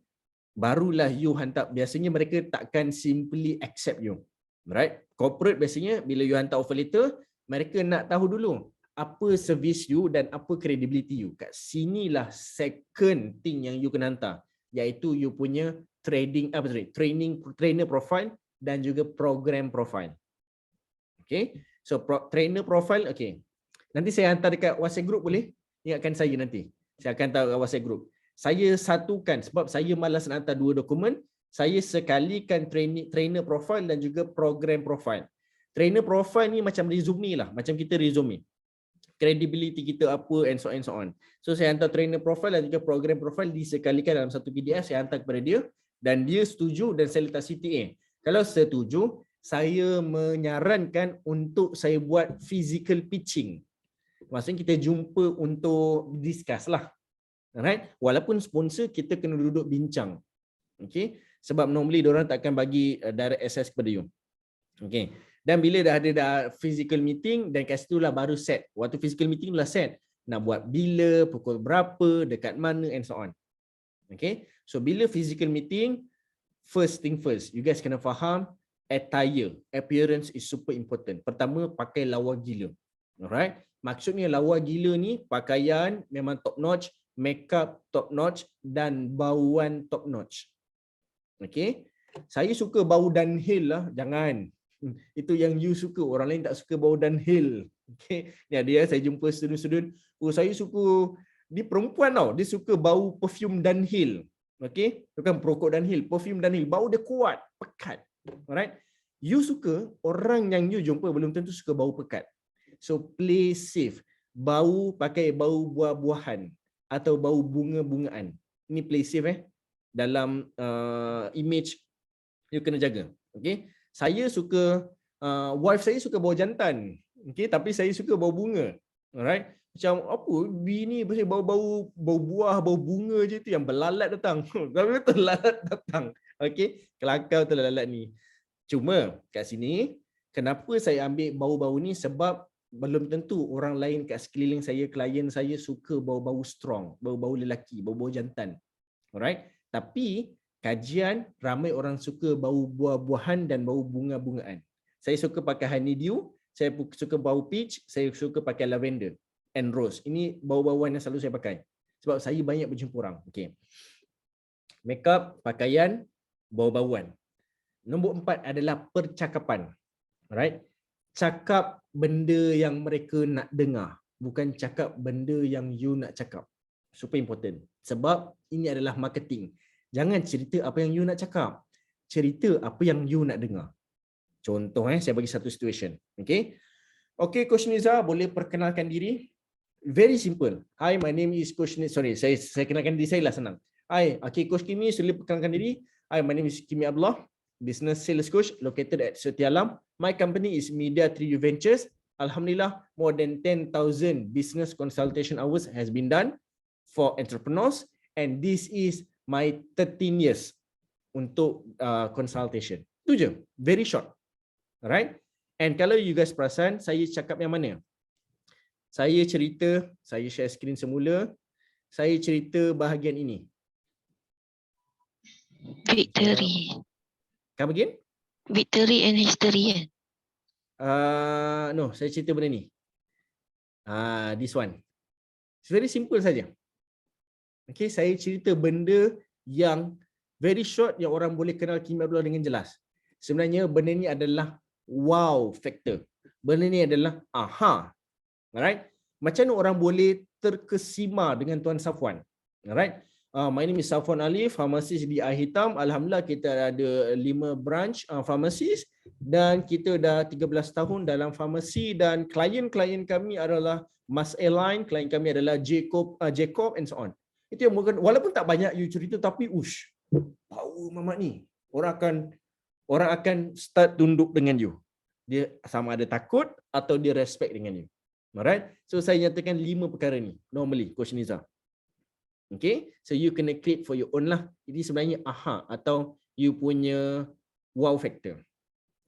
barulah you hantar. Biasanya mereka takkan simply accept you. Right? Corporate biasanya bila you hantar offer letter, mereka nak tahu dulu apa service you dan apa credibility you. Kat sinilah second thing yang you kena hantar, iaitu you punya trainer profile dan juga program profile. Okay, so trainer profile, okay. Nanti saya hantar dekat WhatsApp group boleh? Ingatkan saya nanti. Saya akan hantar dekat WhatsApp group. Saya satukan sebab saya malas nak hantar 2 dokumen. Saya sekalikan trainer profile dan juga program profile. Trainer profile ni macam resume lah, macam kita resume. Credibility kita apa and so on. So saya hantar trainer profile dan juga program profile disekalikan dalam satu PDF, saya hantar kepada dia dan dia setuju dan saya letak CTA. Kalau setuju, saya menyarankan untuk saya buat physical pitching. Maksudnya kita jumpa untuk discuss lah. Alright? Walaupun sponsor kita kena duduk bincang. Okay? Sebab normally diorang takkan bagi direct access kepada you. Okay. Dan bila dah ada physical meeting, dan kat situ lah baru set. Waktu physical meeting lah set. Nak buat bila, pukul berapa, dekat mana and so on. Okay. So bila physical meeting, first thing first, you guys kena faham attire, appearance is super important. Pertama, pakai lawa gila. Alright. Maksudnya lawa gila ni, pakaian memang top notch, makeup top notch dan bauan top notch. Okay. Saya suka bau Dunhill lah, jangan. Itu yang you suka, orang lain tak suka bau Dunhill. Okay. Ni dia saya jumpa student-student, oh saya suka, dia perempuan tau, dia suka bau perfume Dunhill. Okay, bukan perokok Dunhill, perfume Dunhill, bau dia kuat, pekat. Alright. You suka, orang yang you jumpa belum tentu suka bau pekat. So play safe. Pakai bau buah-buahan atau bau bunga-bungaan. Ini play safe dalam image you kena jaga. Okay. Saya suka, wife saya suka bau jantan. Okay, tapi saya suka bau bunga. Alright. Macam apa? Bini pasal bau buah, bau bunga je tu yang berlalat datang. Tapi betul lalat datang. Okay. Kelakar tu lalat ni. Cuma kat sini, kenapa saya ambil bau-bau ni? Sebab belum tentu orang lain kat sekeliling saya, klien saya suka bau-bau strong, bau-bau lelaki, bau-bau jantan. Alright. Tapi kajian, ramai orang suka bau buah-buahan dan bau bunga-bungaan. Saya suka pakai honeydew, saya suka bau peach, saya suka pakai lavender and rose. Ini bau-bauan yang selalu saya pakai. Sebab saya banyak berjumpa orang. Okay. Makeup, pakaian, bau-bauan. Nombor 4 adalah percakapan. Alright. Cakap benda yang mereka nak dengar. Bukan cakap benda yang you nak cakap. Super important. Sebab ini adalah marketing. Jangan cerita apa yang you nak cakap. Cerita apa yang you nak dengar. Contoh saya bagi satu situation. Okay. Okay, Coach Niza, boleh perkenalkan diri? Very simple. Hi, my name is Coach Niza. Sorry, saya kenalkan diri saya lah senang. Hi, okay, Coach Kimi, boleh perkenalkan diri? Hi, my name is Kimi Abdullah, business sales coach located at Setialam. My company is Media 3U Ventures. Alhamdulillah, more than 10,000 business consultation hours has been done for entrepreneurs, and this is my 13 years untuk consultation. Itu je, very short. Alright. And kalau you guys perasan, saya cakap yang mana? Saya cerita, saya share screen semula, saya cerita bahagian ini. Victory. Come again? Victory and history kan? No, saya cerita benda ni. This one. It's very simple saja. Okay, saya cerita benda yang very short yang orang boleh kenal Kimi Abdullah dengan jelas. Sebenarnya benda ni adalah wow factor. Benda ni adalah aha. Alright? Macam mana orang boleh terkesima dengan Tuan Safwan? Alright? My name is Safwan Ali, pharmacist di Air Hitam. Alhamdulillah kita ada 5 branch pharmacist dan kita dah 13 tahun dalam farmasi dan klien-klien kami adalah Mas Airline, klien kami adalah Jacob and so on. Itu yang mungkin walaupun tak banyak you cerita tapi power mamat ni. Orang akan start tunduk dengan you. Dia sama ada takut atau dia respect dengan you. Alright? So saya nyatakan 5 perkara ni normally Coach Niza. Okay, so you kena create for your own lah. Ini sebenarnya aha atau you punya wow factor.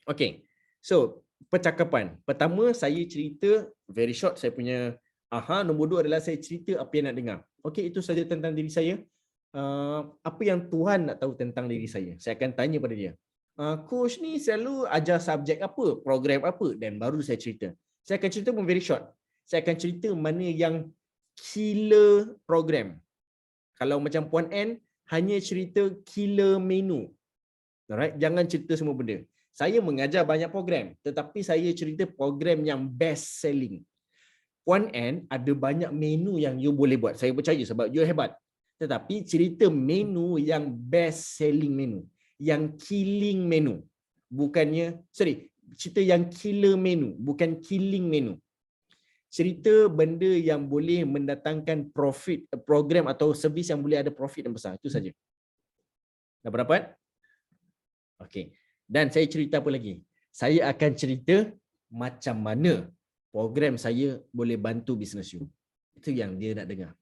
Okay, so percakapan. Pertama saya cerita very short saya punya aha. Nombor 2 adalah saya cerita apa yang nak dengar. Okay, itu saja tentang diri saya. Apa yang Tuhan nak tahu tentang diri saya? Saya akan tanya pada dia. Coach ni selalu ajar subjek apa, program apa, dan baru saya cerita. Saya akan cerita pun very short. Saya akan cerita mana yang killer program. Kalau macam Puan N, hanya cerita killer menu. Alright, jangan cerita semua benda. Saya mengajar banyak program, tetapi saya cerita program yang best selling. Puan N ada banyak menu yang you boleh buat. Saya percaya sebab you hebat. Tetapi cerita menu yang best selling menu, yang killing menu. Cerita yang killer menu, bukan killing menu. Cerita benda yang boleh mendatangkan profit, program atau servis yang boleh ada profit yang besar. Itu saja. Dapat dapat? Okey. Dan saya cerita apa lagi? Saya akan cerita macam mana program saya boleh bantu bisnes you. Itu yang dia nak dengar.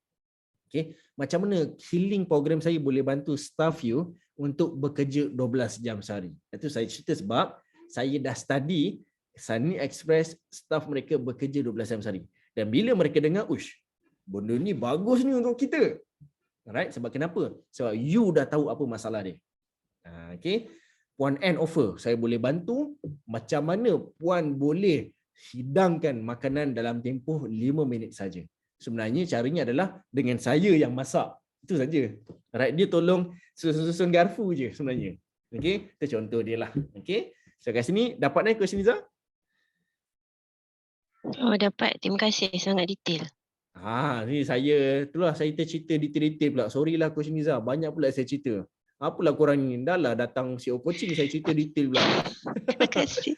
Okey. Macam mana killing program saya boleh bantu staff you untuk bekerja 12 jam sehari. Itu saya cerita sebab saya dah study Sunny Express, staff mereka bekerja 12 jam sehari. Dan bila mereka dengar, benda ni bagus ni untuk kita. Alright, sebab kenapa? Sebab you dah tahu apa masalah dia. Okay. Puan N offer, saya boleh bantu macam mana Puan boleh hidangkan makanan dalam tempoh 5 minit saja. Sebenarnya caranya adalah dengan saya yang masak. Itu saja. Alright, dia tolong susun garfu je sebenarnya. Okay, itu contoh dia lah. Okay. So kat sini, dapat naik question Niza? Oh, dapat. Terima kasih. Sangat detail. Ni saya, itulah saya tercerita detail-detail pula. Sorry lah Coach Niza, banyak pula saya cerita. Apalah korang ni, dah lah datang CEO coaching, saya cerita detail pula. Terima kasih.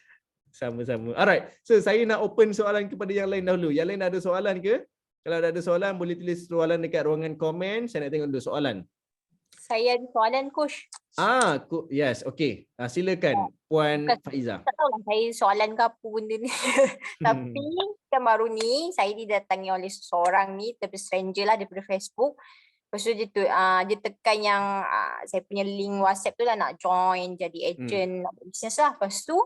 Sama-sama. Alright, so saya nak open soalan kepada yang lain dahulu. Yang lain ada soalan ke? Kalau ada soalan, boleh tulis soalan dekat ruangan komen. Saya nak tengok dulu soalan. Saya ada soalan, Coach. Yes, okay. Silakan Puan Faiza. Tak tahulah saya soalan ke apa benda ni. Tapi kan baru ni saya didatangi oleh seseorang ni, tapi stranger lah daripada Facebook. Lepas tu dia tekan yang saya punya link WhatsApp tu lah nak join jadi agent business lah. Lepas tu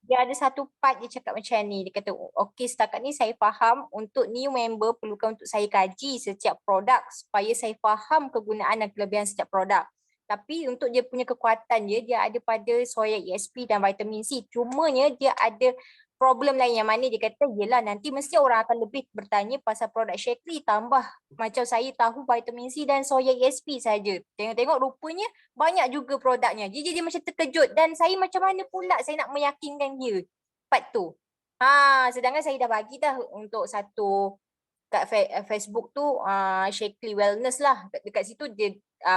dia ada satu part dia cakap macam ni. Dia kata, okay setakat ni saya faham untuk new member perlukan untuk saya kaji setiap produk supaya saya faham kegunaan dan kelebihan setiap produk. Tapi untuk dia punya kekuatan dia ada pada soya ESP dan vitamin C. Cumanya dia ada problem lain yang mana dia kata, yelah nanti mesti orang akan lebih bertanya pasal produk Shaklee tambah macam saya tahu vitamin C dan soya ESP saja. Tengok-tengok rupanya banyak juga produknya. Dia macam terkejut dan saya macam mana pula saya nak meyakinkan dia part tu. Sedangkan saya dah bagi dah untuk satu kat Facebook tu Shaklee Wellness lah. Dekat situ dia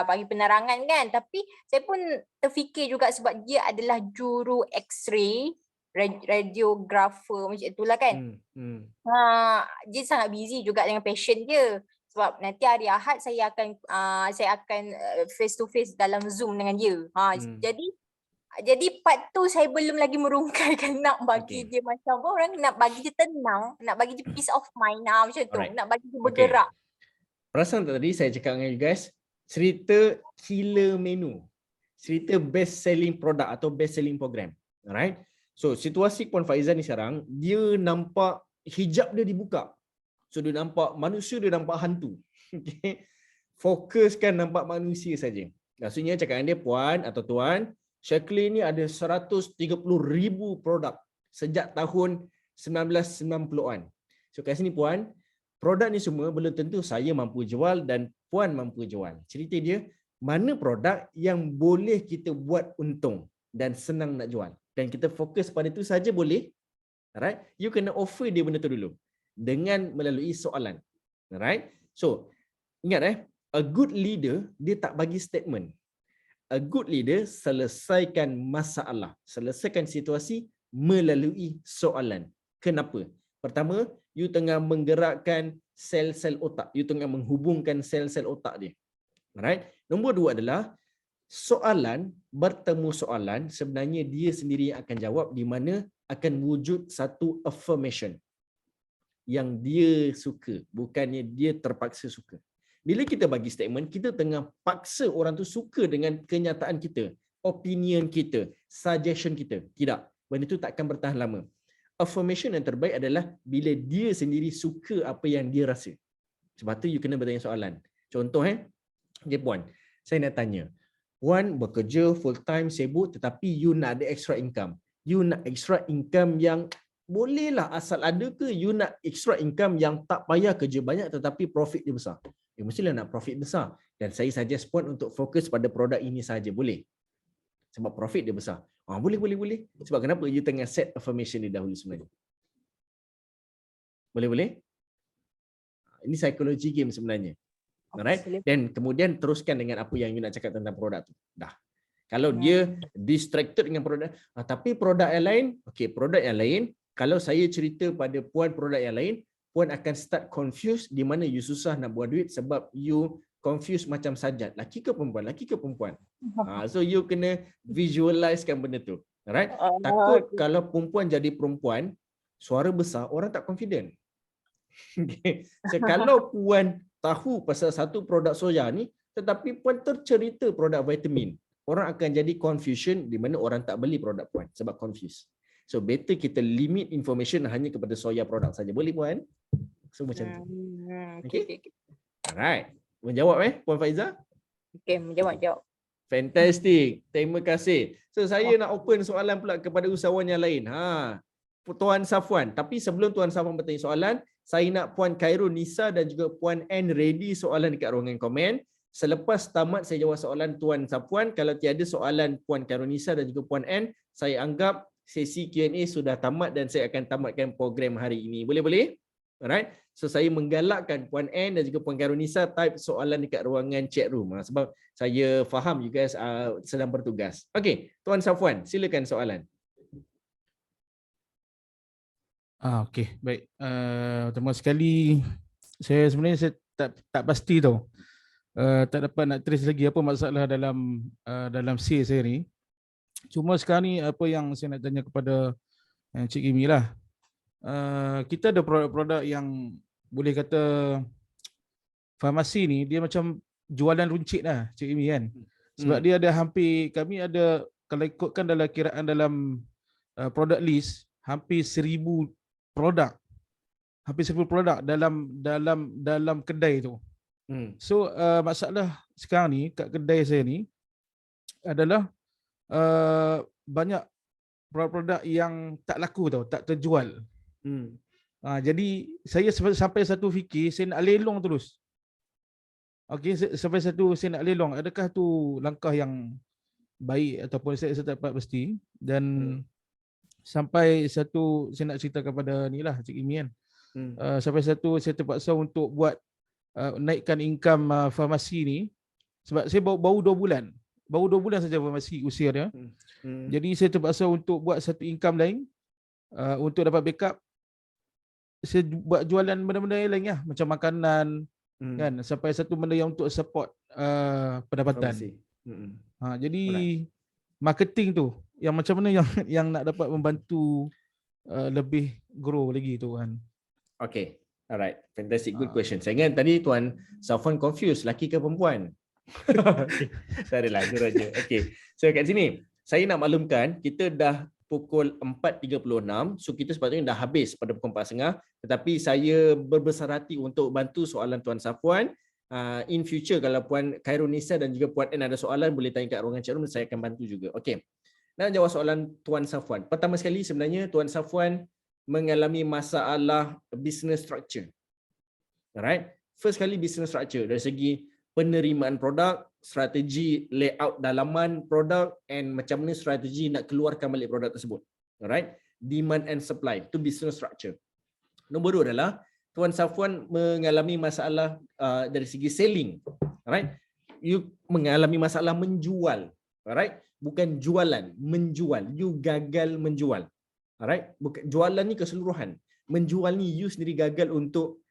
bagi penerangan kan. Tapi saya pun terfikir juga sebab dia adalah juru X-ray, radiografer macam itulah kan. Dia sangat busy juga dengan passion dia. Sebab nanti hari Ahad saya akan face to face dalam Zoom dengan dia. Jadi part tu saya belum lagi merungkaikan nak bagi dia macam orang nak bagi dia tenang, nak bagi dia peace of mind macam tu. Nak bagi dia bergerak. Perasan tak tadi saya cakap dengan you guys, cerita killer menu, cerita best selling product atau best selling program. Alright. So situasi Puan Faiza ni sekarang, dia nampak hijab dia dibuka. So dia nampak manusia, dia nampak hantu. Okay. Fokuskan nampak manusia saja. Maksudnya cakap dengan dia, Puan atau Tuan, Shaklee ni ada 130,000 produk sejak tahun 1990-an. So kat sini Puan, produk ni semua belum tentu saya mampu jual dan Puan mampu jual. Cerita dia, mana produk yang boleh kita buat untung dan senang nak jual. dan kita fokus pada itu saja boleh. Alright, you kena offer dia benda tu dulu dengan melalui soalan. Alright, so ingat a good leader dia tak bagi statement. A good leader selesaikan masalah, selesaikan situasi melalui soalan. Kenapa? Pertama, you tengah menggerakkan sel-sel otak, you tengah menghubungkan sel-sel otak dia. Alright, nombor dua adalah soalan bertemu soalan, sebenarnya dia sendiri yang akan jawab, di mana akan wujud satu affirmation yang dia suka, bukannya dia terpaksa suka. Bila kita bagi statement, kita tengah paksa orang tu suka dengan kenyataan kita, opinion kita, suggestion kita. Tidak, benda tu tak akan bertahan lama. Affirmation yang terbaik adalah bila dia sendiri suka apa yang dia rasa. Sebab tu you kena bertanya soalan. Contoh okay, puan, saya nak tanya, puan bekerja full time sibuk tetapi you nak ada extra income. You nak extra income yang bolehlah asal ada ke you nak extra income yang tak payah kerja banyak tetapi profit dia besar? Mestilah nak profit besar. Dan saya suggest puan untuk fokus pada produk ini saja, boleh? Sebab profit dia besar. Boleh. Sebab kenapa? You tengah set affirmation dia dahulu sebenarnya. Boleh? Ini psikologi game sebenarnya. Alright? Dan kemudian teruskan dengan apa yang you nak cakap tentang produk tu. Dah. Kalau dia distracted dengan produk, tapi produk yang lain, okey, produk yang lain, kalau saya cerita pada puan produk yang lain, puan akan start confused di mana you susah nak buat duit sebab you confused macam sajat. Laki ke perempuan? So you kena visualizekan benda tu. Alright? Takut kalau perempuan jadi perempuan, suara besar, orang tak confident. Okay. So kalau puan tahu pasal satu produk soya ni, tetapi puan tercerita produk vitamin, orang akan jadi confusion di mana orang tak beli produk puan sebab confused. So better kita limit information hanya kepada soya produk saja. Boleh puan? So macam tu. Okay. Alright. Menjawab Puan Faiza? Okay, menjawab. Fantastic. Terima kasih. So saya nak open soalan pula kepada usahawan yang lain. Tuan Safwan. Tapi sebelum Tuan Safwan bertanya soalan, saya nak Puan Khairul Nisa dan juga Puan N ready soalan dekat ruangan komen. Selepas tamat saya jawab soalan Tuan Safwan, kalau tiada soalan Puan Khairul Nisa dan juga Puan N, saya anggap sesi Q&A sudah tamat dan saya akan tamatkan program hari ini. Boleh? Alright. So saya menggalakkan Puan N dan juga Puan Khairul Nisa type soalan dekat ruangan chat room sebab saya faham you guys sedang bertugas. Okey, Tuan Safwan, silakan soalan. Okey, baik. Pertama sekali saya sebenarnya tak pasti tau. Tak dapat nak trace lagi apa masalah dalam C saya ni. Cuma sekarang ni apa yang saya nak tanya kepada Cik Imi lah. Kita ada produk-produk yang boleh kata farmasi ni dia macam jualan runcit lah Cik Imi kan. Sebab dia ada kami ada kalau ikutkan dalam kiraan dalam product list hampir 1,000 produk. Hampir 1,000 produk dalam kedai tu. So masalah sekarang ni kat kedai saya ni adalah banyak produk-produk yang tak laku tau, tak terjual. Jadi saya sampai satu fikir saya nak lelong terus. Okey, sampai satu saya nak lelong. Adakah tu langkah yang baik ataupun saya tak dapat pasti. Dan sampai satu saya nak cerita kepada ni lah Cik Imi kan. Sampai satu saya terpaksa untuk buat naikkan income farmasi ni sebab saya baru 2 bulan. Baru 2 bulan saja farmasi usia dia. Jadi saya terpaksa untuk buat satu income lain untuk dapat backup. Saya buat jualan benda-benda yang lain lah, macam makanan kan, sampai satu benda yang untuk support pendapatan. Jadi marketing tu yang macam mana yang nak dapat membantu lebih grow lagi tu kan. Okay. Alright, fantastic, good question. Saya ingat tadi Tuan Safwan confused, lelaki ke perempuan? Tak adalah, nur aja. Okay, so kat sini saya nak maklumkan kita dah pukul 4.36, so kita sepatutnya dah habis pada pukul 4.30, tetapi saya berbesar hati untuk bantu soalan Tuan Safwan. In future kalau Puan Khairul Nisa dan juga Puan N ada soalan boleh tanya kat ruangan chat room, saya akan bantu juga. Okay, nak jawab soalan Tuan Safwan. Pertama sekali sebenarnya Tuan Safwan mengalami masalah business structure. Alright. First kali business structure dari segi penerimaan produk, strategi layout dalaman produk, and macam mana strategi nak keluarkan balik produk tersebut. Alright, demand and supply, itu business structure. Nombor 2 adalah Tuan Safwan mengalami masalah dari segi selling. Alright, you mengalami masalah menjual. Alright, bukan jualan, menjual. You gagal menjual. Alright, bukan jualan ni keseluruhan. Menjual ni you sendiri gagal untuk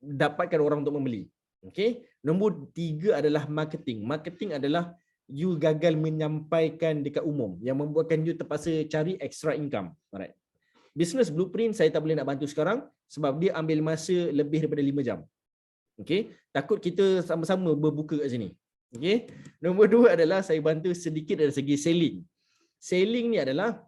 dapatkan orang untuk membeli. Okay. Nombor 3 adalah marketing. Marketing adalah you gagal menyampaikan dekat umum yang membuatkan you terpaksa cari extra income. Alright. Business blueprint saya tak boleh nak bantu sekarang sebab dia ambil masa lebih daripada 5 jam. Okay. Takut kita sama-sama berbuka kat sini. Okay. Nombor 2 adalah saya bantu sedikit dari segi selling. Selling ni adalah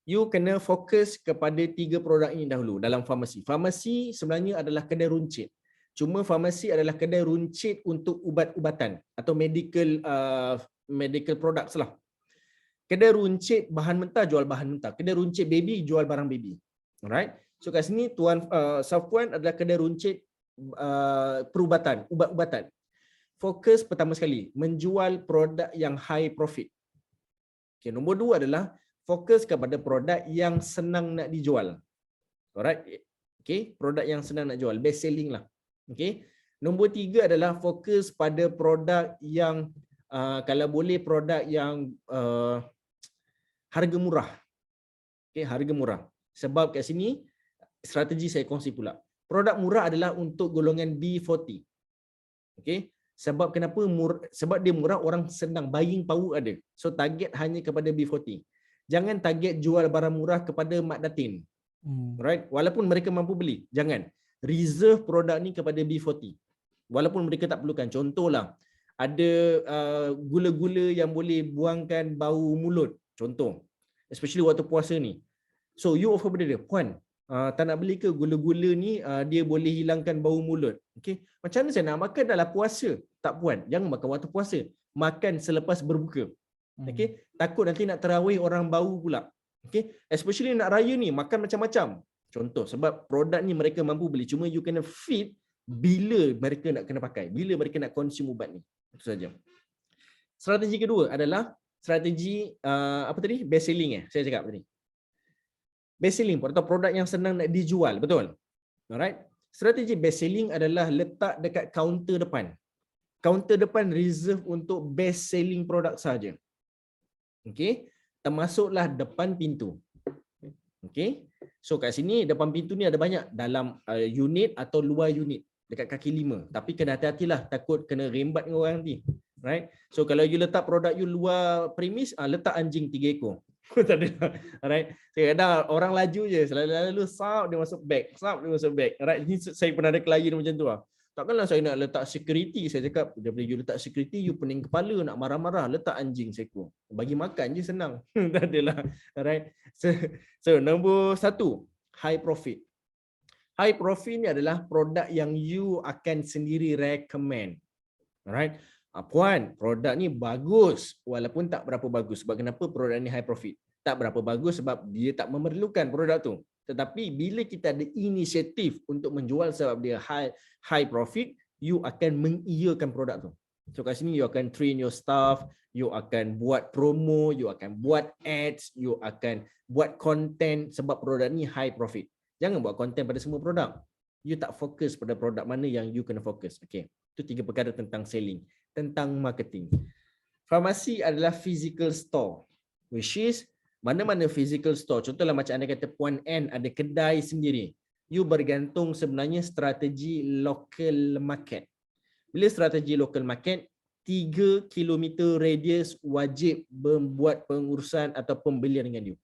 you kena fokus kepada 3 produk ini dahulu dalam farmasi. Farmasi sebenarnya adalah kedai runcit. Cuma farmasi adalah kedai runcit untuk ubat-ubatan atau medical products lah. Kedai runcit bahan mentah jual bahan mentah. Kedai runcit baby jual barang baby. Alright. So kat sini Tuan Safwan adalah kedai runcit perubatan, ubat-ubatan. Fokus pertama sekali menjual produk yang high profit. Okay, nombor 2 adalah fokus kepada produk yang senang nak dijual. Alright. Okay, produk yang senang nak jual, best selling lah. Okay. Nombor 3 adalah fokus pada produk yang kalau boleh produk yang harga murah. Okay, harga murah. Sebab kat sini strategi saya kongsi pula. Produk murah adalah untuk golongan B40. Okay. Sebab kenapa? Sebab dia murah, orang senang, buying power ada. So target hanya kepada B40. Jangan target jual barang murah kepada Mak Datin. Right? Walaupun mereka mampu beli, jangan. Reserve produk ni kepada B40. Walaupun mereka tak perlukan. Contohlah, ada gula-gula yang boleh buangkan bau mulut. Contoh. Especially waktu puasa ni. So you offer pada dia, puan, tak nak beli ke gula-gula ni, dia boleh hilangkan bau mulut. Okay. Macam mana saya nak makan dalam puasa? Tak puan, jangan makan waktu puasa. Makan selepas berbuka. Okay. Takut nanti nak tarawih orang bau pula. Okay. Especially nak raya ni, makan macam-macam. Contoh, sebab produk ni mereka mampu beli. Cuma you kena fit bila mereka nak kena pakai. Bila mereka nak consume ubat ni. Itu saja. Strategi kedua adalah strategi apa tadi? Best selling saya cakap tadi. Best selling atau produk yang senang nak dijual. Betul? Alright. Strategi best selling adalah letak dekat kaunter depan. Kaunter depan reserve untuk best selling produk saja. Okay. Termasuklah depan pintu. Okay. So kat sini depan pintu ni ada banyak dalam unit atau luar unit dekat kaki 5. Tapi kena hati-hatilah, takut kena rembat dengan orang nanti. Right? So kalau you letak produk you luar premis, letak anjing 3 ekor. Tak ada. Alright. Kadang orang laju je, selalu sap dia masuk bag, sap dia masuk bag. Alright. Ini saya pernah ada klien macam tu lah. Takkanlah saya nak letak security, saya cakap daripada you letak security, you pening kepala nak marah-marah, letak anjing seekor. Bagi makan je senang. Tak adalah. Alright. So nombor 1, high profit. High profit ni adalah produk yang you akan sendiri recommend. Alright. Puan, produk ni bagus walaupun tak berapa bagus. Sebab kenapa produk ni high profit? Tak berapa bagus sebab dia tak memerlukan produk tu. Tetapi bila kita ada inisiatif untuk menjual sebab dia high profit, you akan mengiyakan produk tu. So kat sini you akan train your staff, you akan buat promo, you akan buat ads, you akan buat content sebab produk ni high profit. Jangan buat content pada semua produk. You tak fokus pada produk mana yang you kena fokus. Okay. Itu 3 perkara tentang selling, tentang marketing. Farmasi adalah physical store, which is mana-mana physical store. Contohlah macam anda kata Puan N ada kedai sendiri. You bergantung sebenarnya strategi local market. Bila strategi local market, 3 km radius wajib membuat pengurusan atau pembelian dengan you.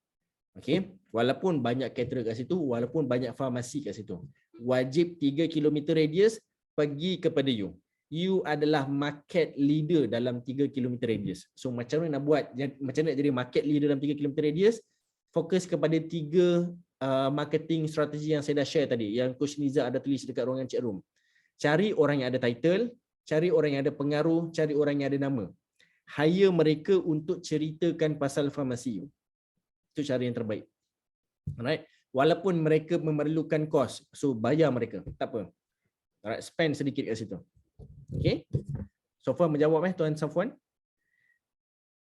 Okay. Walaupun banyak caterer kat situ, walaupun banyak farmasi kat situ, wajib 3 km radius pergi kepada you. You adalah market leader dalam 3 km radius. So macam mana nak buat, macam mana nak jadi market leader dalam 3 km radius? Fokus kepada 3 marketing strategi yang saya dah share tadi, yang Coach Niza ada tulis dekat ruangan chat room. Cari orang yang ada title, cari orang yang ada pengaruh, cari orang yang ada nama. Hire mereka untuk ceritakan pasal farmasi you. Itu cara yang terbaik. Alright. Walaupun mereka memerlukan kos, so bayar mereka, tak apa. Alright, spend sedikit kat situ. Okay. So far menjawab Tuan Safwan?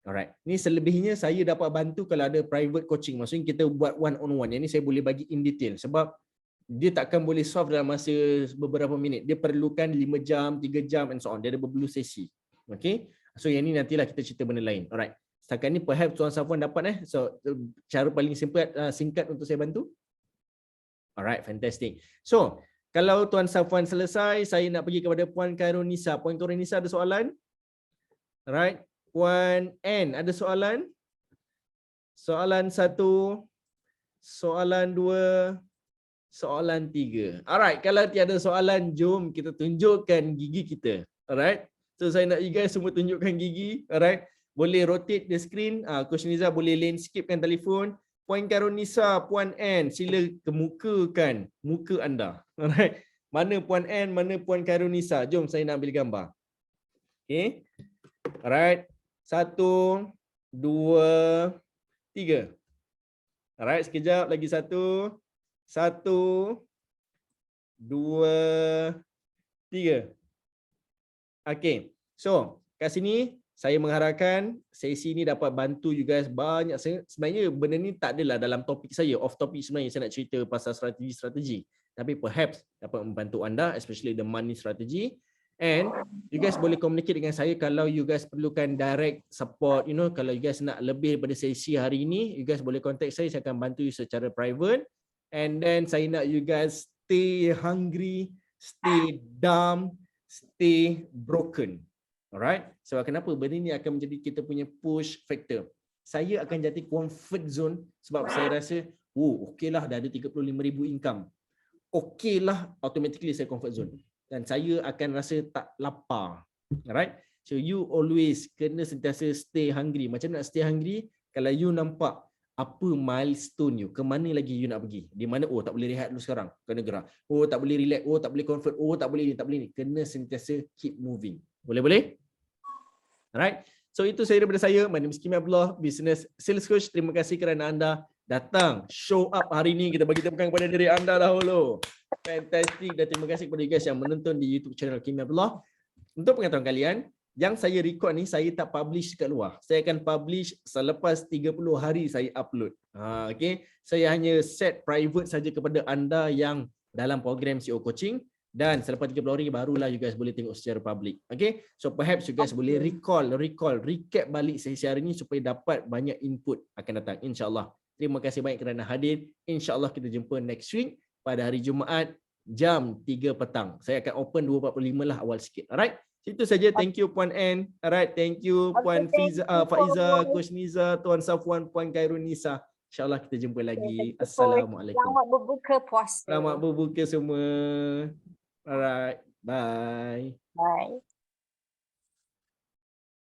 Alright. Ni selebihnya saya dapat bantu kalau ada private coaching. Maksudnya kita buat one on one. Yang ni saya boleh bagi in detail sebab dia takkan boleh solve dalam masa beberapa minit. Dia perlukan 5 jam, 3 jam and so on. Dia ada beberapa sesi. Okay. So yang ni nantilah kita cerita benda lain. Alright. Setakat ni perhaps Tuan Safwan dapat So cara paling singkat untuk saya bantu. Alright, fantastic. So, kalau Tuan Safwan selesai, saya nak pergi kepada Puan Khairul Nisa. Puan Khairul Nisa ada soalan? Alright. Puan N ada soalan? Soalan 1, soalan 2, soalan 3. Alright, kalau tiada soalan, jom kita tunjukkan gigi kita. Alright. So saya nak you guys semua tunjukkan gigi. Alright. Boleh rotate the screen. Coach Niza boleh landscapekan telefon. Puan Khairul Nisa, Puan N, sila kemukakan muka anda. Alright. Mana Puan N, mana Puan Khairul Nisa? Jom saya nak ambil gambar. Okay. Alright. 1, 2, 3. Alright, sekejap lagi 1. 1, 2, 3. Okay. So, kat sini saya mengharapkan sesi ni dapat bantu you guys banyak. Sebenarnya benda ni tak adalah dalam topik saya, off topic sebenarnya saya nak cerita pasal strategi-strategi. Tapi perhaps dapat membantu anda, especially the money strategy. And you guys boleh communicate dengan saya kalau you guys perlukan direct support, kalau you guys nak lebih daripada sesi hari ini, you guys boleh contact saya akan bantu you secara private. And then saya nak you guys stay hungry, stay dumb, stay broken. Alright. Sebab kenapa benda ni akan menjadi kita punya push factor. Saya akan jadi comfort zone sebab saya rasa, okeylah dah ada 35,000 income. Okeylah, automatically saya comfort zone. Dan saya akan rasa tak lapar. Alright. So you always kena sentiasa stay hungry. Macam nak stay hungry? Kalau you nampak apa milestone you, ke mana lagi you nak pergi? Di mana, tak boleh rehat dulu sekarang, kena gerak. Tak boleh relax, tak boleh comfort, tak boleh ni, tak boleh ni. Kena sentiasa keep moving. Boleh? Alright. So itu saya daripada saya. My name is Kimi Abdullah, Business Sales Coach. Terima kasih kerana anda datang, show up hari ini. Kita bagi tepukan kepada diri anda dahulu. Fantastic. Dan terima kasih kepada you guys yang menonton di YouTube channel Kimi Abdullah. Untuk pengetahuan kalian, yang saya record ni saya tak publish kat luar. Saya akan publish selepas 30 hari saya upload. Okay. Saya hanya set private saja kepada anda yang dalam program CEO Coaching. Dan selepas 30 hari barulah you guys boleh tengok secara public. Okay. So perhaps you guys boleh recap balik sesi hari ni supaya dapat banyak input akan datang. InsyaAllah. Terima kasih banyak kerana hadir. InsyaAllah kita jumpa next week pada hari Jumaat jam 3 petang. Saya akan open 2.45 lah awal sikit. Alright. Itu saja. Thank you Puan N. Alright. Thank you Puan Faiza, Coach Niza, Tuan Safwan, Puan Khairul Nisa. InsyaAllah kita jumpa lagi. Assalamualaikum. Selamat berbuka puasa. Selamat berbuka semua. Alright. Bye. Bye.